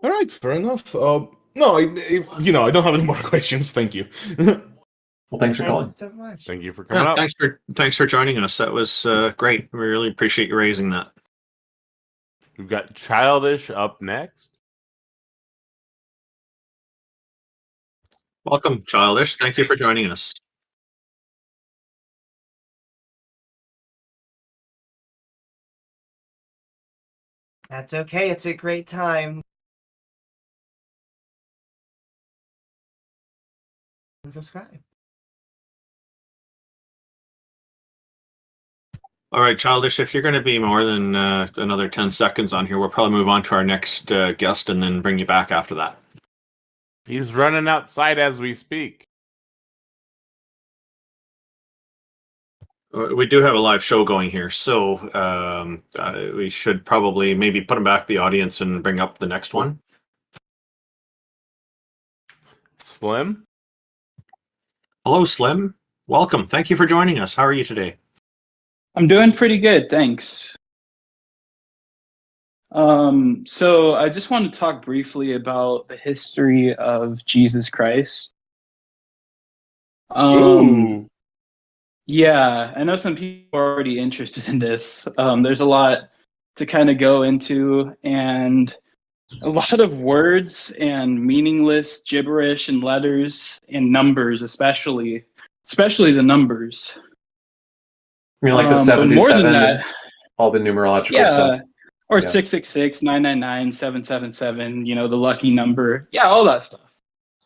All right, fair enough. No, I don't have any more questions. Thank you. Well, thanks for calling. So much. Thank you for coming up. Thanks for joining us. That was great. We really appreciate you raising that. We've got Childish up next. Welcome, Childish. Thank you for joining us. That's okay. It's a great time. And subscribe. All right, Childish, if you're going to be more than another 10 seconds on here, we'll probably move on to our next guest and then bring you back after that. He's running outside as we speak. We do have a live show going here, so we should probably maybe put him back to the audience and bring up the next one. Slim? Hello, Slim. Welcome. Thank you for joining us. How are you today? I'm doing pretty good, thanks. So I just want to talk briefly about the history of Jesus Christ. Yeah, I know some people are already interested in this. There's a lot to kind of go into, and a lot of words and meaningless gibberish and letters and numbers, especially the numbers. I mean, like the 77, more than that, all the numerological stuff. Or 666, 999, 777, the lucky number. Yeah, all that stuff.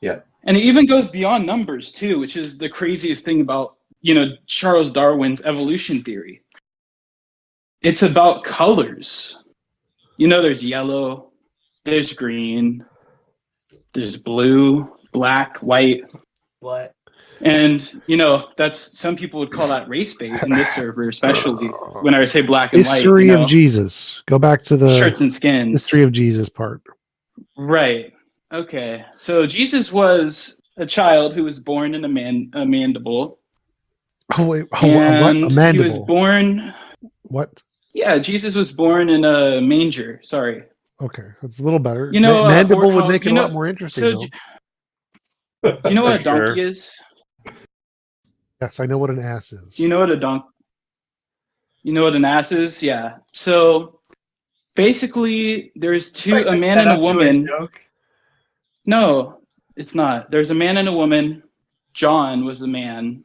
Yeah. And it even goes beyond numbers too, which is the craziest thing about, Charles Darwin's evolution theory. It's about colors. There's yellow, there's green, there's blue, black, white. What? And, that's, some people would call that race bait in this server, especially when I say black and white. History of Jesus. Go back to the shirts and skins. History of Jesus part. Right. Okay. So Jesus was a child who was born in a mandible. Oh, wait. What? A mandible? He was born... What? Yeah, Jesus was born in a manger. Sorry. Okay. That's a little better. Mandible would make it a lot more interesting, though. You know what a donkey is? Yes, I know what an ass is. You know what an ass is? Yeah. So basically there's a man and a woman. No, it's not. There's a man and a woman. John was the man.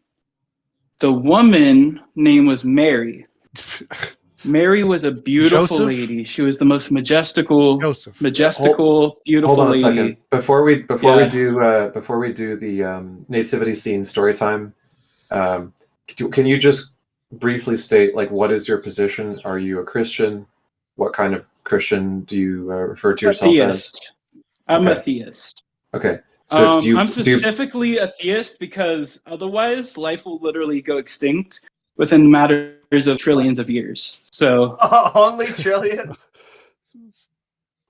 The woman name was Mary. Mary was a beautiful lady. She was the most majestical, beautiful Hold on lady. a second. Before we do the nativity scene story time, can you just briefly state, like, what is your position? Are you a Christian? What kind of Christian do you refer to yourself as? I'm a theist. Okay. So I'm specifically a theist because otherwise life will literally go extinct within matters of trillions of years. So only trillion?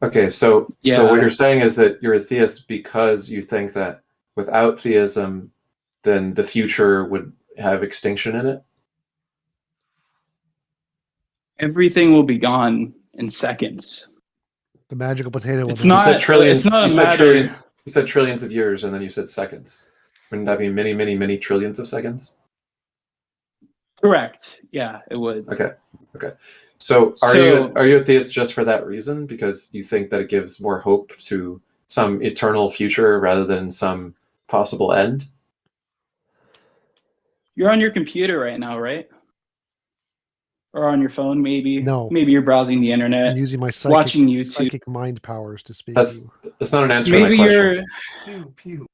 Okay, so Yeah. so what you're saying is that you're a theist because you think that without theism, then the future would have extinction in it? Everything will be gone in seconds. The magical potato will It's never. You said not. trillions. It's not a You said matter. trillions. You said trillions of years, and then you said seconds. Wouldn't that be many, many, many trillions of seconds? Correct. Yeah, it would. Okay. Okay. So are you a theist just for that reason? Because you think that it gives more hope to some eternal future rather than some possible end? You're on your computer right now, right? Or on your phone, maybe. No. Maybe you're browsing the I'm internet, using my watching YouTube. psychic mind powers to speak. That's not an answer to Maybe my question. you're.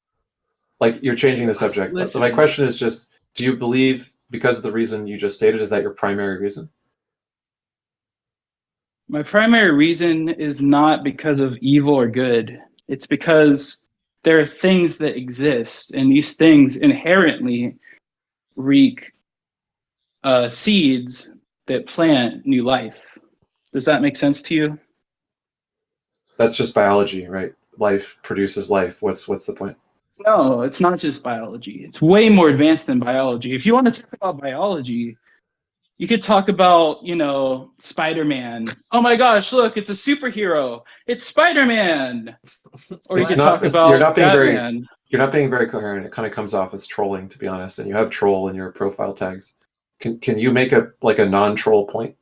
Like, you're changing the subject. Listen. My question is just, do you believe because of the reason you just stated, is that your primary reason? My primary reason is not because of evil or good. It's because there are things that exist, and these things inherently wreak seeds that plant new life. Does that make sense to you? That's just biology, right? Life produces life. What's the point? No, it's not just biology. It's way more advanced than biology. If you want to talk about biology, you could talk about, Spider-Man. Oh my gosh, look, it's a superhero. It's Spider-Man. Or you could talk about you're not being Batman. you're not being very coherent. It kind of comes off as trolling, to be honest. And you have troll in your profile tags. Can you make a non-troll point?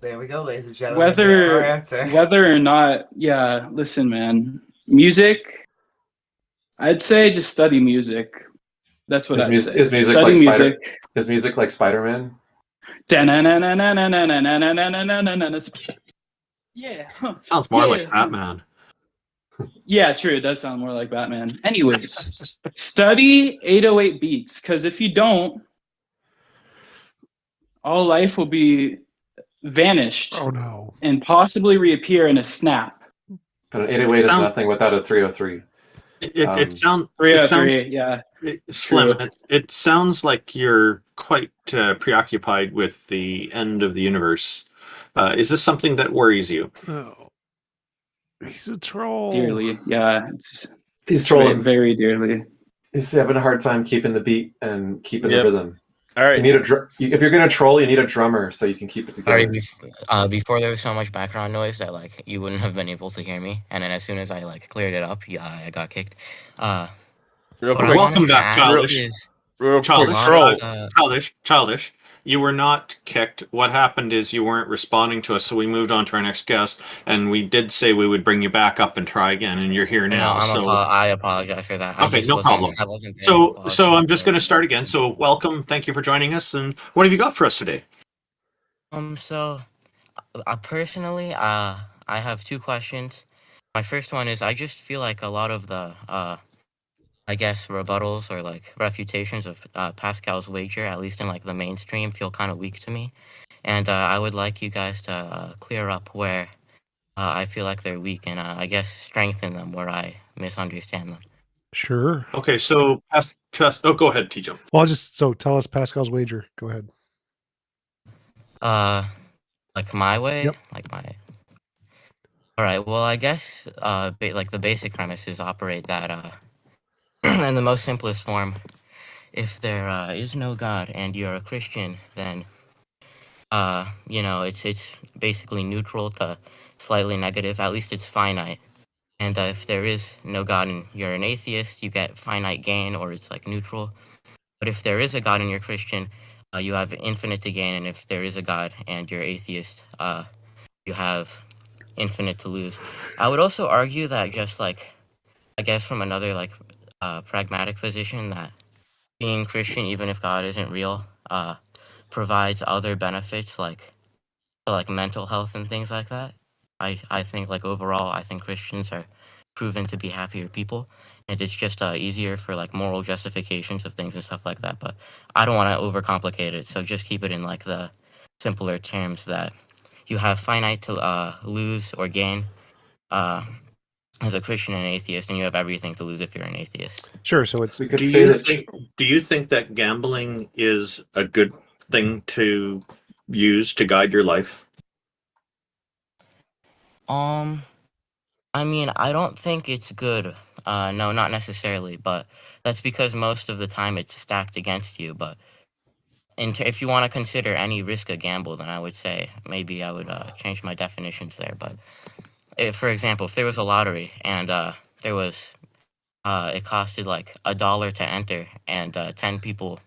There we go, ladies and gentlemen. Our answer. Whether or not, yeah, listen, man. Music, I'd say just study music. That's what I'd say. Is music Study like music. Is music like Spider-Man? Yeah. Sounds more like Batman. Yeah, true. It does sound more like Batman. Anyways, study 808 beats, because if you don't, all life will be vanished. Oh no. And possibly reappear in a snap. But an 808 is nothing without a 303. It sounds 303, yeah. Slim. It sounds like you're quite preoccupied with the end of the universe. Is this something that worries you? Oh. He's a troll. Dearly, yeah. He's trolling very dearly. He's having a hard time keeping the beat and keeping the rhythm. All right. You need if you're gonna troll, you need a drummer so you can keep it together. Before there was so much background noise that you wouldn't have been able to hear me, and then as soon as I cleared it up, I got kicked. Welcome back, Childish. Childish. You were not kicked. What happened is you weren't responding to us, so we moved on to our next guest, and we did say we would bring you back up and try again, and you're here now. I apologize for that. Okay, no problem. So I'm just going to start again. So welcome. Thank you for joining us. And what have you got for us today? Personally, I have two questions. My first one is I just feel like a lot of the rebuttals or refutations of Pascal's wager, at least in the mainstream, feel kind of weak to me, and I would like you guys to clear up where I feel like they're weak, and strengthen them where I misunderstand them. Sure. Okay, so go ahead, TJump. Well, tell us Pascal's wager. Go ahead. My way. Yep. All right. Well, I guess the basic premises operate that in the most simplest form, if there is no God and you're a Christian, then it's basically neutral to slightly negative. At least it's finite. And if there is no God and you're an atheist, you get finite gain, or it's neutral. But if there is a God and you're Christian, you have infinite to gain. And if there is a God and you're atheist, you have infinite to lose. I would also argue that just from another pragmatic position, that being Christian, even if God isn't real, provides other benefits like mental health and things like that. I think overall, I think Christians are proven to be happier people, and it's just easier for moral justifications of things and stuff like that. But I don't want to overcomplicate it, so just keep it in the simpler terms that you have finite to lose or gain as a Christian and atheist, and you have everything to lose if you're an atheist. Sure. So it's. Do you think that gambling is a good thing to use to guide your life? I mean, I don't think it's good. No, not necessarily, but that's because most of the time it's stacked against you. But if you want to consider any risk a gamble, then I would say maybe I would change my definitions there. But for example, if there was a lottery and there was it costed like $1 to enter, and 10 people,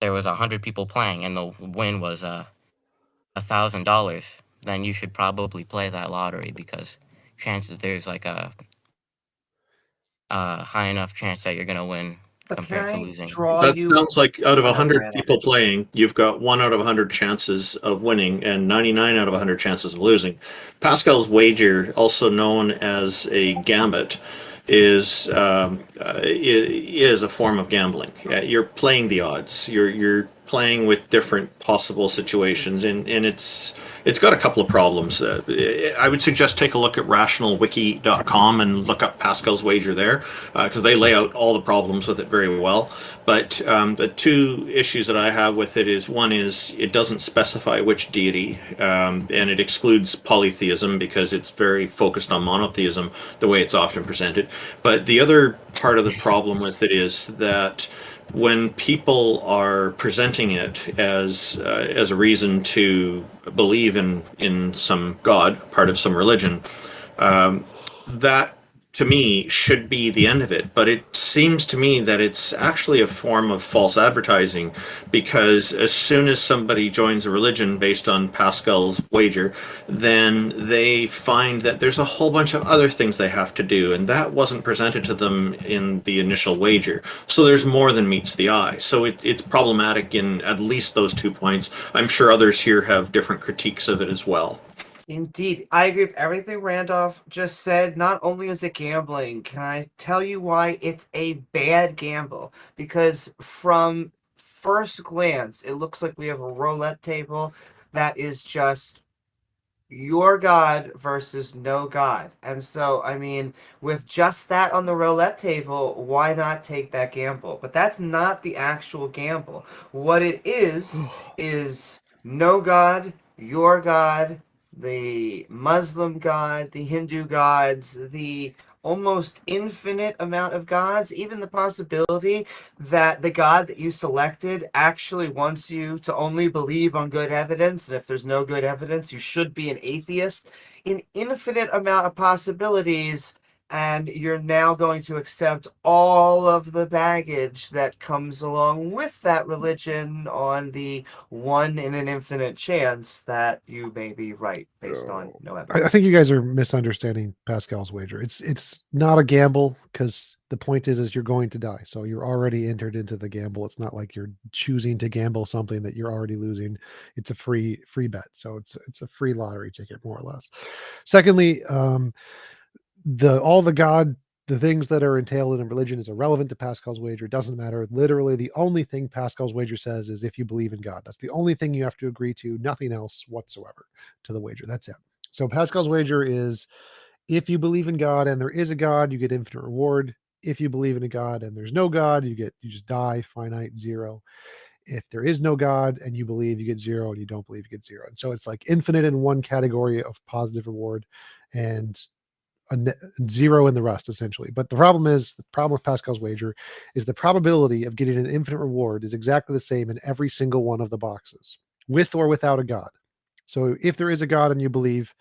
there was 100 people playing, and the win was $1,000, then you should probably play that lottery because there's like a high enough chance that you're gonna win compared to losing. That sounds like out of 100 people playing, you've got 1 out of 100 chances of winning and 99 out of 100 chances of losing. Pascal's wager, also known as a gambit, is a form of gambling. You're playing the odds. You're playing with different possible situations, and it's got a couple of problems. I would suggest take a look at rationalwiki.com and look up Pascal's wager there, because they lay out all the problems with it very well. But the two issues that I have with it is, one is it doesn't specify which deity, and it excludes polytheism because it's very focused on monotheism, the way it's often presented. But the other part of the problem with it is that when people are presenting it as a reason to believe in some god, part of some religion, that to me should be the end of it. But it seems to me that it's actually a form of false advertising, because as soon as somebody joins a religion based on Pascal's wager, then they find that there's a whole bunch of other things they have to do, and that wasn't presented to them in the initial wager. So there's more than meets the eye. So it's problematic in at least those 2 points. I'm sure others here have different critiques of it as well. Indeed. I agree with everything Randolph just said. Not only is it gambling, can I tell you why it's a bad gamble? Because from first glance, it looks like we have a roulette table that is just your God versus no God. And so, I mean, with just that on the roulette table, why not take that gamble? But that's not the actual gamble. What it is no God, your God, the Muslim God, the Hindu gods, the almost infinite amount of gods, even the possibility that the God that you selected actually wants you to only believe on good evidence, and if there's no good evidence, you should be an atheist. An infinite amount of possibilities, and you're now going to accept all of the baggage that comes along with that religion on the one in an infinite chance that you may be right based on no evidence. I think you guys are misunderstanding Pascal's wager. It's not a gamble, because the point is you're going to die. So you're already entered into the gamble. It's not like you're choosing to gamble something that you're already losing. It's a free bet. So it's a free lottery ticket, more or less. Secondly, the things that are entailed in religion is irrelevant to Pascal's wager. It doesn't matter. Literally, the only thing Pascal's wager says is if you believe in God. That's the only thing you have to agree to, nothing else whatsoever to the wager. That's it. So Pascal's wager is, if you believe in God and there is a God, you get infinite reward. If you believe in a God and there's no God, you just die, finite, 0. If there is no God and you believe, you get 0, and you don't believe, you get 0. And so it's like infinite in one category of positive reward and 0 in the rest, essentially. But the problem with Pascal's wager is the probability of getting an infinite reward is exactly the same in every single one of the boxes, with or without a God. So if there is a God and you believe,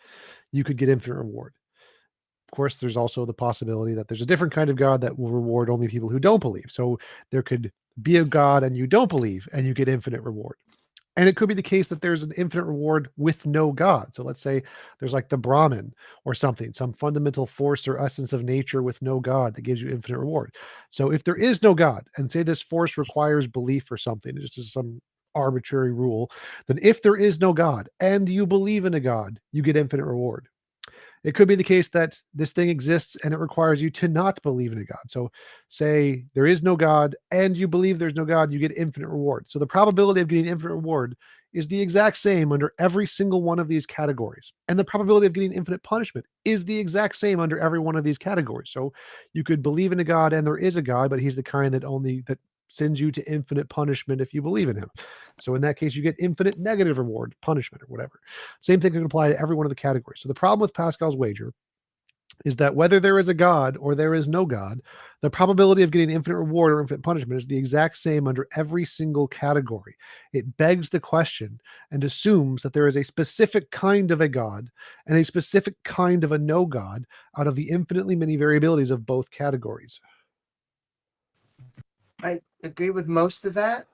you could get infinite reward. Of course, there's also the possibility that there's a different kind of God that will reward only people who don't believe. So there could be a God and you don't believe, and you get infinite reward. And it could be the case that there's an infinite reward with no God. So let's say there's like the Brahman or something, some fundamental force or essence of nature with no God that gives you infinite reward. So if there is no God, and say this force requires belief or something, it's just some arbitrary rule, then if there is no God and you believe in a God, you get infinite reward. It could be the case that this thing exists and it requires you to not believe in a God. So say there is no God and you believe there's no God, you get infinite reward. So the probability of getting infinite reward is the exact same under every single one of these categories. And the probability of getting infinite punishment is the exact same under every one of these categories. So you could believe in a God and there is a God, but he's the kind that sends you to infinite punishment if you believe in him. So in that case, you get infinite negative reward, punishment, or whatever. Same thing can apply to every one of the categories. So the problem with Pascal's wager is that whether there is a God or there is no God, the probability of getting infinite reward or infinite punishment is the exact same under every single category. It begs the question and assumes that there is a specific kind of a God and a specific kind of a no God out of the infinitely many variabilities of both categories. I agree with most of that,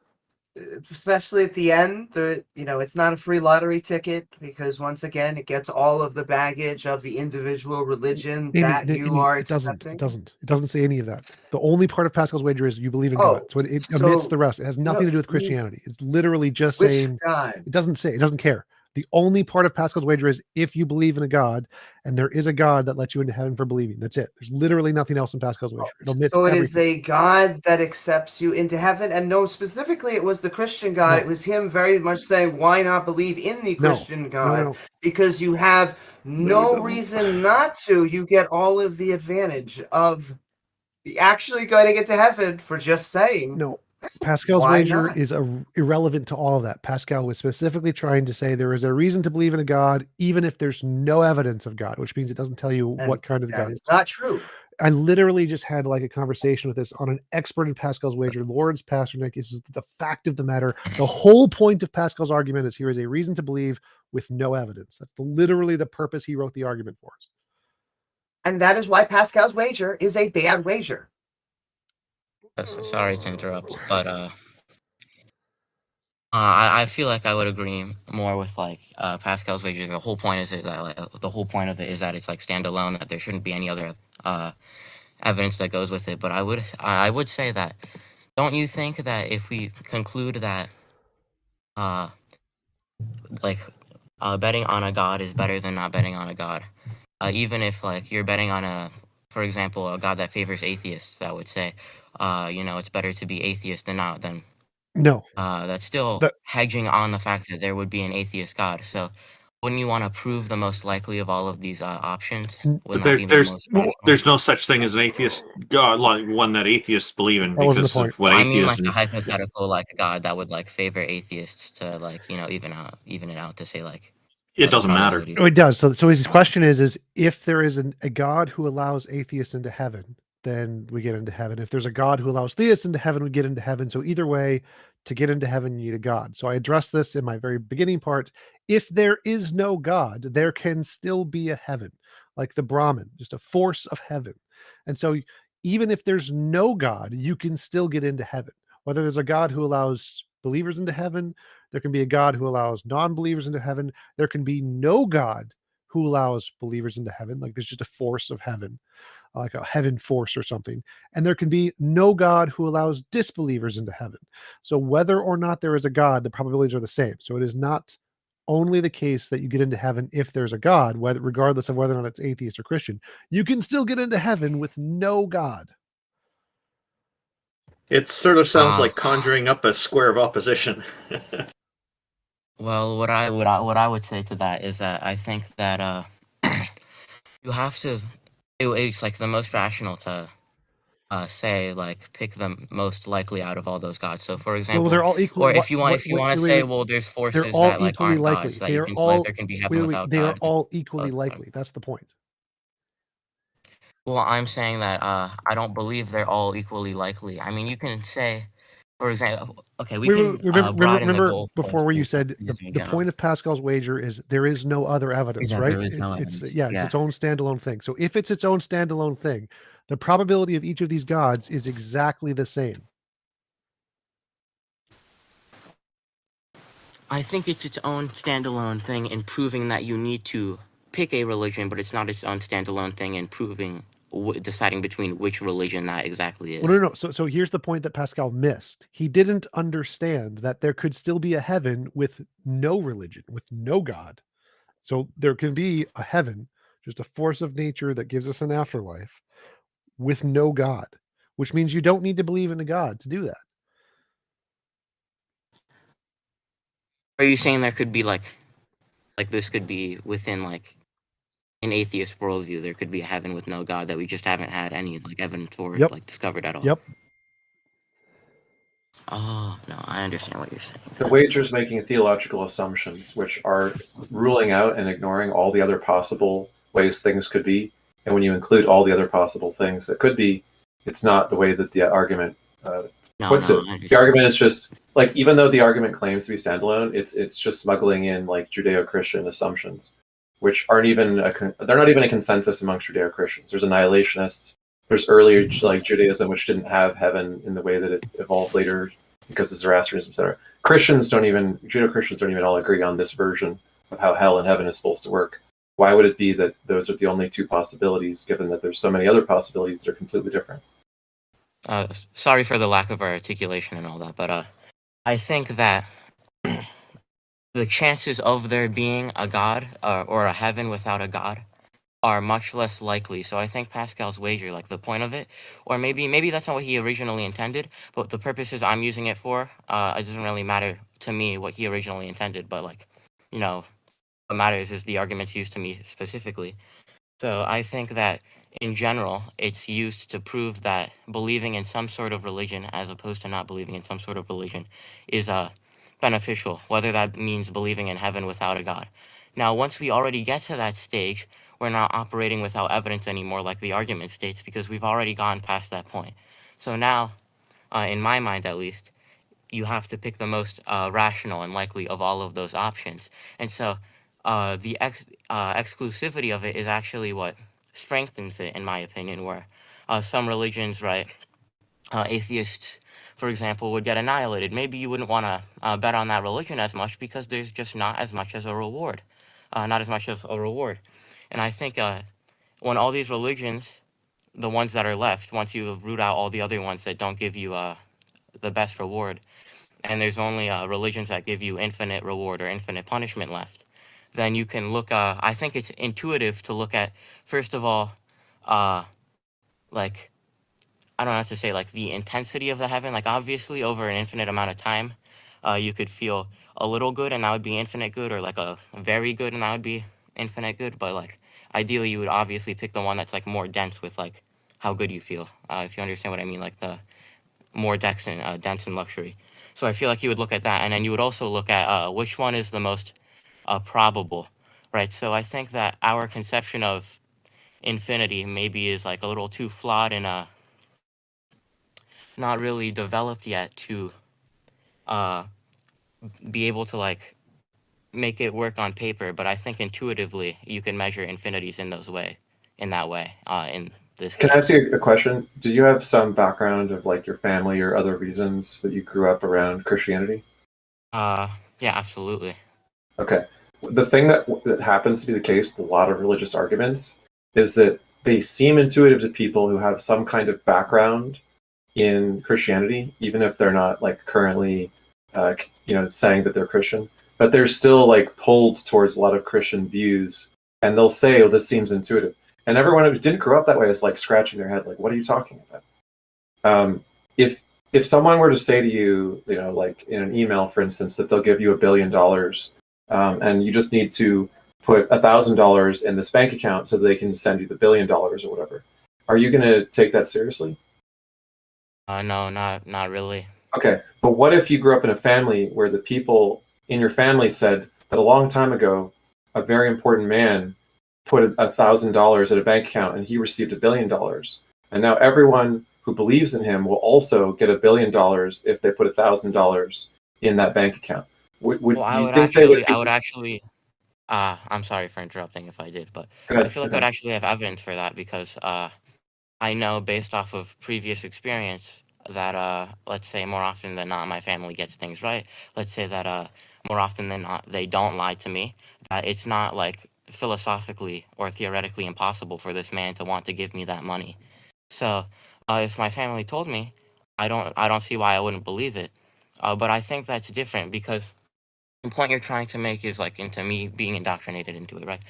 especially at the end. It's not a free lottery ticket because once again, it gets all of the baggage of the individual religion that you are accepting. It doesn't say any of that. The only part of Pascal's wager is you believe in Oh, God. So it omits so- the rest. It has nothing no, to do with Christianity. It's literally just Which saying God? it doesn't say. It doesn't care. The only part of Pascal's wager is if you believe in a God, and there is a God that lets you into heaven for believing. That's it. There's literally nothing else in Pascal's wager. It omits So it everything. is a God that accepts you into heaven, and no, specifically, it was the Christian God. No. It was him very much saying, "Why not believe in the No. Christian No, God? no. Because you have No, it no doesn't. reason not to. You get all of the advantage of actually going to get to heaven for just saying." No. Pascal's Why wager not? is irrelevant to all of that. Pascal was specifically trying to say there is a reason to believe in a God, even if there's no evidence of God, which means it doesn't tell you And what kind of that God. is not true. I literally just had like a conversation with this on an expert in Pascal's wager. Lawrence Pasternak is the fact of the matter. The whole point of Pascal's argument is here is a reason to believe with no evidence. That's literally the purpose he wrote the argument for us. And that is why Pascal's wager is a bad wager. Sorry to interrupt, but I feel like I would agree more with like Pascal's wager. The whole point is that the whole point of it is that it's like standalone, that there shouldn't be any other evidence that goes with it. But I would say that, don't you think that if we conclude that betting on a God is better than not betting on a God, even if like you're betting on for example, a God that favors atheists, that would say, it's better to be atheist than not, then No. that's still hedging on the fact that there would be an atheist God. So wouldn't you want to prove the most likely of all of these options? Wouldn't that be the most rational? There's no such thing as an atheist God, like one that atheists believe in, That wasn't the because point. of what I mean, atheism. like a hypothetical, like a God that would like favor atheists to like even it out to say like It doesn't matter. Oh, it does. So his question is if there is a God who allows atheists into heaven, then we get into heaven. If there's a God who allows theists into heaven, we get into heaven. So either way, to get into heaven, you need a God. So I addressed this in my very beginning part. If there is no God, there can still be a heaven, like the Brahman, just a force of heaven. And so even if there's no God, you can still get into heaven. Whether there's a God who allows believers into heaven, there can be a God who allows non-believers into heaven. There can be no God who allows believers into heaven. Like there's just a force of heaven, like a heaven force or something. And there can be no God who allows disbelievers into heaven. So whether or not there is a God, the probabilities are the same. So it is not only the case that you get into heaven if there's a God, regardless of whether or not it's atheist or Christian. You can still get into heaven with no God. It sort of sounds like conjuring up a square of opposition. Well, what I would say to that is that I think that you have to. It's like the most rational to say like pick the most likely out of all those gods. So for example, they're all equally. or if you want to say, well, there's forces that like aren't gods that you can like there can be heaven without They God. are all equally likely. That's the point. Well, I'm saying that I don't believe they're all equally likely. I mean, you can say, for example, okay, we can broaden the remember goal before where you said the point of Pascal's wager is there is no other evidence, that right? there is no It's evidence. its own standalone thing. So if it's its own standalone thing, the probability of each of these gods is exactly the same. I think it's its own standalone thing in proving that you need to pick a religion, but it's not its own standalone thing in proving deciding between which religion that exactly is. Well, no. So here's the point that Pascal missed. He didn't understand that there could still be a heaven with no religion, with no God. So there can be a heaven, just a force of nature that gives us an afterlife with no God, which means you don't need to believe in a God to do that. Are you saying there could be like this could be within like an atheist worldview? There could be a heaven with no God that we just haven't had any like evidence for, like discovered at all. Yep. Oh, no, I understand what you're saying. The wager's making theological assumptions, which are ruling out and ignoring all the other possible ways things could be. And when you include all the other possible things that could be, it's not the way that the argument puts it. The argument is just like, even though the argument claims to be standalone, it's just smuggling in like Judeo-Christian assumptions, which aren't even they're not even a consensus amongst Judeo-Christians. There's annihilationists. There's earlier like Judaism, which didn't have heaven in the way that it evolved later because of Zoroastrianism, etc. Judeo-Christians don't even all agree on this version of how hell and heaven is supposed to work. Why would it be that those are the only two possibilities, given that there's so many other possibilities that are completely different? Sorry for the lack of articulation and all that, but I think that the chances of there being a God or a heaven without a God are much less likely. So I think Pascal's wager, like the point of it, or maybe that's not what he originally intended, but the purposes I'm using it for, it doesn't really matter to me what he originally intended, but like, you know, what matters is the arguments used to me specifically. So I think that in general, it's used to prove that believing in some sort of religion as opposed to not believing in some sort of religion is beneficial, whether that means believing in heaven without a God. Now, once we already get to that stage, we're not operating without evidence anymore, like the argument states, because we've already gone past that point. So now, in my mind at least, you have to pick the most rational and likely of all of those options. And so the exclusivity of it is actually what strengthens it, in my opinion, where some religions, right, atheists, for example, would get annihilated. Maybe you wouldn't want to bet on that religion as much because there's just not as much as a reward, not as much of a reward. And I think when all these religions, the ones that are left, once you root out all the other ones that don't give you the best reward, and there's only religions that give you infinite reward or infinite punishment left, then you can look, I think it's intuitive to look at, first of all, like, I don't have to say like the intensity of the heaven. Like obviously over an infinite amount of time, you could feel a little good and that would be infinite good, or like a very good and that would be infinite good. But like ideally, you would obviously pick the one that's like more dense with like how good you feel. If you understand what I mean, like the more dense and luxury. So I feel like you would look at that, and then you would also look at which one is the most probable, right? So I think that our conception of infinity maybe is like a little too flawed and not really developed yet to be able to like make it work on paper. But I think intuitively you can measure infinities in that way. In this Can case. I ask you a question? Do you have some background of like your family or other reasons that you grew up around Christianity? Yeah, absolutely. Okay. The thing that happens to be the case with a lot of religious arguments is that they seem intuitive to people who have some kind of background in Christianity, even if they're not like currently, saying that they're Christian, but they're still like pulled towards a lot of Christian views, and they'll say, "Oh, this seems intuitive." And everyone who didn't grow up that way is like scratching their head, like, "What are you talking about?" If someone were to say to you, like in an email, for instance, that they'll give you $1 billion, and you just need to put $1,000 in this bank account so that they can send you the $1 billion or whatever, are you going to take that seriously? No, not really. Okay, but what if you grew up in a family where the people in your family said that a long time ago, a very important man put $1,000 in a bank account and he received $1 billion, and now everyone who believes in him will also get $1 billion if they put $1,000 in that bank account? I would actually. I'm sorry for interrupting if I did, but I feel like I'd actually have evidence for that because I know based off of previous experience that let's say more often than not my family gets things right. Let's say that more often than not they don't lie to me. That it's not like philosophically or theoretically impossible for this man to want to give me that money. So if my family told me, I don't see why I wouldn't believe it. But I think that's different because the point you're trying to make is like into me being indoctrinated into it, right?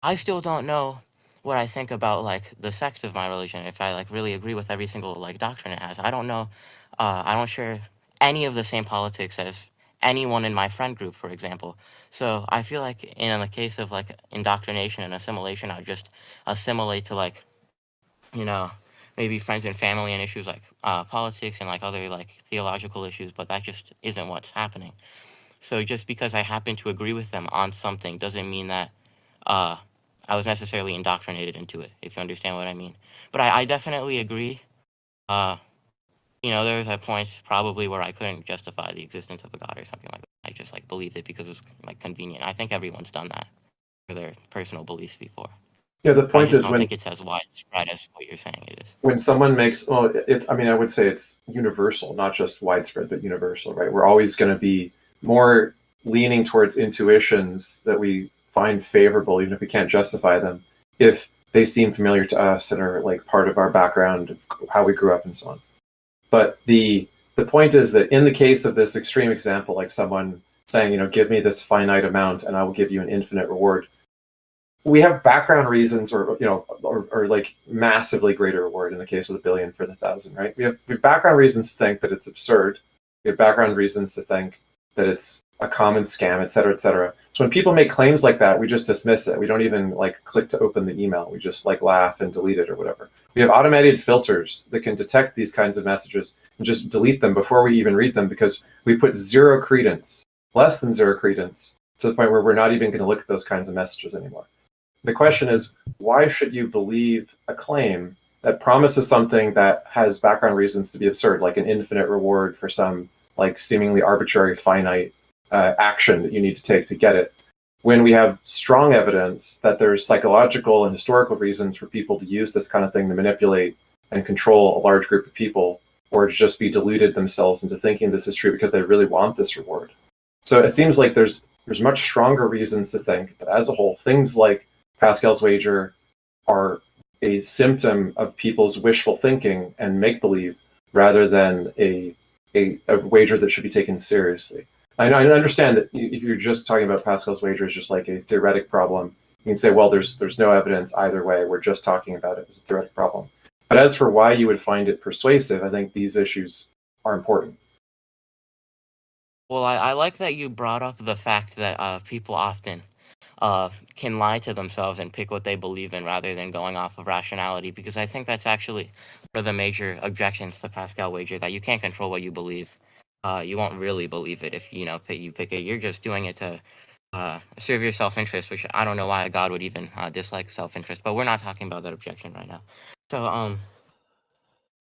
I still don't know what I think about like the sects of my religion. If I like really agree with every single like doctrine it has, I don't know. I don't share any of the same politics as anyone in my friend group, for example. So I feel like in the case of like indoctrination and assimilation, I would just assimilate to like, maybe friends and family and issues like politics and like other like theological issues, but that just isn't what's happening. So just because I happen to agree with them on something doesn't mean that I was necessarily indoctrinated into it, if you understand what I mean. But I definitely agree. There was a point probably where I couldn't justify the existence of a God or something like that. I just like believed it because it was like convenient. I think everyone's done that for their personal beliefs before. Yeah, the I point just is don't think it's as widespread as what you're saying it is. when someone makes, well, it's, I mean, I would say it's universal, not just widespread, but universal, right? We're always going to be more leaning towards intuitions that we find favorable, even if we can't justify them, if they seem familiar to us and are like part of our background, of how we grew up and so on. But the point is that in the case of this extreme example, like someone saying, give me this finite amount and I will give you an infinite reward, we have background reasons, or like massively greater reward in the case of the billion for the 1,000, right? We have background reasons to think that it's absurd. We have background reasons to think that it's a common scam, et cetera, et cetera. So when people make claims like that, we just dismiss it. We don't even like click to open the email. We just like laugh and delete it or whatever. We have automated filters that can detect these kinds of messages and just delete them before we even read them, because we put zero credence, less than zero credence, to the point where we're not even going to look at those kinds of messages anymore. The question is, why should you believe a claim that promises something that has background reasons to be absurd, like an infinite reward for some like seemingly arbitrary finite action that you need to take to get it, when we have strong evidence that there's psychological and historical reasons for people to use this kind of thing to manipulate and control a large group of people, or to just be deluded themselves into thinking this is true because they really want this reward. So it seems like there's much stronger reasons to think that as a whole, things like Pascal's wager are a symptom of people's wishful thinking and make-believe, rather than a wager that should be taken seriously. I understand that if you're just talking about Pascal's wager as just like a theoretic problem, you can say, well, there's no evidence either way. We're just talking about it as a theoretic problem. But as for why you would find it persuasive, I think these issues are important. Well, I like that you brought up the fact that people often can lie to themselves and pick what they believe in rather than going off of rationality, because I think that's actually one of the major objections to Pascal wager, that you can't control what you believe. You won't really believe it if you pick it. You're just doing it to serve your self-interest, which I don't know why God would even dislike self-interest. But we're not talking about that objection right now. So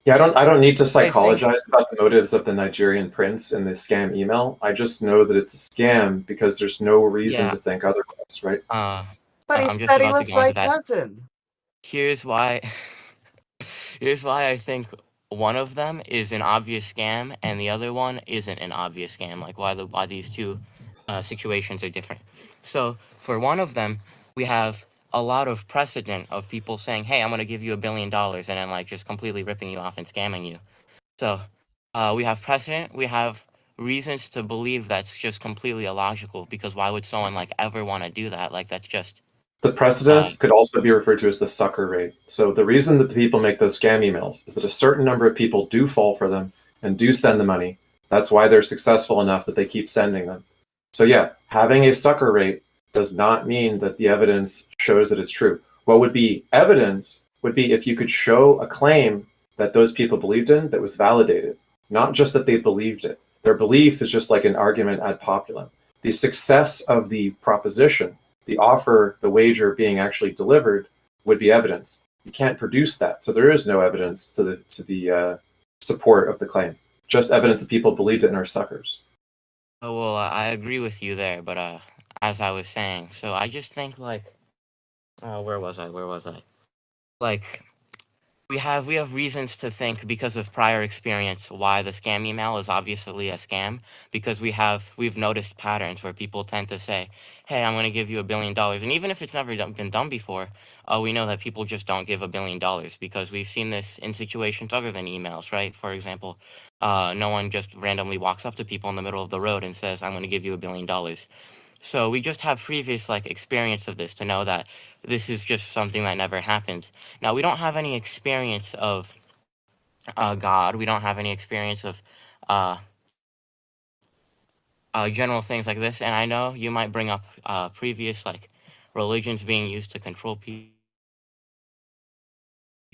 yeah, I don't need to I think- psychologize about the motives of the Nigerian prince in the scam email. I just know that it's a scam because there's no reason Yeah. to think otherwise, right? But he I'm just said he about to was go into my that. cousin. Here's why. Here's why I think one of them is an obvious scam and the other one isn't an obvious scam. Like why these two situations are different. So for one of them, we have a lot of precedent of people saying, "Hey, I'm going to give you $1 billion," and then like just completely ripping you off and scamming you. So we have precedent. We have reasons to believe that's just completely illogical, because why would someone like ever want to do that? Like that's just The precedent could also be referred to as the sucker rate. So the reason that the people make those scam emails is that a certain number of people do fall for them and do send the money. That's why they're successful enough that they keep sending them. So yeah, having a sucker rate does not mean that the evidence shows that it's true. What would be evidence would be if you could show a claim that those people believed in that was validated, not just that they believed it. Their belief is just like an argument ad populum. The success of the proposition, the offer, the wager being actually delivered, would be evidence. You can't produce that, so there is no evidence to the support of the claim. Just evidence that people believed it and are suckers. Oh, well, I agree with you there, but as I was saying, so I just think like, where was I? Like, we have reasons to think, because of prior experience, why the scam email is obviously a scam, because we've noticed patterns where people tend to say, "Hey, I'm going to give you $1 billion," and even if it's never been done before, we know that people just don't give $1 billion, because we've seen this in situations other than emails, right? For example, no one just randomly walks up to people in the middle of the road and says, "I'm going to give you $1 billion." So we just have previous like experience of this to know that this is just something that never happened. Now we don't have any experience of God. We don't have any experience of general things like this. And I know you might bring up previous like religions being used to control people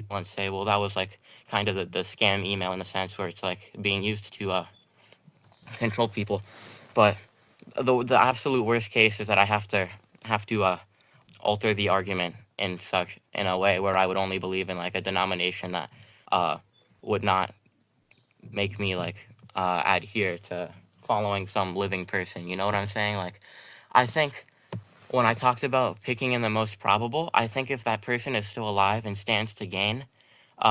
people and say, well, that was like kind of the scam email in a sense where it's like being used to control people. But the absolute worst case is that I have to alter the argument in a way where I would only believe in like a denomination that would not make me like adhere to following some living person. You know what I'm saying? Like, I think when I talked about picking in the most probable, I think if that person is still alive and stands to gain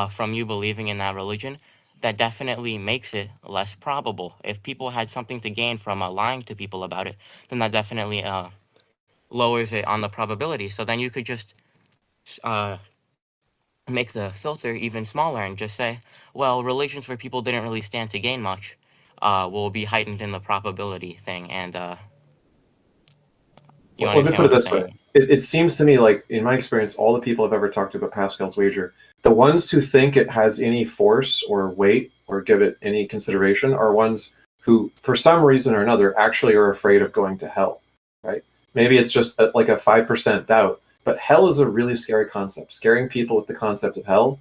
from you believing in that religion, that definitely makes it less probable. If people had something to gain from lying to people about it, then that definitely lowers it on the probability. So then you could just make the filter even smaller and just say, well, religions where people didn't really stand to gain much will be heightened in the probability thing. And you Well, let me understand put it what I'm this way. saying? It seems to me like, in my experience, all the people I've ever talked to about Pascal's wager, the ones who think it has any force or weight or give it any consideration are ones who, for some reason or another, actually are afraid of going to hell, right? Maybe it's just like a 5% doubt, but hell is a really scary concept. Scaring people with the concept of hell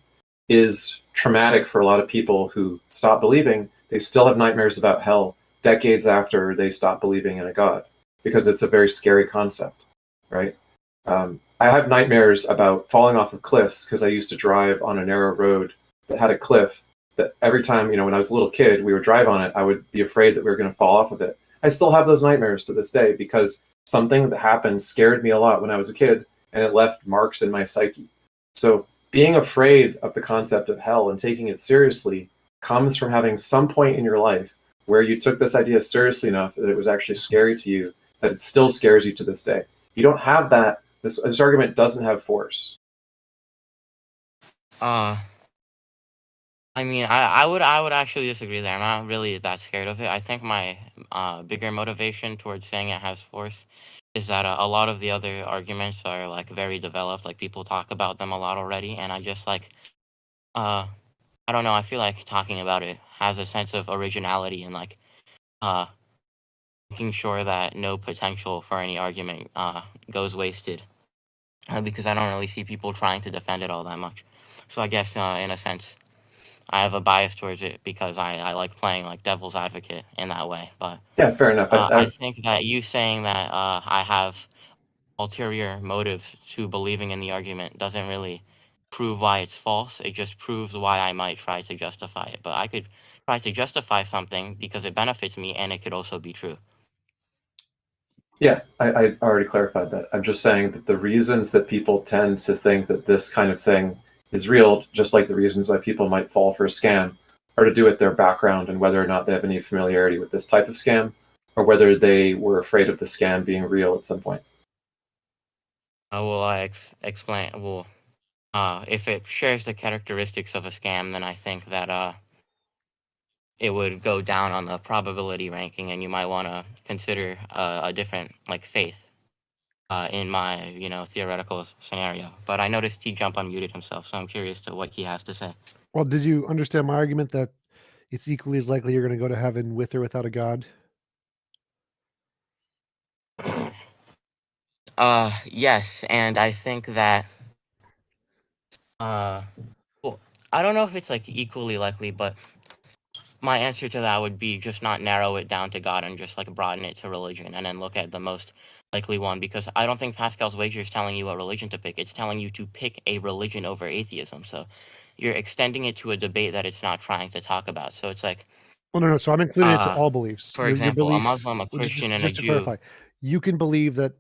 is traumatic for a lot of people who stop believing. They still have nightmares about hell decades after they stop believing in a god, because it's a very scary concept, right? I have nightmares about falling off of cliffs because I used to drive on a narrow road that had a cliff that every time, when I was a little kid, we would drive on it, I would be afraid that we were going to fall off of it. I still have those nightmares to this day because something that happened scared me a lot when I was a kid, and it left marks in my psyche. So being afraid of the concept of hell and taking it seriously comes from having some point in your life where you took this idea seriously enough that it was actually scary to you, that it still scares you to this day. You don't have that. This argument doesn't have force. I mean, I would actually disagree there. I'm not really that scared of it. I think my bigger motivation towards saying it has force is that a lot of the other arguments are like very developed. Like people talk about them a lot already, and I just like I don't know. I feel like talking about it has a sense of originality and like making sure that no potential for any argument goes wasted. Because I don't really see people trying to defend it all that much. So I guess in a sense, I have a bias towards it because I like playing like devil's advocate in that way. But Yeah, fair enough. I think that you saying that I have ulterior motive to believing in the argument doesn't really prove why it's false. It just proves why I might try to justify it. But I could try to justify something because it benefits me, and it could also be true. Yeah, I already clarified that. I'm just saying that the reasons that people tend to think that this kind of thing is real, just like the reasons why people might fall for a scam, are to do with their background and whether or not they have any familiarity with this type of scam, or whether they were afraid of the scam being real at some point. Will I explain? Well, if it shares the characteristics of a scam, then I think that it would go down on the probability ranking, and you might want to consider a different like faith in my theoretical scenario. But I noticed TJump unmuted himself, so I'm curious to what he has to say. Well, did you understand my argument that it's equally as likely you're going to go to heaven with or without a god? Yes, and I think that well, I don't know if it's like equally likely, but my answer to that would be just not narrow it down to God and just like broaden it to religion and then look at the most likely one, because I don't think Pascal's wager is telling you what religion to pick. It's telling you to pick a religion over atheism. So you're extending it to a debate that it's not trying to talk about. So it's like, Well, no. So I'm including it to all beliefs. for Your example, a belief. Muslim, a Well, Christian, and a just to Jew. clarify, you can believe that.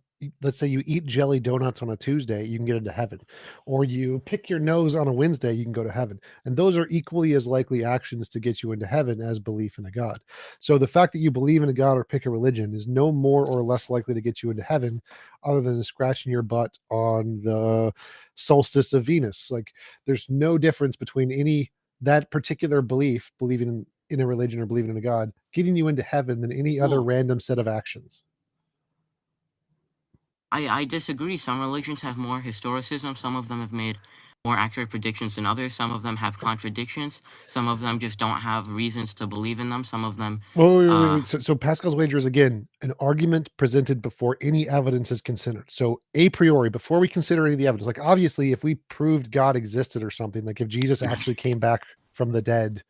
Let's say you eat jelly donuts on a Tuesday, you can get into heaven, or you pick your nose on a Wednesday, you can go to heaven, and those are equally as likely actions to get you into heaven as belief in a god. So the fact that you believe in a god or pick a religion is no more or less likely to get you into heaven, other than scratching your butt on the solstice of Venus. Like, there's no difference between that particular belief, believing in a religion or believing in a god, getting you into heaven than any other random set of actions. I disagree. Some religions have more historicism. Some of them have made more accurate predictions than others. Some of them have contradictions. Some of them just don't have reasons to believe in them. Some of them. Wait. So Pascal's wager is, again, an argument presented before any evidence is considered. So a priori, before we consider any of the evidence, like obviously if we proved God existed or something, like if Jesus actually came back from the dead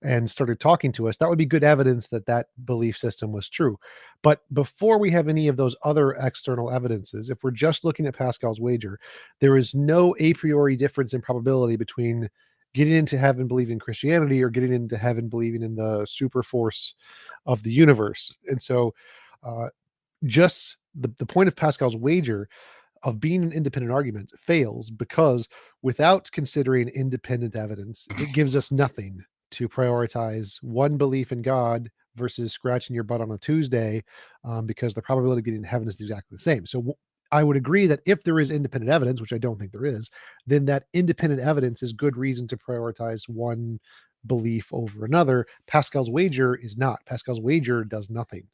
and started talking to us, that would be good evidence that that belief system was true. But before we have any of those other external evidences, if we're just looking at Pascal's wager, there is no a priori difference in probability between getting into heaven believing in Christianity or getting into heaven believing in the super force of the universe. And so just the point of Pascal's wager of being an independent argument fails because without considering independent evidence, it gives us nothing to prioritize one belief in God versus scratching your butt on a Tuesday, because the probability of getting to heaven is exactly the same. So I would agree that if there is independent evidence, which I don't think there is, then that independent evidence is good reason to prioritize one belief over another. Pascal's wager is not. Pascal's wager does nothing.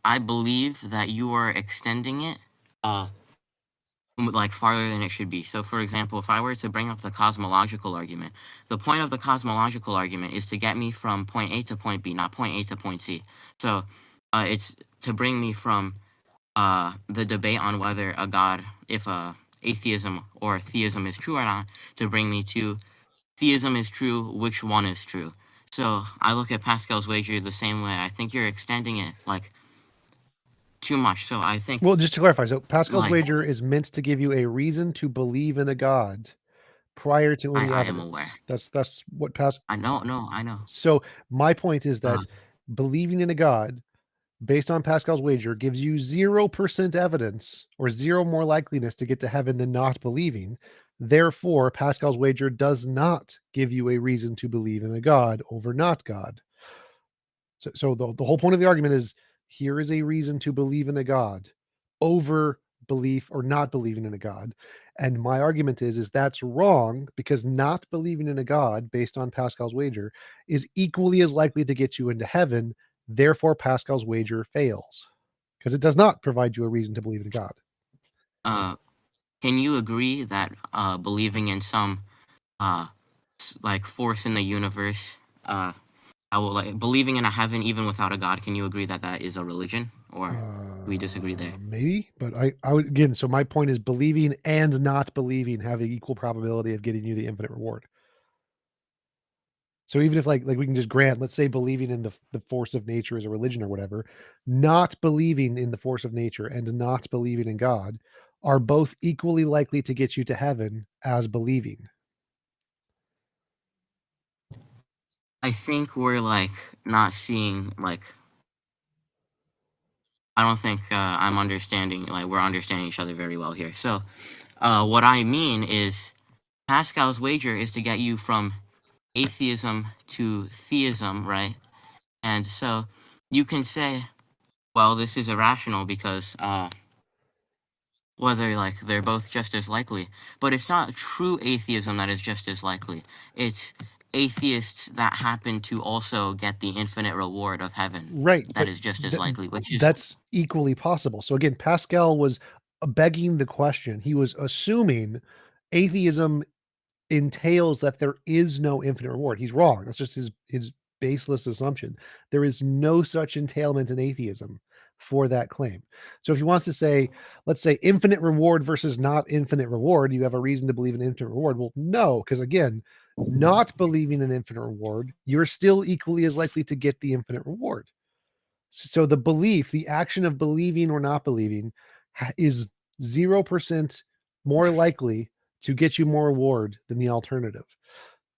I believe that you are extending it like farther than it should be. So for example, if I were to bring up the cosmological argument, the point of the cosmological argument is to get me from point A to point B, not point A to point C. So it's to bring me from the debate on whether a God, if atheism or theism is true or not, to bring me to theism is true, which one is true. So I look at Pascal's wager the same way. I think you're extending it like too much. So I think, well, just to clarify, so Pascal's like, wager is meant to give you a reason to believe in a God prior to any I evidence. am aware. That's what Pascal. I know. So my point is that believing in a God based on Pascal's wager gives you 0% evidence or zero more likeliness to get to heaven than not believing. Therefore, Pascal's wager does not give you a reason to believe in a God over not God. So the whole point of the argument is here is a reason to believe in a God over belief or not believing in a God. And my argument is that's wrong because not believing in a God based on Pascal's wager is equally as likely to get you into heaven. Therefore, Pascal's wager fails because it does not provide you a reason to believe in God. Can you agree that believing in some like force in the universe, believing in a heaven even without a God, can you agree that that is a religion, or do we disagree there? Maybe, but I would, again, so my point is believing and not believing have the equal probability of getting you the infinite reward. So even if like we can just grant, let's say believing in the force of nature is a religion or whatever, not believing in the force of nature and not believing in God are both equally likely to get you to heaven as believing. I think we're like not seeing like. I don't think I'm understanding, like we're understanding each other very well here. So what I mean is Pascal's wager is to get you from atheism to theism, right? And so you can say, well, this is irrational because whether like they're both just as likely, but it's not true atheism that is just as likely. It's atheists that happen to also get the infinite reward of heaven, right? That is just as likely, which is that's equally possible. So again, Pascal was begging the question. He was assuming atheism entails that there is no infinite reward. He's wrong. That's just his baseless assumption. There is no such entailment in atheism for that claim. So if he wants to say, let's say infinite reward versus not infinite reward, you have a reason to believe in infinite reward. Well, no, because again, not believing in infinite reward, you're still equally as likely to get the infinite reward. So the belief, the action of believing or not believing is 0% more likely to get you more reward than the alternative.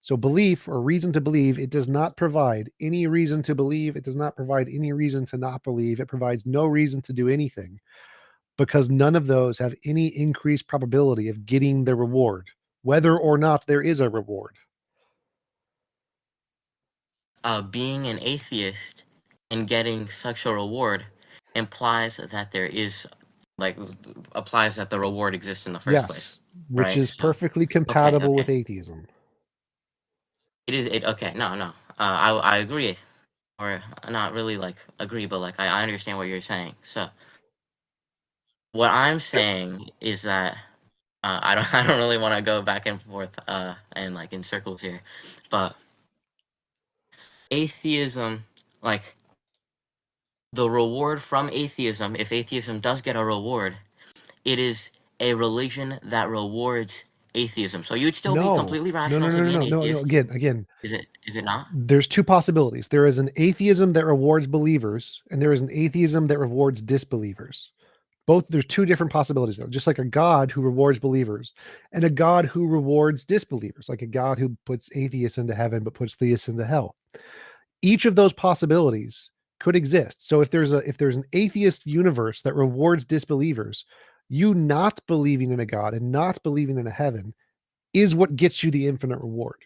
So belief or reason to believe, it does not provide any reason to believe. It does not provide any reason to not believe. It provides no reason to do anything because none of those have any increased probability of getting the reward, whether or not there is a reward. Being an atheist and getting such a reward implies that there is applies that the reward exists in the first place, which right? is perfectly compatible with atheism. It is okay. No. I agree, or not really like agree, but like I understand what you're saying. So what I'm saying is that I don't I don't really want to go back and forth and like in circles here, but atheism, like the reward from atheism, if atheism does get a reward, it is a religion that rewards atheism. So you'd still be completely rational to be an atheist. Again, Is it not? there's two possibilities. There is an atheism that rewards believers, and there is an atheism that rewards disbelievers. There's two different possibilities though, just like a God who rewards believers and a God who rewards disbelievers, like a God who puts atheists into heaven but puts theists into hell. Each of those possibilities could exist. So if there's an atheist universe that rewards disbelievers, you not believing in a God and not believing in a heaven is what gets you the infinite reward.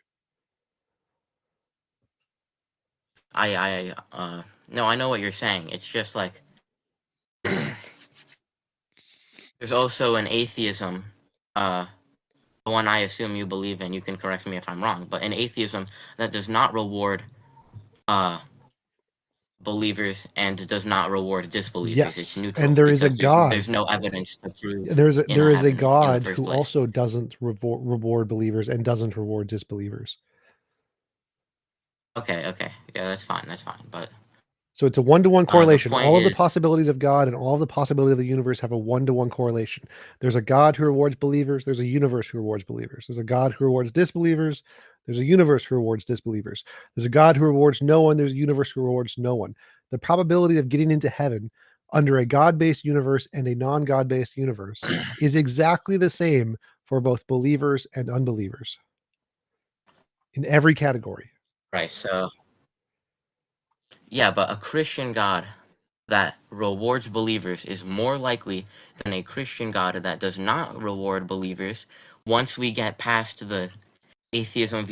No, I know what you're saying. It's just like there's also an atheism, the one I assume you believe in. You can correct me if I'm wrong, but an atheism that does not reward believers and does not reward disbelievers. Yes, it's neutral. and there is a because God. There's no evidence to prove. There is a heaven God in the first who place. also doesn't reward believers and doesn't reward disbelievers. Okay, yeah, that's fine, but so it's a 1-to-1 correlation. point All of the is- possibilities of God and all of the possibilities of the universe have a 1-to-1 correlation. There's a God who rewards believers. There's a universe who rewards believers. There's a God who rewards disbelievers. There's a universe who rewards disbelievers. There's a God who rewards no one. There's a universe who rewards no one. The probability of getting into heaven under a God-based universe and a non-God-based universe is exactly the same for both believers and unbelievers in every category. Right, so yeah, but a Christian God that rewards believers is more likely than a Christian God that does not reward believers once we get past the atheism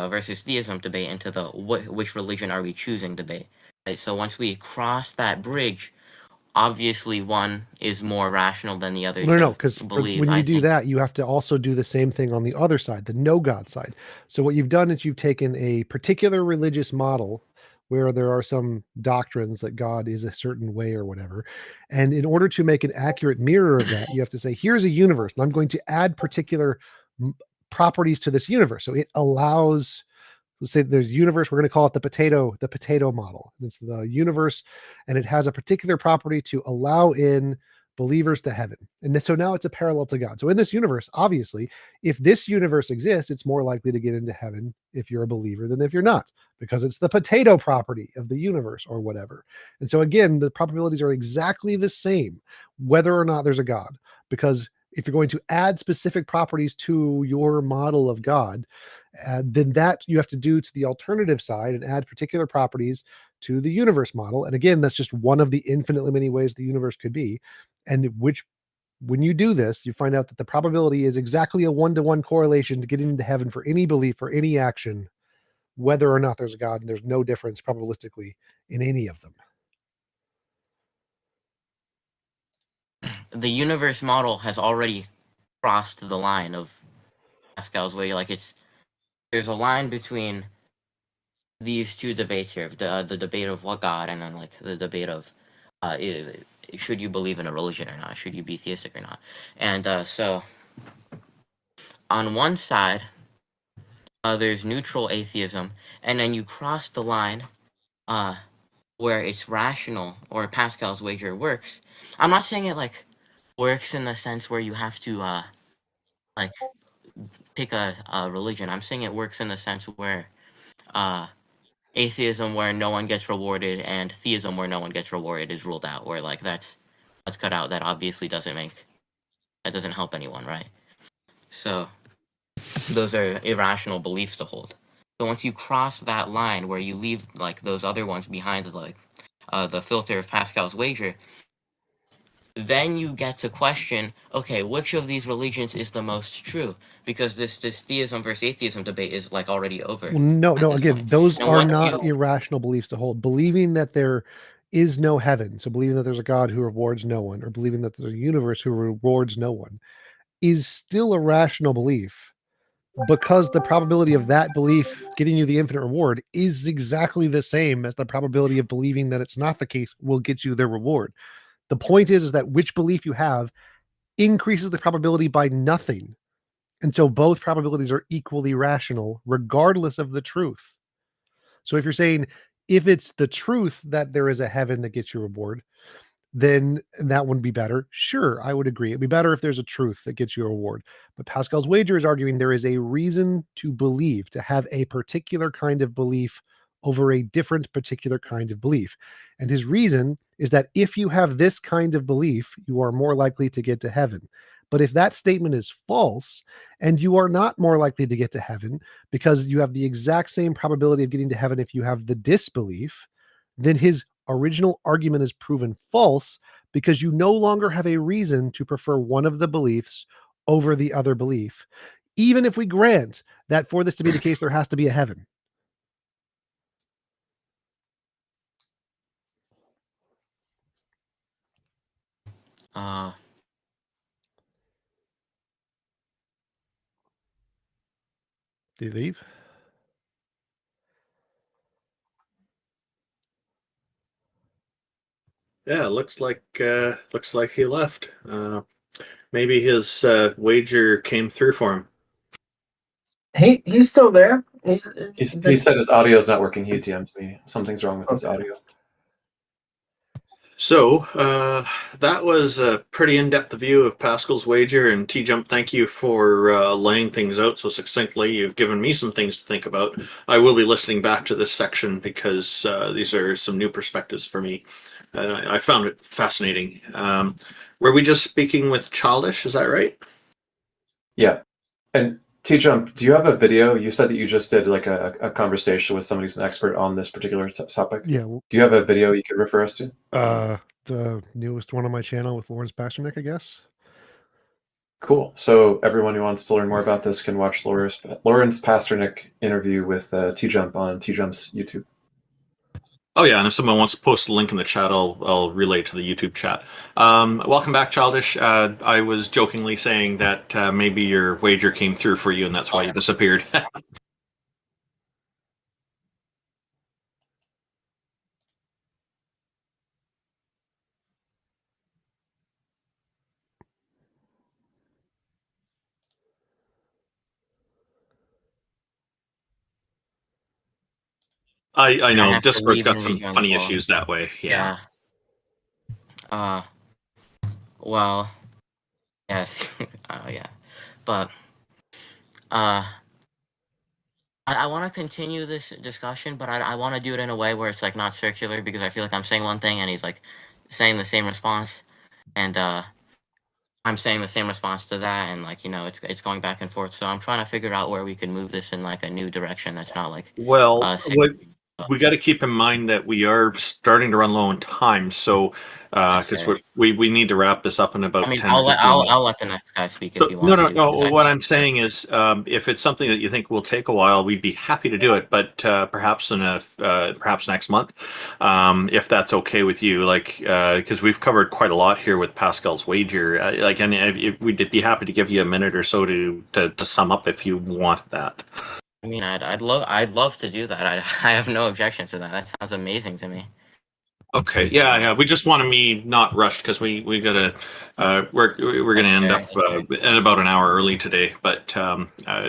versus theism debate into the which religion are we choosing debate. Right? So once we cross that bridge, obviously one is more rational than the other. No, because when you do that, you have to also do the same thing on the other side, the no God side. So what you've done is you've taken a particular religious model where there are some doctrines that God is a certain way or whatever. And in order to make an accurate mirror of that, you have to say, here's a universe, and I'm going to add particular properties to this universe. So it allows, let's say there's universe, we're going to call it the potato model. It's the universe, and it has a particular property to allow in believers to heaven. And so now it's a parallel to God. So in this universe, obviously, if this universe exists, it's more likely to get into heaven if you're a believer than if you're not, because it's the potato property of the universe or whatever. And so again, the probabilities are exactly the same, whether or not there's a God, because if you're going to add specific properties to your model of God, then that you have to do to the alternative side and add particular properties to the universe model. And again, that's just one of the infinitely many ways the universe could be. And when you do this, you find out that the probability is exactly a 1-to-1 correlation to getting into heaven for any belief or any action, whether or not there's a God, and there's no difference probabilistically in any of them. The universe model has already crossed the line of Pascal's way. Like there's a line between these two debates here, the debate of what God, and then like the debate of should you believe in a religion or not? Should you be theistic or not? And so on one side, there's neutral atheism, and then you cross the line where it's rational, or Pascal's wager works. I'm not saying it like works in the sense where you have to like pick a religion. I'm saying it works in the sense where atheism where no one gets rewarded and theism where no one gets rewarded is ruled out, where like that's cut out. That obviously doesn't help anyone, right? So those are irrational beliefs to hold. So once you cross that line where you leave like those other ones behind, like the filter of Pascal's wager, then you get to question, okay, which of these religions is the most true? Because this theism versus atheism debate is like already over. Well, no, again, those are not irrational beliefs to hold. Believing that there is no heaven, so believing that there's a God who rewards no one, or believing that there's a universe who rewards no one, is still a rational belief, because the probability of that belief getting you the infinite reward is exactly the same as the probability of believing that it's not the case will get you the reward. The point is that which belief you have increases the probability by nothing. And so both probabilities are equally rational, regardless of the truth. So if you're saying, if it's the truth that there is a heaven that gets you reward, then that would be better. Sure, I would agree. It'd be better if there's a truth that gets you a reward. But Pascal's wager is arguing there is a reason to believe, to have a particular kind of belief over a different particular kind of belief. And his reason is that if you have this kind of belief, you are more likely to get to heaven. But if that statement is false, and you are not more likely to get to heaven because you have the exact same probability of getting to heaven if you have the disbelief, then his original argument is proven false because you no longer have a reason to prefer one of the beliefs over the other belief, even if we grant that for this to be the case, there has to be a heaven. Did he leave? Yeah, looks like he left. Maybe his wager came through for him. He's still there. He said his audio is not working. He DM'd me. Something's wrong with his audio. So that was a pretty in-depth view of Pascal's wager, and TJump, thank you for laying things out so succinctly. You've given me some things to think about. I will be listening back to this section because these are some new perspectives for me, and I found it fascinating. Were we just speaking with Childish? Is that right? Yeah. And TJump, do you have a video? You said that you just did like a conversation with somebody who's an expert on this particular topic. Yeah. Do you have a video you could refer us to? The newest one on my channel with Lawrence Pasternak, I guess. Cool. So everyone who wants to learn more about this can watch Lawrence Pasternak interview with TJump on TJump's YouTube. Oh yeah, and if someone wants to post a link in the chat, I'll relay to the YouTube chat. Welcome back, Childish. I was jokingly saying that maybe your wager came through for you, and that's why you disappeared. I know have to Discord's leave got and some rejoin funny the call. issues that way. Yeah. Well, yes. Yeah. But I want to continue this discussion, but I want to do it in a way where it's like not circular, because I feel like I'm saying one thing and he's like saying the same response, and I'm saying the same response to that, and like, you know, it's going back and forth. So I'm trying to figure out where we can move this in like a new direction that's not like Well, we got to keep in mind that we are starting to run low on time, so because we need to wrap this up in about 10 I'll or 15 let minutes. I'll let the next guy speak if you No, want no, to. no. What I'm saying is, if it's something that you think will take a while, we'd be happy to do it, but perhaps perhaps next month, if that's okay with you. Like, because we've covered quite a lot here with Pascal's wager. And we'd be happy to give you a minute or so to sum up if you want that. I mean, I'd love to do that. I have no objection to that. That sounds amazing to me. Okay, yeah. We just want to be not rushed because we gotta we're gonna end up at about an hour early today. But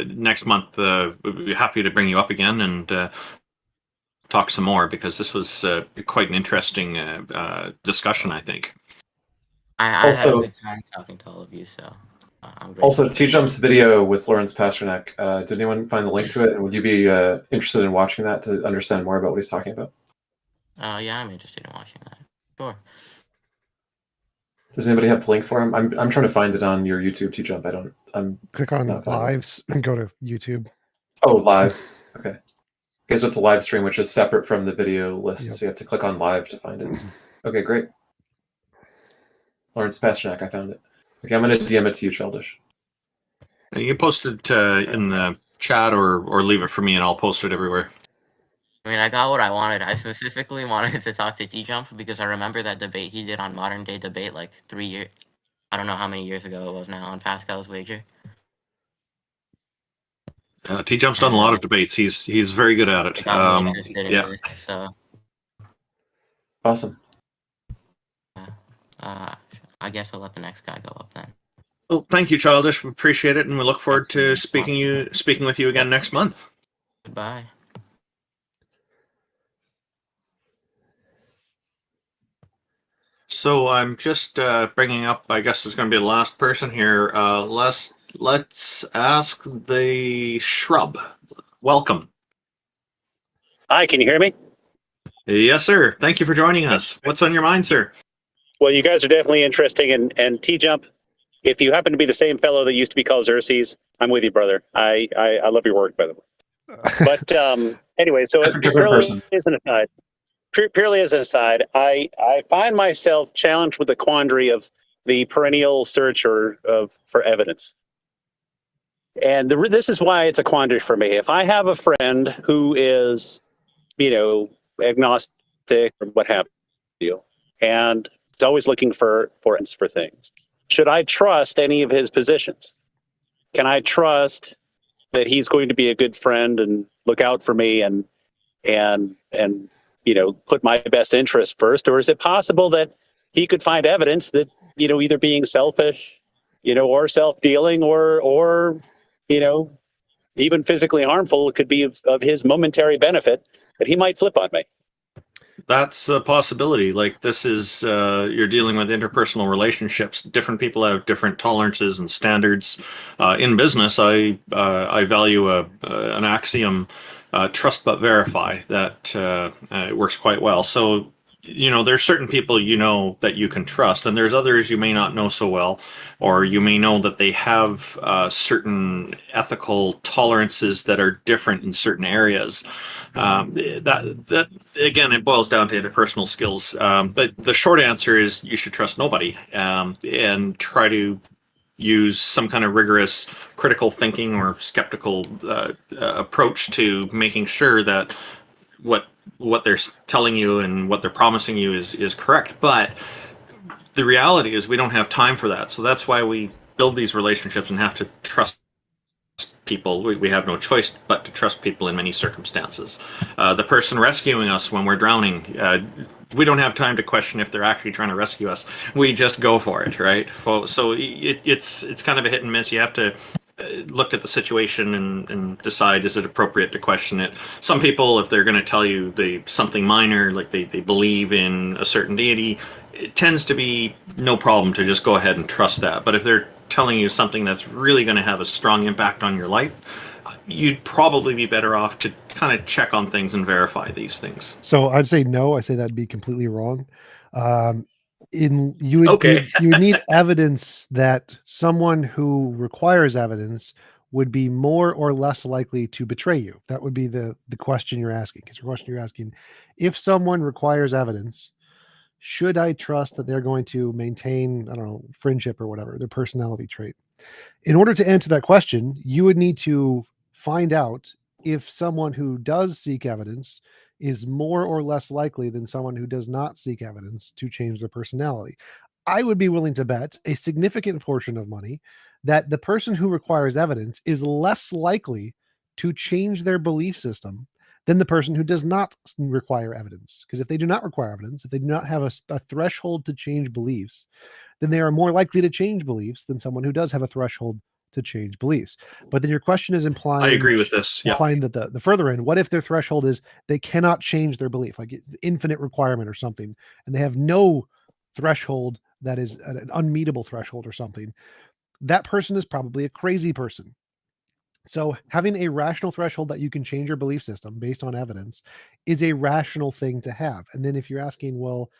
next month we'd be happy to bring you up again and talk some more, because this was quite an interesting discussion, I think. I had a good time talking to all of you, so I'm grateful. Also, TJump's video with Lawrence Pasternak, did anyone find the link to it? And would you be interested in watching that to understand more about what he's talking about? Yeah, I'm interested in watching that. Sure. Does anybody have the link for him? I'm trying to find it on your YouTube, TJump. Click on lives and go to YouTube. Oh, live. Okay. Okay, so it's a live stream, which is separate from the video list. Yep. So you have to click on live to find it. Okay, great. Lawrence Pasternak, I found it. Okay, I'm going to DM it to you, Childish. You can post it in the chat or leave it for me, and I'll post it everywhere. I mean, I got what I wanted. I specifically wanted to talk to TJump because I remember that debate he did on Modern Day Debate like 3 years. I don't know how many years ago it was now, on Pascal's wager. TJump's done a lot of debates. He's very good at it. It got me interested in Yeah. this, so Awesome. I guess I'll let the next guy go up then. Well, thank you, Childish. We appreciate it, and we look forward to speaking with you again next month. Goodbye. So I'm just bringing up, I guess it's going to be the last person here. Let's ask the shrub. Welcome. Hi, can you hear me? Yes, sir. Thank you for joining us. What's on your mind, sir? Well, you guys are definitely interesting, and TJump, if you happen to be the same fellow that used to be called Xerxes, I'm with you, brother. I love your work, by the way. But anyway, so purely as an aside, I find myself challenged with the quandary of the perennial search for evidence. And this is why it's a quandary for me. If I have a friend who is, agnostic or what have you, and is always looking for things, should I trust any of his positions? Can I trust that he's going to be a good friend and look out for me and put my best interest first? Or is it possible that he could find evidence that, either being selfish, or self-dealing or even physically harmful could be of his momentary benefit, that he might flip on me? That's a possibility. Like, this is you're dealing with interpersonal relationships. Different people have different tolerances and standards. In business, I value an axiom, trust but verify. That it works quite well. So, there's certain people that you can trust, and there's others you may not know so well, or you may know that they have certain ethical tolerances that are different in certain areas. That again, it boils down to interpersonal skills. But the short answer is you should trust nobody, and try to use some kind of rigorous critical thinking or skeptical approach to making sure that what they're telling you and what they're promising you is correct. But the reality is we don't have time for that. So that's why we build these relationships and have to trust people. We have no choice but to trust people in many circumstances. The person rescuing us when we're drowning, we don't have time to question if they're actually trying to rescue us. We just go for it, right? So it's kind of a hit and miss. You have to look at the situation and decide, is it appropriate to question it. Some people, if they're going to tell you something minor, like they believe in a certain deity, it tends to be no problem to just go ahead and trust that. But if they're telling you something that's really going to have a strong impact on your life, you'd probably be better off to kind of check on things and verify these things. So I'd say no. I say that'd be completely wrong. You would need evidence that someone who requires evidence would be more or less likely to betray you. That would be the question you're asking. Because the question you're asking, if someone requires evidence, should I trust that they're going to maintain, I don't know, friendship or whatever, their personality trait? In order to answer that question, you would need to find out if someone who does seek evidence is more or less likely than someone who does not seek evidence to change their personality. I would be willing to bet a significant portion of money that the person who requires evidence is less likely to change their belief system than the person who does not require evidence. Because if they do not require evidence, if they do not have a threshold to change beliefs, then they are more likely to change beliefs than someone who does have a threshold to change beliefs. But then your question is implying, I agree with this. Yeah. Implying that the further end, what if their threshold is they cannot change their belief, like infinite requirement or something, and they have no threshold that is an unmeetable threshold or something? That person is probably a crazy person. So having a rational threshold that you can change your belief system based on evidence is a rational thing to have. And then if you're asking, well,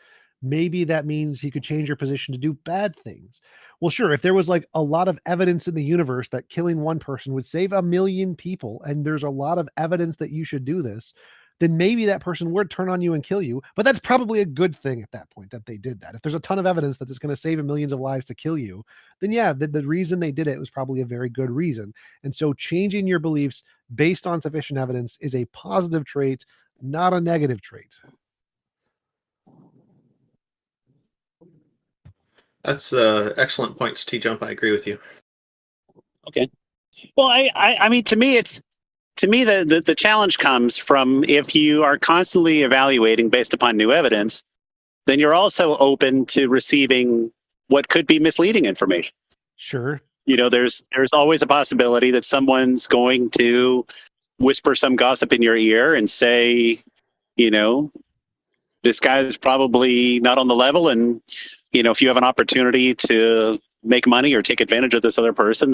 maybe that means he could change your position to do bad things. Well, sure. If there was like a lot of evidence in the universe that killing one person would save 1 million people, and there's a lot of evidence that you should do this, then maybe that person would turn on you and kill you. But that's probably a good thing at that point that they did that. If there's a ton of evidence that it's going to save millions of lives to kill you, then yeah, the reason they did it was probably a very good reason. And so changing your beliefs based on sufficient evidence is a positive trait, not a negative trait. That's excellent points, TJump. I agree with you. Okay. Well, I mean, to me, the challenge comes from if you are constantly evaluating based upon new evidence, then you're also open to receiving what could be misleading information. Sure. You know, there's always a possibility that someone's going to whisper some gossip in your ear and say, you know, this guy's probably not on the level, and you know, if you have an opportunity to make money or take advantage of this other person,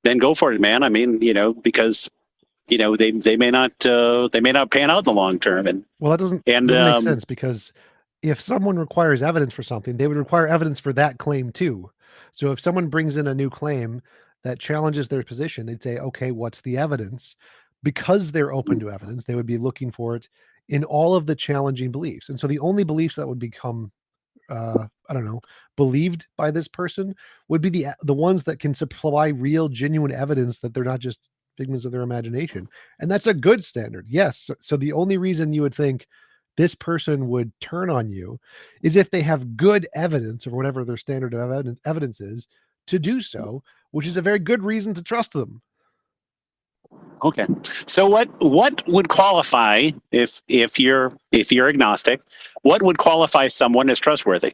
then go for it, man. I mean, you know, because you know they may not pan out in the long term, and Well, that doesn't make sense, because if someone requires evidence for something, they would require evidence for that claim too. So if someone brings in a new claim that challenges their position, they'd say, okay, what's the evidence? Because they're open to evidence, they would be looking for it in all of the challenging beliefs. And so the only beliefs that would become I don't know, believed by this person would be the ones that can supply real, genuine evidence that they're not just figments of their imagination. And that's a good standard. Yes. So the only reason you would think this person would turn on you is if they have good evidence, or whatever their standard of evidence is, to do so, which is a very good reason to trust them. Okay. So what would qualify, if you're agnostic, what would qualify someone as trustworthy?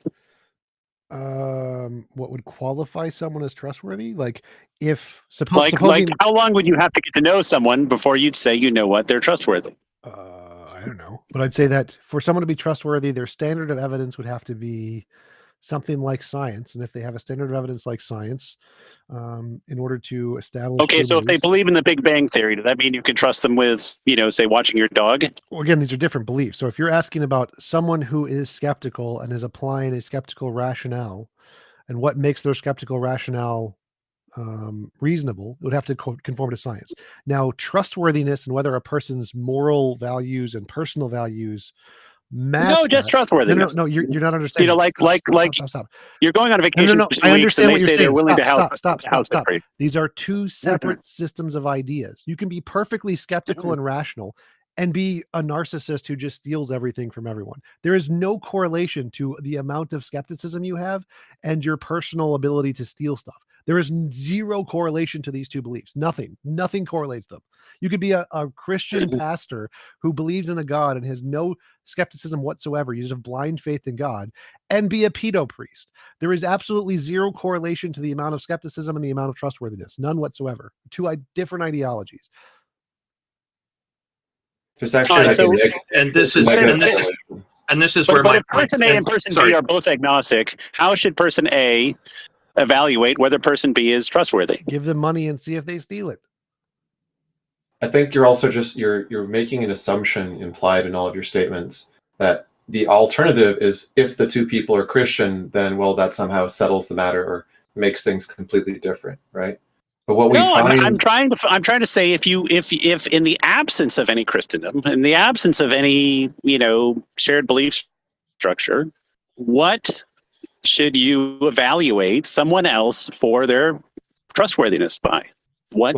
What would qualify someone as trustworthy? Like, if Like supposing, how long would you have to get to know someone before you'd say, you know what, they're trustworthy? I don't know, but I'd say that for someone to be trustworthy, their standard of evidence would have to be something like science. And if they have a standard of evidence like science, in order to establish Okay, so if they beliefs, believe in the Big Bang Theory, does that mean you can trust them with, you know, say watching your dog? well, again, these are different beliefs. So if you're asking about someone who is skeptical and is applying a skeptical rationale, and what makes their skeptical rationale reasonable, it would have to conform to science. Now, trustworthiness and whether a person's moral values and personal values match. No, just trustworthiness. No, you're not understanding. You know, like Stop. you're going on a vacation No, for 2 I weeks, and understand they what you're say they're saying. willing to house Stop. for you. These are two separate systems of ideas. You can be perfectly skeptical and rational and be a narcissist who just steals everything from everyone. There is no correlation to the amount of skepticism you have and your personal ability to steal stuff. There is zero correlation to these two beliefs. Nothing correlates them. You could be a Christian pastor who believes in a God and has no skepticism whatsoever. You just have blind faith in God, and be a pedo priest. There is absolutely zero correlation to the amount of skepticism and the amount of trustworthiness. None whatsoever. Two different ideologies. There's actually this is where but my if person A and person B are both agnostic, how should person A evaluate whether person B is trustworthy? Give them money and see if they steal it. I think you're also just you're making an assumption implied in all of your statements that the alternative is, if the two people are Christian, then well, that somehow settles the matter or makes things completely different, right? But what we find, I'm trying to say, if in the absence of any Christendom, in the absence of any, you know, shared belief structure, what should you evaluate someone else for their trustworthiness by? What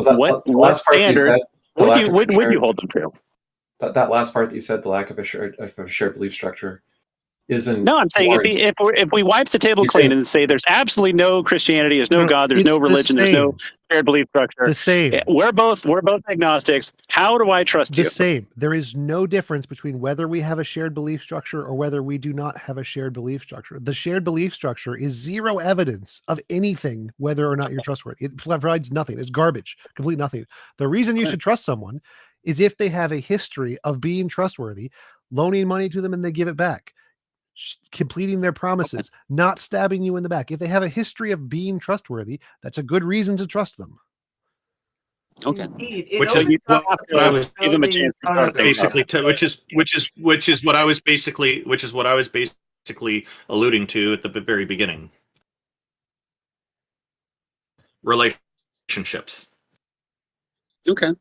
standard would you hold them to? That last part that you said, the lack of a shared belief structure, isn't. No, I'm saying if we wipe the table clean and say there's absolutely no Christianity, there's no God, there's no religion, there's no shared belief structure. The same. We're both agnostics. How do I trust you? The same. There is no difference between whether we have a shared belief structure or whether we do not have a shared belief structure. The shared belief structure is zero evidence of anything, whether or not you're trustworthy. It provides nothing. It's garbage, complete nothing. The reason you should trust someone is if they have a history of being trustworthy, loaning money to them and they give it back, completing their promises, not stabbing you in the back. If they have a history of being trustworthy, that's a good reason to trust them. Okay. Which is what I was give them a chance to start basically, which is what I was basically alluding to at the very beginning. Relationships. Okay.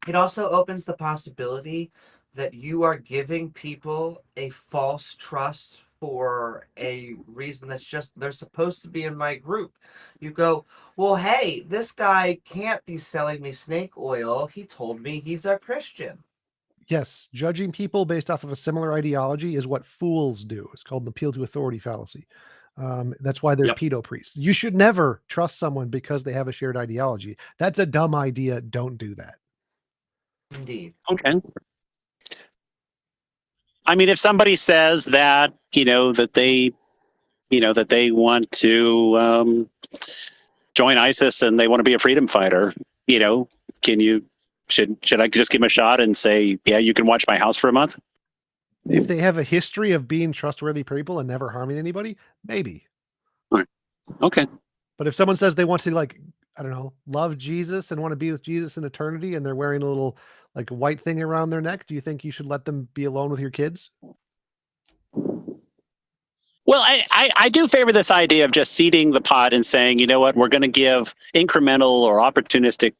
It also opens the possibility that you are giving people a false trust for a reason that's just they're supposed to be in my group. You go, well, hey, this guy can't be selling me snake oil. He told me he's a Christian. Yes, judging people based off of a similar ideology is what fools do. It's called an appeal to authority fallacy. That's why there's pedo priests. You should never trust someone because they have a shared ideology. That's a dumb idea. Don't do that. Indeed. Okay. I mean, if somebody says that, you know, that they that they want to join ISIS and they want to be a freedom fighter, can you should I just give them a shot and say, yeah, you can watch my house for a month? If they have a history of being trustworthy people and never harming anybody, maybe. All right. Okay. But if someone says they want to, like, I don't know, love Jesus and want to be with Jesus in eternity, and they're wearing a little like white thing around their neck, do you think you should let them be alone with your kids? Well, I do favor this idea of just seeding the pot and saying, you know what, we're going to give incremental or opportunistic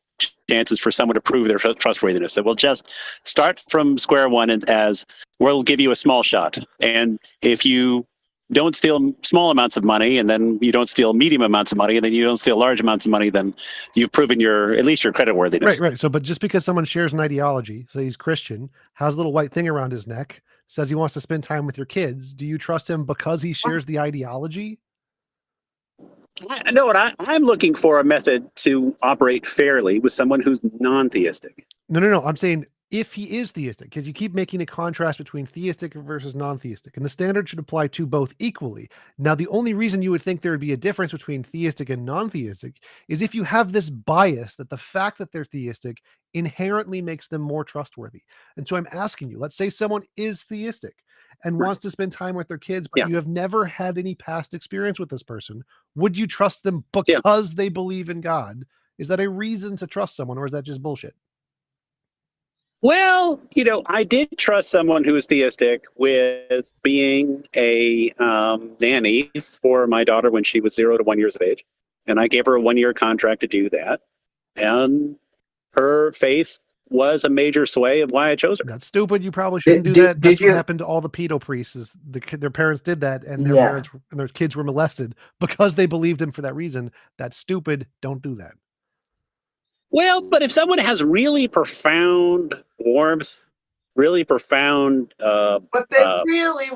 chances for someone to prove their trustworthiness. That we'll just start from square one and as we'll give you a small shot. And if you don't steal small amounts of money, and then you don't steal medium amounts of money, and then you don't steal large amounts of money, then you've proven at least your creditworthiness. Right. So, but just because someone shares an ideology, so he's Christian, has a little white thing around his neck, says he wants to spend time with your kids, do you trust him because he shares the ideology? I know what I'm looking for a method to operate fairly with someone who's non-theistic. No. I'm saying if he is theistic, because you keep making a contrast between theistic versus non-theistic, and the standard should apply to both equally. Now, the only reason you would think there would be a difference between theistic and non-theistic is if you have this bias that the fact that they're theistic inherently makes them more trustworthy. And so I'm asking you, let's say someone is theistic and wants to spend time with their kids, but you have never had any past experience with this person. Would you trust them because they believe in God? Is that a reason to trust someone, or is that just bullshit? Well, I did trust someone who was theistic with being a nanny for my daughter when she was 0 to 1 years of age. And I gave her a 1-year contract to do that. And her faith was a major sway of why I chose her. That's stupid. You probably shouldn't do that. That's what happened to all the pedo priests. Is their parents did that, and their parents and their kids were molested because they believed him for that reason. That's stupid. Don't do that. Well, but if someone has really profound warmth, really profound but they really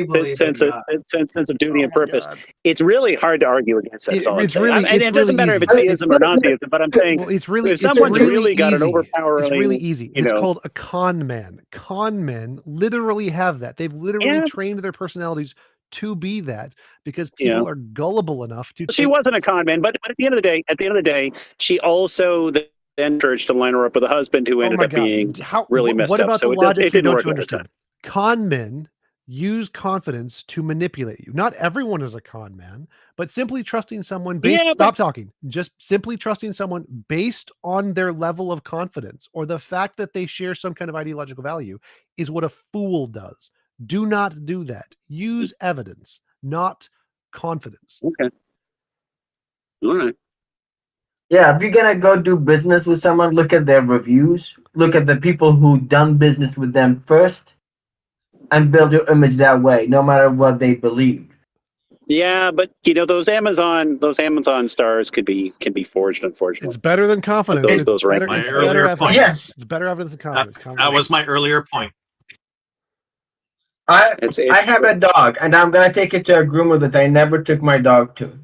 believe sense of duty and purpose, it's really hard to argue against that. It doesn't matter if it's theism or non-theism, but I'm saying if someone's really got an overpowering... It's really easy. It's called a con man. Con men literally have that. They've literally trained their personalities to be that because people are gullible enough to. She wasn't a con man, but at the end of the day, she also then encouraged to line her up with a husband who ended up being really messed up. What about So the logic it didn't don't work you understand? Con men use confidence to manipulate you. Not everyone is a con man, but simply trusting someone based. Stop talking. Just simply trusting someone based on their level of confidence or the fact that they share some kind of ideological value is what a fool does. Do not do that. Use evidence, not confidence. Okay. All right. Yeah, if you're gonna go do business with someone, look at their reviews, look at the people who done business with them first, and build your image that way, no matter what they believe. Yeah, but those Amazon stars can be forged, unfortunately. It's better than confidence. Those my earlier point. Yes, it's better evidence than confidence. That was my earlier point. I have a dog, and I'm gonna take it to a groomer that I never took my dog to.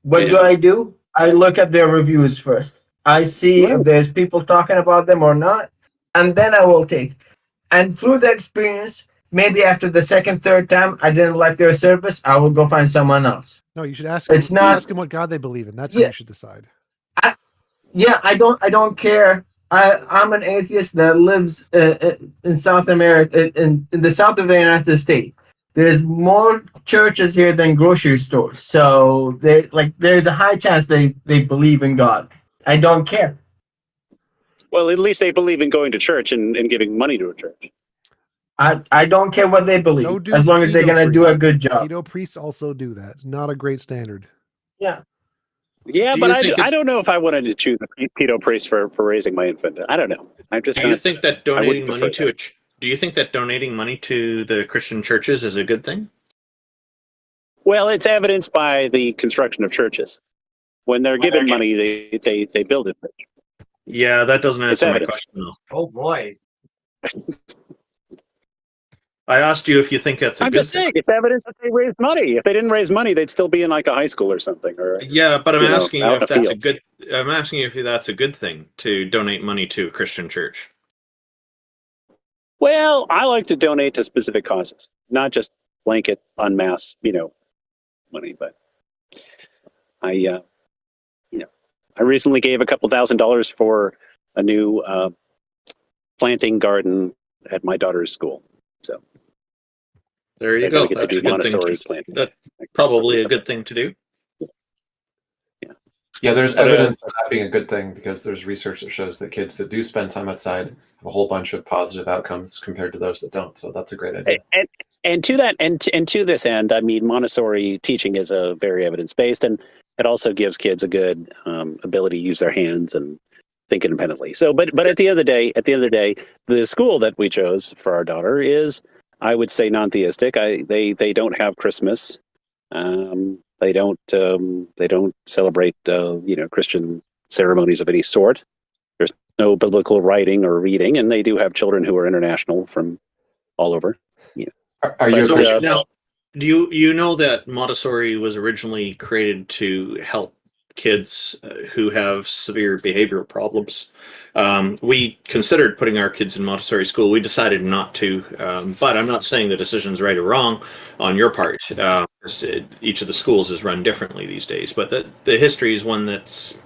What do? I look at their reviews first. I see if there's people talking about them or not, and then I will take. And through the experience, maybe after the second, third time, I didn't like their service, I will go find someone else. No, you should ask them. Ask them what God they believe in. That's how you should decide. I don't care. I'm an atheist that lives in South America, in the south of the United States. There's more churches here than grocery stores, so there's a high chance they believe in God. I don't care. Well, at least they believe in going to church and giving money to a church. I don't care what they believe, as long as they're gonna do a good job. Pedo priests also do that. Not a great standard. Yeah. Yeah, but I don't know if I wanted to choose a pedo priest for raising my infant. I don't know. Do you think that donating money to do you think that donating money to the Christian churches is a good thing? Well, it's evidenced by the construction of churches. When they're given money, they build it. Yeah, that doesn't answer my question though. Oh boy. I asked you if you think that's a good thing. I'm just saying, it's evidence that they raised money. If they didn't raise money, they'd still be in like a high school or something. Or but I'm asking you if that's a good. I'm asking you if that's a good thing to donate money to a Christian church. Well, I like to donate to specific causes, not just blanket en masse, money, but I I recently gave a couple $1,000s for a new planting garden at my daughter's school. So there you I go. get to That's do a good thing. Montessori planting. That's probably a good thing to do. Yeah, there's But, evidence of that being a good thing because there's research that shows that kids that do spend time outside have a whole bunch of positive outcomes compared to those that don't. So that's a great idea. And to that and to this end, I mean, Montessori teaching is a very evidence based, and it also gives kids a good ability to use their hands and think independently. So, but at the end of the day, the school that we chose for our daughter is, I would say, non-theistic. They don't have Christmas. They don't celebrate Christian ceremonies of any sort. There's no biblical writing or reading, and they do have children who are international from all over. Yeah. Are you now? Do you know that Montessori was originally created to help kids who have severe behavioral problems? We considered putting our kids in Montessori school. We decided not to, but I'm not saying the decision's right or wrong on your part. Each of the schools is run differently these days, but the history is one that's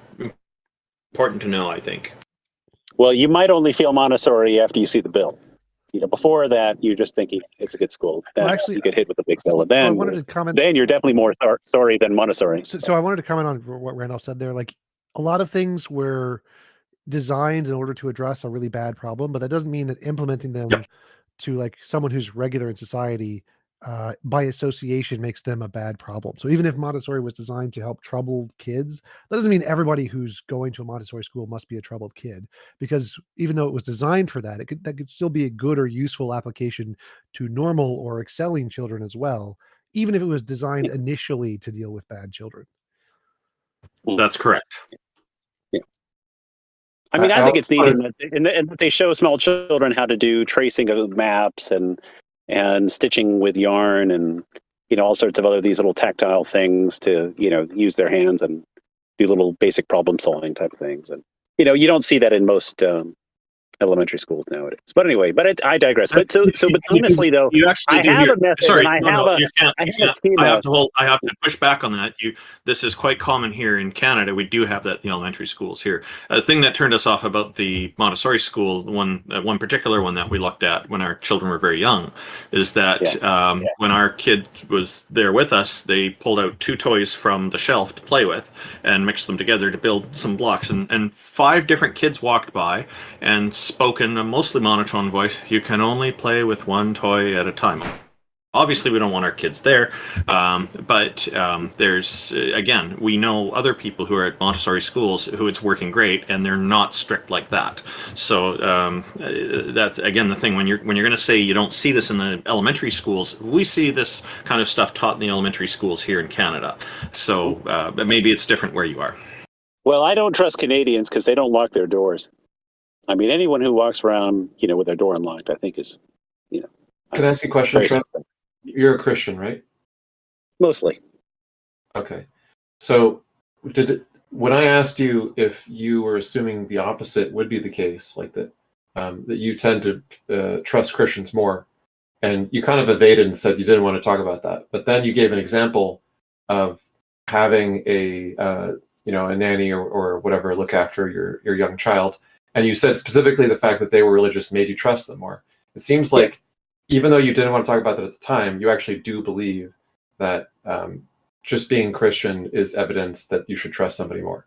important to know, I think. Well, you might only feel Montessori after you see the bill. Before that, you're just thinking it's a good school. Then actually, you get hit with the big bill, and then I wanted to comment. Then you're definitely more sorry than Montessori. So I wanted to comment on what Randolph said there. Like, a lot of things were designed in order to address a really bad problem, but that doesn't mean that implementing them to like someone who's regular in society by association makes them a bad problem. So even if Montessori was designed to help troubled kids, that doesn't mean everybody who's going to a Montessori school must be a troubled kid, because even though it was designed for that, that could still be a good or useful application to normal or excelling children as well, even if it was designed initially to deal with bad children. That's correct. I mean, I think it's neat in that they show small children how to do tracing of maps and stitching with yarn and all sorts of these little tactile things to use their hands and do little basic problem solving type things. And you don't see that in most elementary schools nowadays. But anyway, I digress. But honestly though, I have a method. Sorry, and you can't. I have to push back on that. This is quite common here in Canada. We do have that in the elementary schools here. The thing that turned us off about the Montessori school, one particular one that we looked at when our children were very young, is that when our kid was there with us, they pulled out 2 toys from the shelf to play with and mixed them together to build some blocks. And 5 different kids walked by and spoke in a mostly monotone voice. You can only play with 1 toy at a time. Obviously, we don't want our kids there, but there's, again, we know other people who are at Montessori schools who it's working great, and they're not strict like that. So that's, again, the thing, when you're going to say you don't see this in the elementary schools, we see this kind of stuff taught in the elementary schools here in Canada. So but maybe it's different where you are. Well, I don't trust Canadians because they don't lock their doors. I mean, anyone who walks around, with their door unlocked, I think is, Can I ask you a question, Trent? You're a Christian, right? Mostly. Okay. So when I asked you if you were assuming the opposite would be the case, like that you tend to trust Christians more, and you kind of evaded and said you didn't want to talk about that, but then you gave an example of having a nanny or whatever look after your young child, and you said specifically the fact that they were religious made you trust them more. It seems like even though you didn't want to talk about that at the time, you actually do believe that just being Christian is evidence that you should trust somebody more.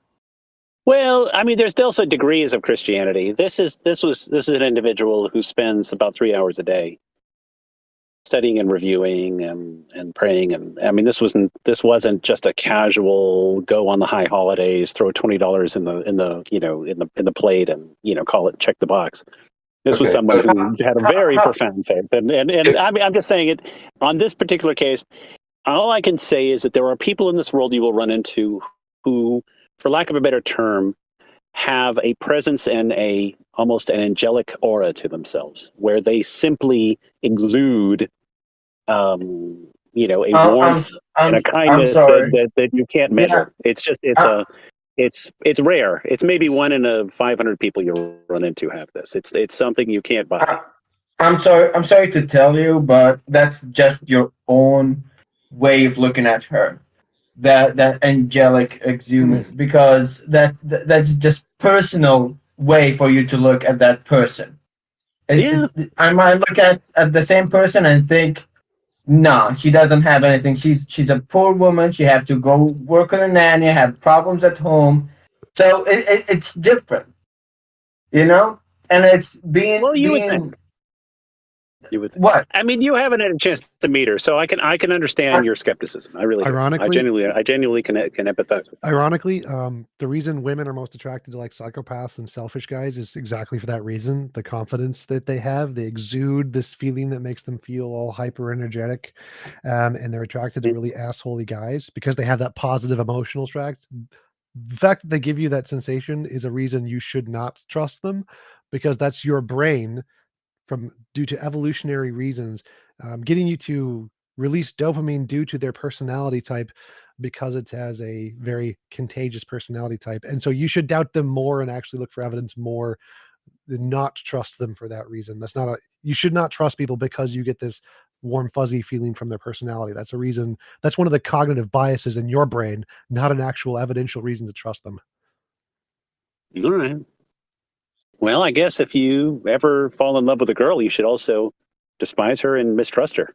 Well, I mean, there's also degrees of Christianity. This is an individual who spends about 3 hours a day studying and reviewing and praying. And I mean, this wasn't just a casual go on the high holidays, throw $20 in the plate and call it check the box. This was someone who had a very profound faith. And I mean, I'm just saying it on this particular case. All I can say is that there are people in this world you will run into who, for lack of a better term, have a presence and almost an angelic aura to themselves, where they simply exude, a warmth and a kindness that you can't measure. It's just it's rare. It's maybe 1 in 500 people you run into have this. It's something you can't buy. I'm sorry to tell you, but that's just your own way of looking at her. that angelic exuberance, because that's just personal way for you to look at that person. I might look at the same person and think, no, she doesn't have anything. She's a poor woman. She have to go work with a nanny, have problems at home. So it's different, you know? And it's being Well, you would think. You would think. What? I mean, you haven't had a chance to meet her, so I can understand your skepticism. I really do. Ironically- I genuinely can empathize with that. Ironically, the reason women are most attracted to like psychopaths and selfish guys is exactly for that reason. The confidence that they have, they exude this feeling that makes them feel all hyper energetic, and they're attracted to really assholey guys because they have that positive emotional tract. The fact that they give you that sensation is a reason you should not trust them, because that's your brain due to evolutionary reasons, getting you to release dopamine due to their personality type, because it has a very contagious personality type. And so you should doubt them more and actually look for evidence more than not trust them for that reason. You should not trust people because you get this warm fuzzy feeling from their personality. That's a reason. That's one of the cognitive biases in your brain, not an actual evidential reason to trust them. All right. Well, I guess if you ever fall in love with a girl, you should also despise her and mistrust her.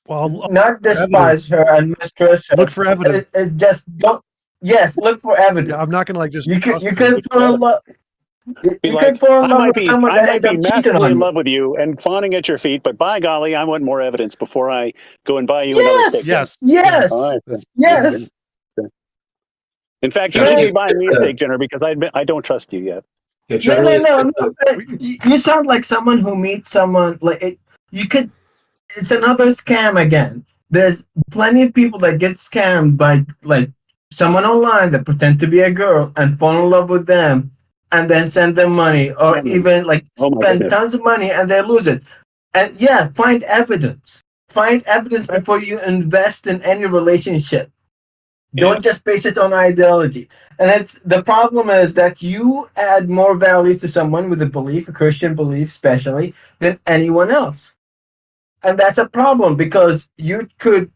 Well, not despise her and mistrust her. Look for evidence. It's just don't. Yes, look for evidence. Yeah, I'm not gonna like just. You could fall in love. You could fall in love with someone that I might end be up cheating massively on in you. love with you and fawning at your feet, but by golly, I want more evidence before I go and buy you another steak. Yes. All right. Yes. In fact, you should be buying me a steak dinner because I don't trust you yet. No. You sound like someone who meets someone like it. You could. It's another scam again. There's plenty of people that get scammed by like someone online that pretend to be a girl and fall in love with them, and then send them money, or even like spend tons of money and they lose it. And yeah, find evidence. Find evidence before you invest in any relationship. Don't just base it on ideology. And the problem is that you add more value to someone with a belief, a Christian belief especially, than anyone else. And that's a problem, because you could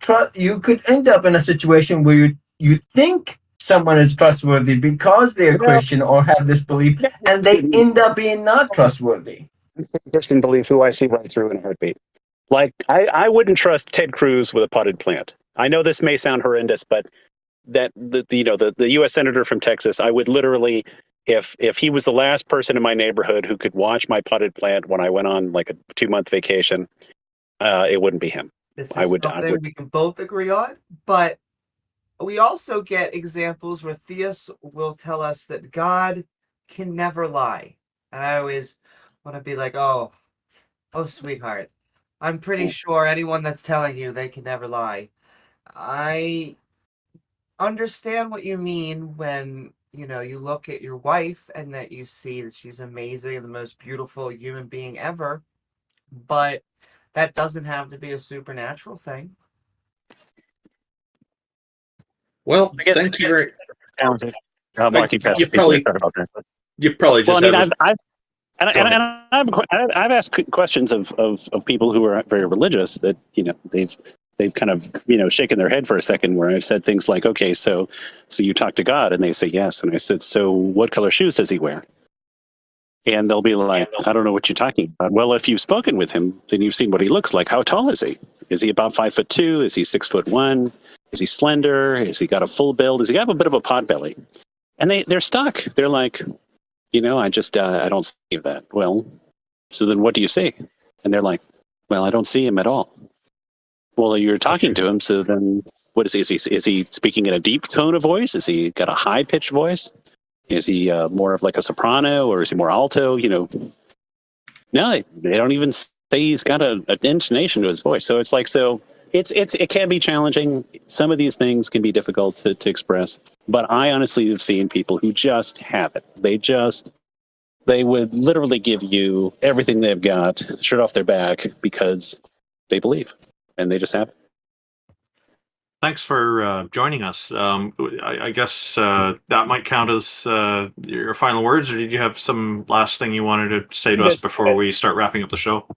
end up in a situation where you think someone is trustworthy because they're Christian or have this belief, and they end up being not trustworthy. Christian belief, who I see right through in a heartbeat. Like I wouldn't trust Ted Cruz with a potted plant. I know this may sound horrendous, but that the U.S. Senator from Texas, I would literally, if he was the last person in my neighborhood who could watch my potted plant when I went on like a 2-month vacation, it wouldn't be him. This is something we can both agree on, but we also get examples where theists will tell us that God can never lie. And I always want to be like, oh, sweetheart, I'm pretty sure anyone that's telling you they can never lie. I understand what you mean when, you look at your wife and that you see that she's amazing and the most beautiful human being ever, but that doesn't have to be a supernatural thing. Well, thank you very much. You probably just. Well, I've asked questions of people who are very religious that they've kind of shaken their head for a second, where I've said things like, okay, so you talk to God, and they say yes, and I said, so what color shoes does he wear? And they'll be like, I don't know what you're talking about. Well, if you've spoken with him, then you've seen what he looks like. How tall is he? Is he about 5'2"? Is he 6'1"? Is he slender? Has he got a full build? Does he have a bit of a pot belly? And they're stuck. They're like, I just I don't see that. Well, so then what do you see? And they're like, well, I don't see him at all. Well, you're talking to him, so then what is he? Is he speaking in a deep tone of voice? Is he got a high pitched voice? Is he more of like a soprano, or is he more alto? No, they don't even say he's got an intonation to his voice. So it's like, it can be challenging. Some of these things can be difficult to express, but I honestly have seen people who just have it. They would literally give you everything they've got, shirt off their back, because they believe, and they just have it. Thanks for joining us. I guess that might count as your final words, or did you have some last thing you wanted to say to us before we start wrapping up the show?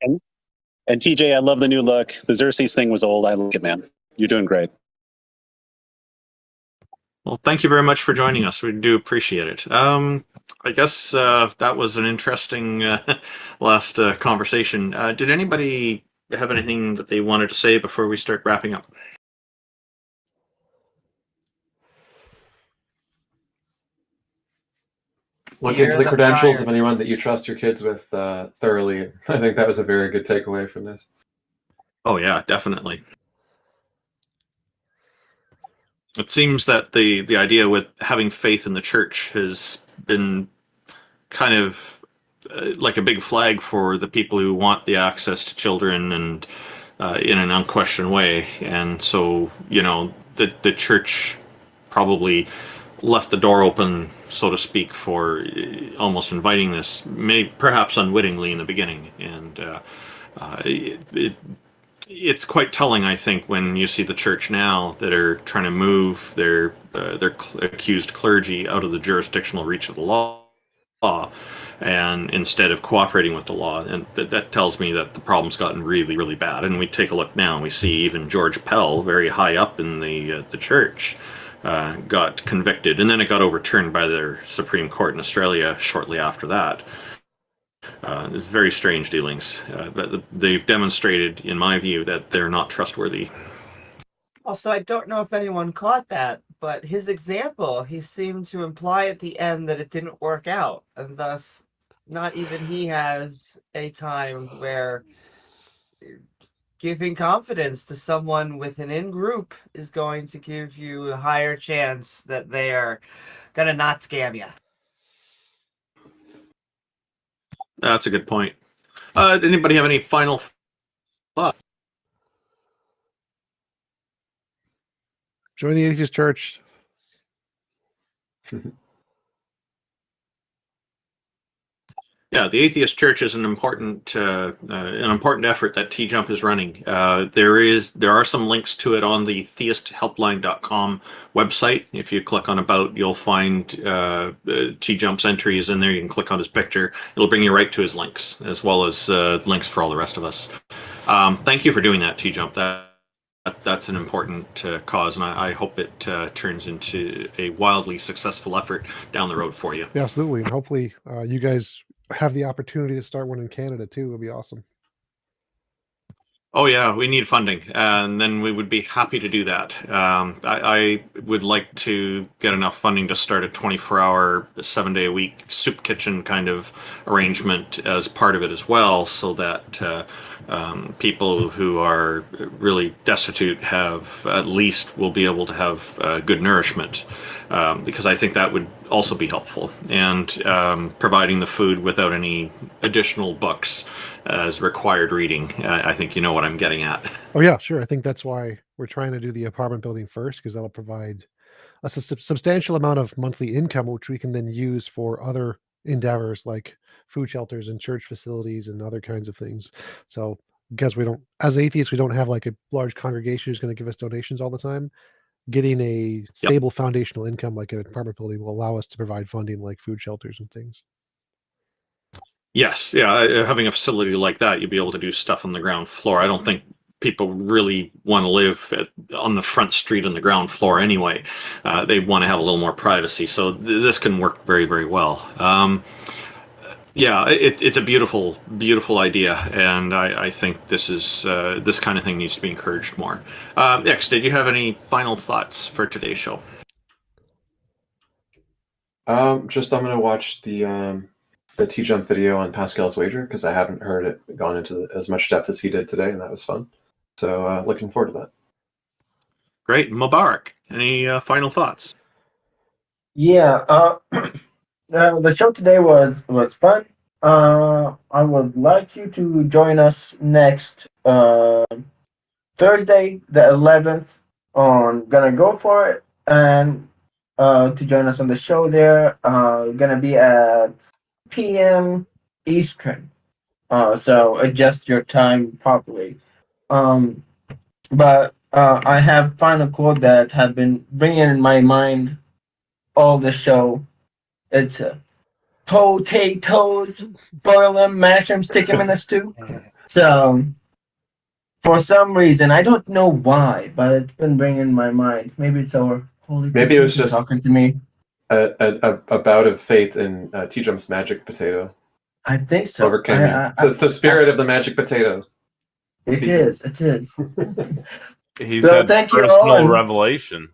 And TJ, I love the new look. The Xerxes thing was old. I like it, man. You're doing great. Well, thank you very much for joining us. We do appreciate it. I guess that was an interesting last conversation. Did anybody have anything that they wanted to say before we start wrapping up? Look Fear into the the credentials fire. of anyone that you trust your kids with thoroughly. I think that was a very good takeaway from this. Oh yeah, definitely. It seems that the idea with having faith in the church has been kind of like a big flag for the people who want the access to children and in an unquestioned way. And so, you know, the church probably left the door open, so to speak, for almost inviting this, perhaps unwittingly in the beginning. And it's quite telling, I think, when you see the church now that are trying to move their accused clergy out of the jurisdictional reach of the law, and instead of cooperating with the law. And that tells me that the problem's gotten really, really bad. And we take a look now, and we see even George Pell, very high up in the church, got convicted, and then it got overturned by their Supreme Court in Australia shortly after that. It's very strange dealings. But they've demonstrated, in my view, that they're not trustworthy. Also, I don't know if anyone caught that, but his example, he seemed to imply at the end that it didn't work out, and thus not even he has a time where giving confidence to someone with an in-group is going to give you a higher chance that they are going to not scam you. That's a good point. Did anybody have any final thoughts? Join the atheist church. Yeah, the atheist church is an important effort that TJump is running. There are some links to it on the theisthelpline.com website. If you click on about, you'll find TJump's entry is in there. You can click on his picture. It'll bring you right to his links, as well as links for all the rest of us. Thank you for doing that, TJump. That's an important cause, and I hope it turns into a wildly successful effort down the road for you. Yeah, absolutely. And hopefully you guys have the opportunity to start one in Canada too. It'll be awesome. Oh yeah, we need funding, and then we would be happy to do that. I would like to get enough funding to start a 24-hour, 7-day-a-week soup kitchen kind of arrangement as part of it as well, so that people who are really destitute will be able to have good nourishment, because I think that would also be helpful, and providing the food without any additional books as required reading. I think you know what I'm getting at. Oh yeah, sure. I think that's why we're trying to do the apartment building first, because that'll provide us a substantial amount of monthly income, which we can then use for other endeavors like food shelters and church facilities and other kinds of things. So because as atheists, we don't have like a large congregation who's going to give us donations all the time. Getting a stable foundational income like an apartment building will allow us to provide funding like food shelters and things. Yes, yeah, having a facility like that, you'd be able to do stuff on the ground floor. I don't think people really want to live on the front street on the ground floor anyway. They want to have a little more privacy, so this can work very, very well. Yeah, it's a beautiful, beautiful idea, and I think this kind of thing needs to be encouraged more. X, did you have any final thoughts for today's show? I'm going to watch the TJump video on Pascal's wager, because I haven't heard it gone into as much depth as he did today, and that was fun. So looking forward to that. Great. Mubarak, any final thoughts? Yeah, the show today was fun. I would like you to join us next Thursday, the 11th, on Gonna Go For It, and to join us on the show there, gonna be at p.m. Eastern. So adjust your time properly. But I have final quote that have been bringing in my mind all the show. It's potatoes, boil them, mash them, stick them in a stew. So for some reason, I don't know why, but it's been bringing in my mind. Maybe it's our Holy Maybe it was you're just talking to me. a bout of faith in TJump's magic potato. I think so. Overcame you. So it's the spirit of the magic potato. It is. It is. He's So had thank you all, personal and- revelation.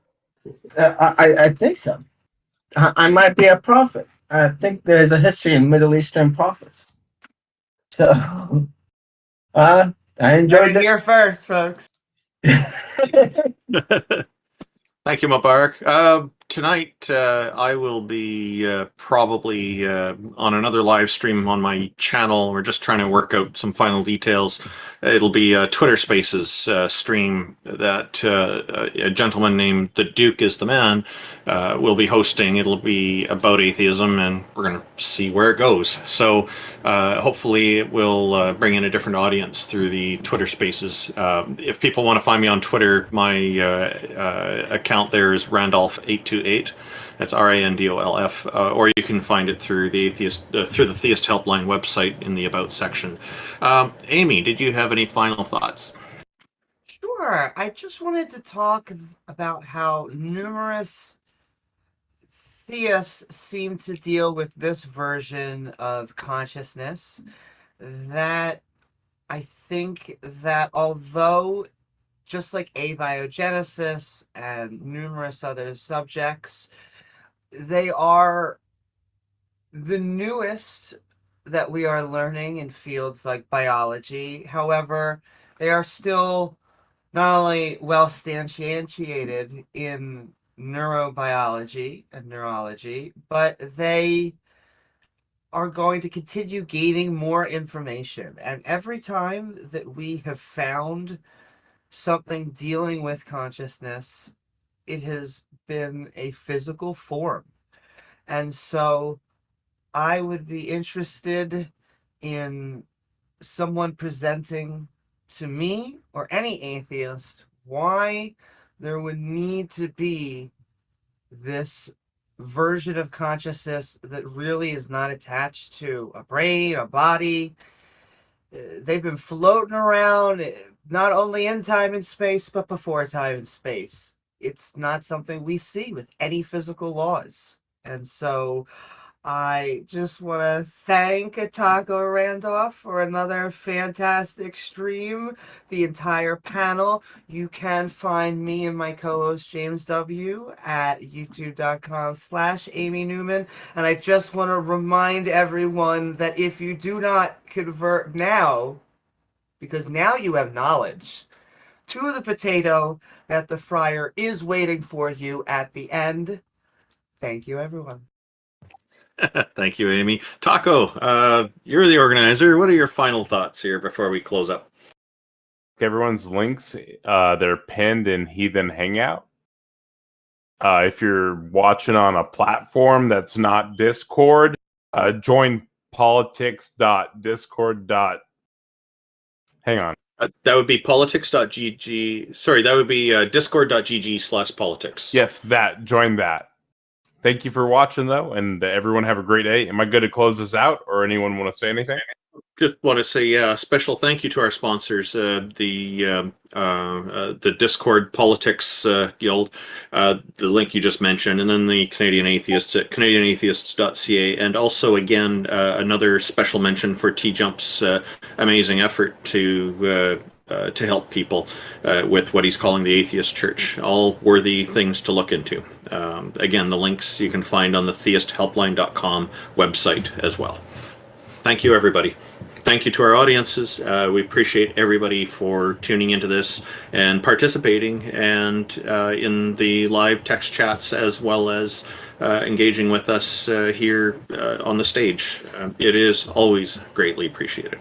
I think so. I might be a prophet. I think there's a history in Middle Eastern prophets. So, I enjoyed Heard it it. here first, folks. Thank you, Mubarak. Tonight, I will be probably on another live stream on my channel. We're just trying to work out some final details. It'll be a Twitter Spaces stream that a gentleman named The Duke is the Man will be hosting. It'll be about atheism, and we're going to see where it goes. So hopefully it will bring in a different audience through the Twitter Spaces. If people want to find me on Twitter, my account there is Randolph828. That's RANDOLF, or you can find it through the Theist Helpline website in the About section. Amy, did you have any final thoughts? Sure. I just wanted to talk about how numerous theists seem to deal with this version of consciousness. That I think that although just like abiogenesis and numerous other subjects, they are the newest that we are learning in fields like biology. However, they are still not only well substantiated in neurobiology and neurology, but they are going to continue gaining more information. And every time that we have found something dealing with consciousness, it has been a physical form. And so I would be interested in someone presenting to me or any atheist why there would need to be this version of consciousness that really is not attached to a brain, a body. They've been floating around not only in time and space, but before time and space. It's not something we see with any physical laws. And so I just want to thank Taco Randolph for another fantastic stream, the entire panel. You can find me and my co-host James W. at youtube.com/Amy Newman. And I just want to remind everyone that if you do not convert now, because now you have knowledge, to the potato, that the fryer is waiting for you at the end. Thank you, everyone. Thank you, Amy. Taco, you're the organizer. What are your final thoughts here before we close up? Everyone's links, they're pinned in Heathen Hangout. If you're watching on a platform that's not Discord, join politics.discord. Hang on. That would be politics.gg. Sorry, that would be discord.gg/politics. Yes, join that. Thank you for watching, though, and everyone have a great day. Am I good to close this out, or anyone want to say anything? Just want to say a special thank you to our sponsors, the Discord Politics Guild, the link you just mentioned, and then the Canadian Atheists at canadianatheists.ca, and also, again, another special mention for TJump's amazing effort to help people with what he's calling the atheist church. All worthy things to look into. Again, the links you can find on the theisthelpline.com website as well. Thank you, everybody. Thank you to our audiences. We appreciate everybody for tuning into this and participating, and in the live text chats, as well as engaging with us here on the stage. It is always greatly appreciated.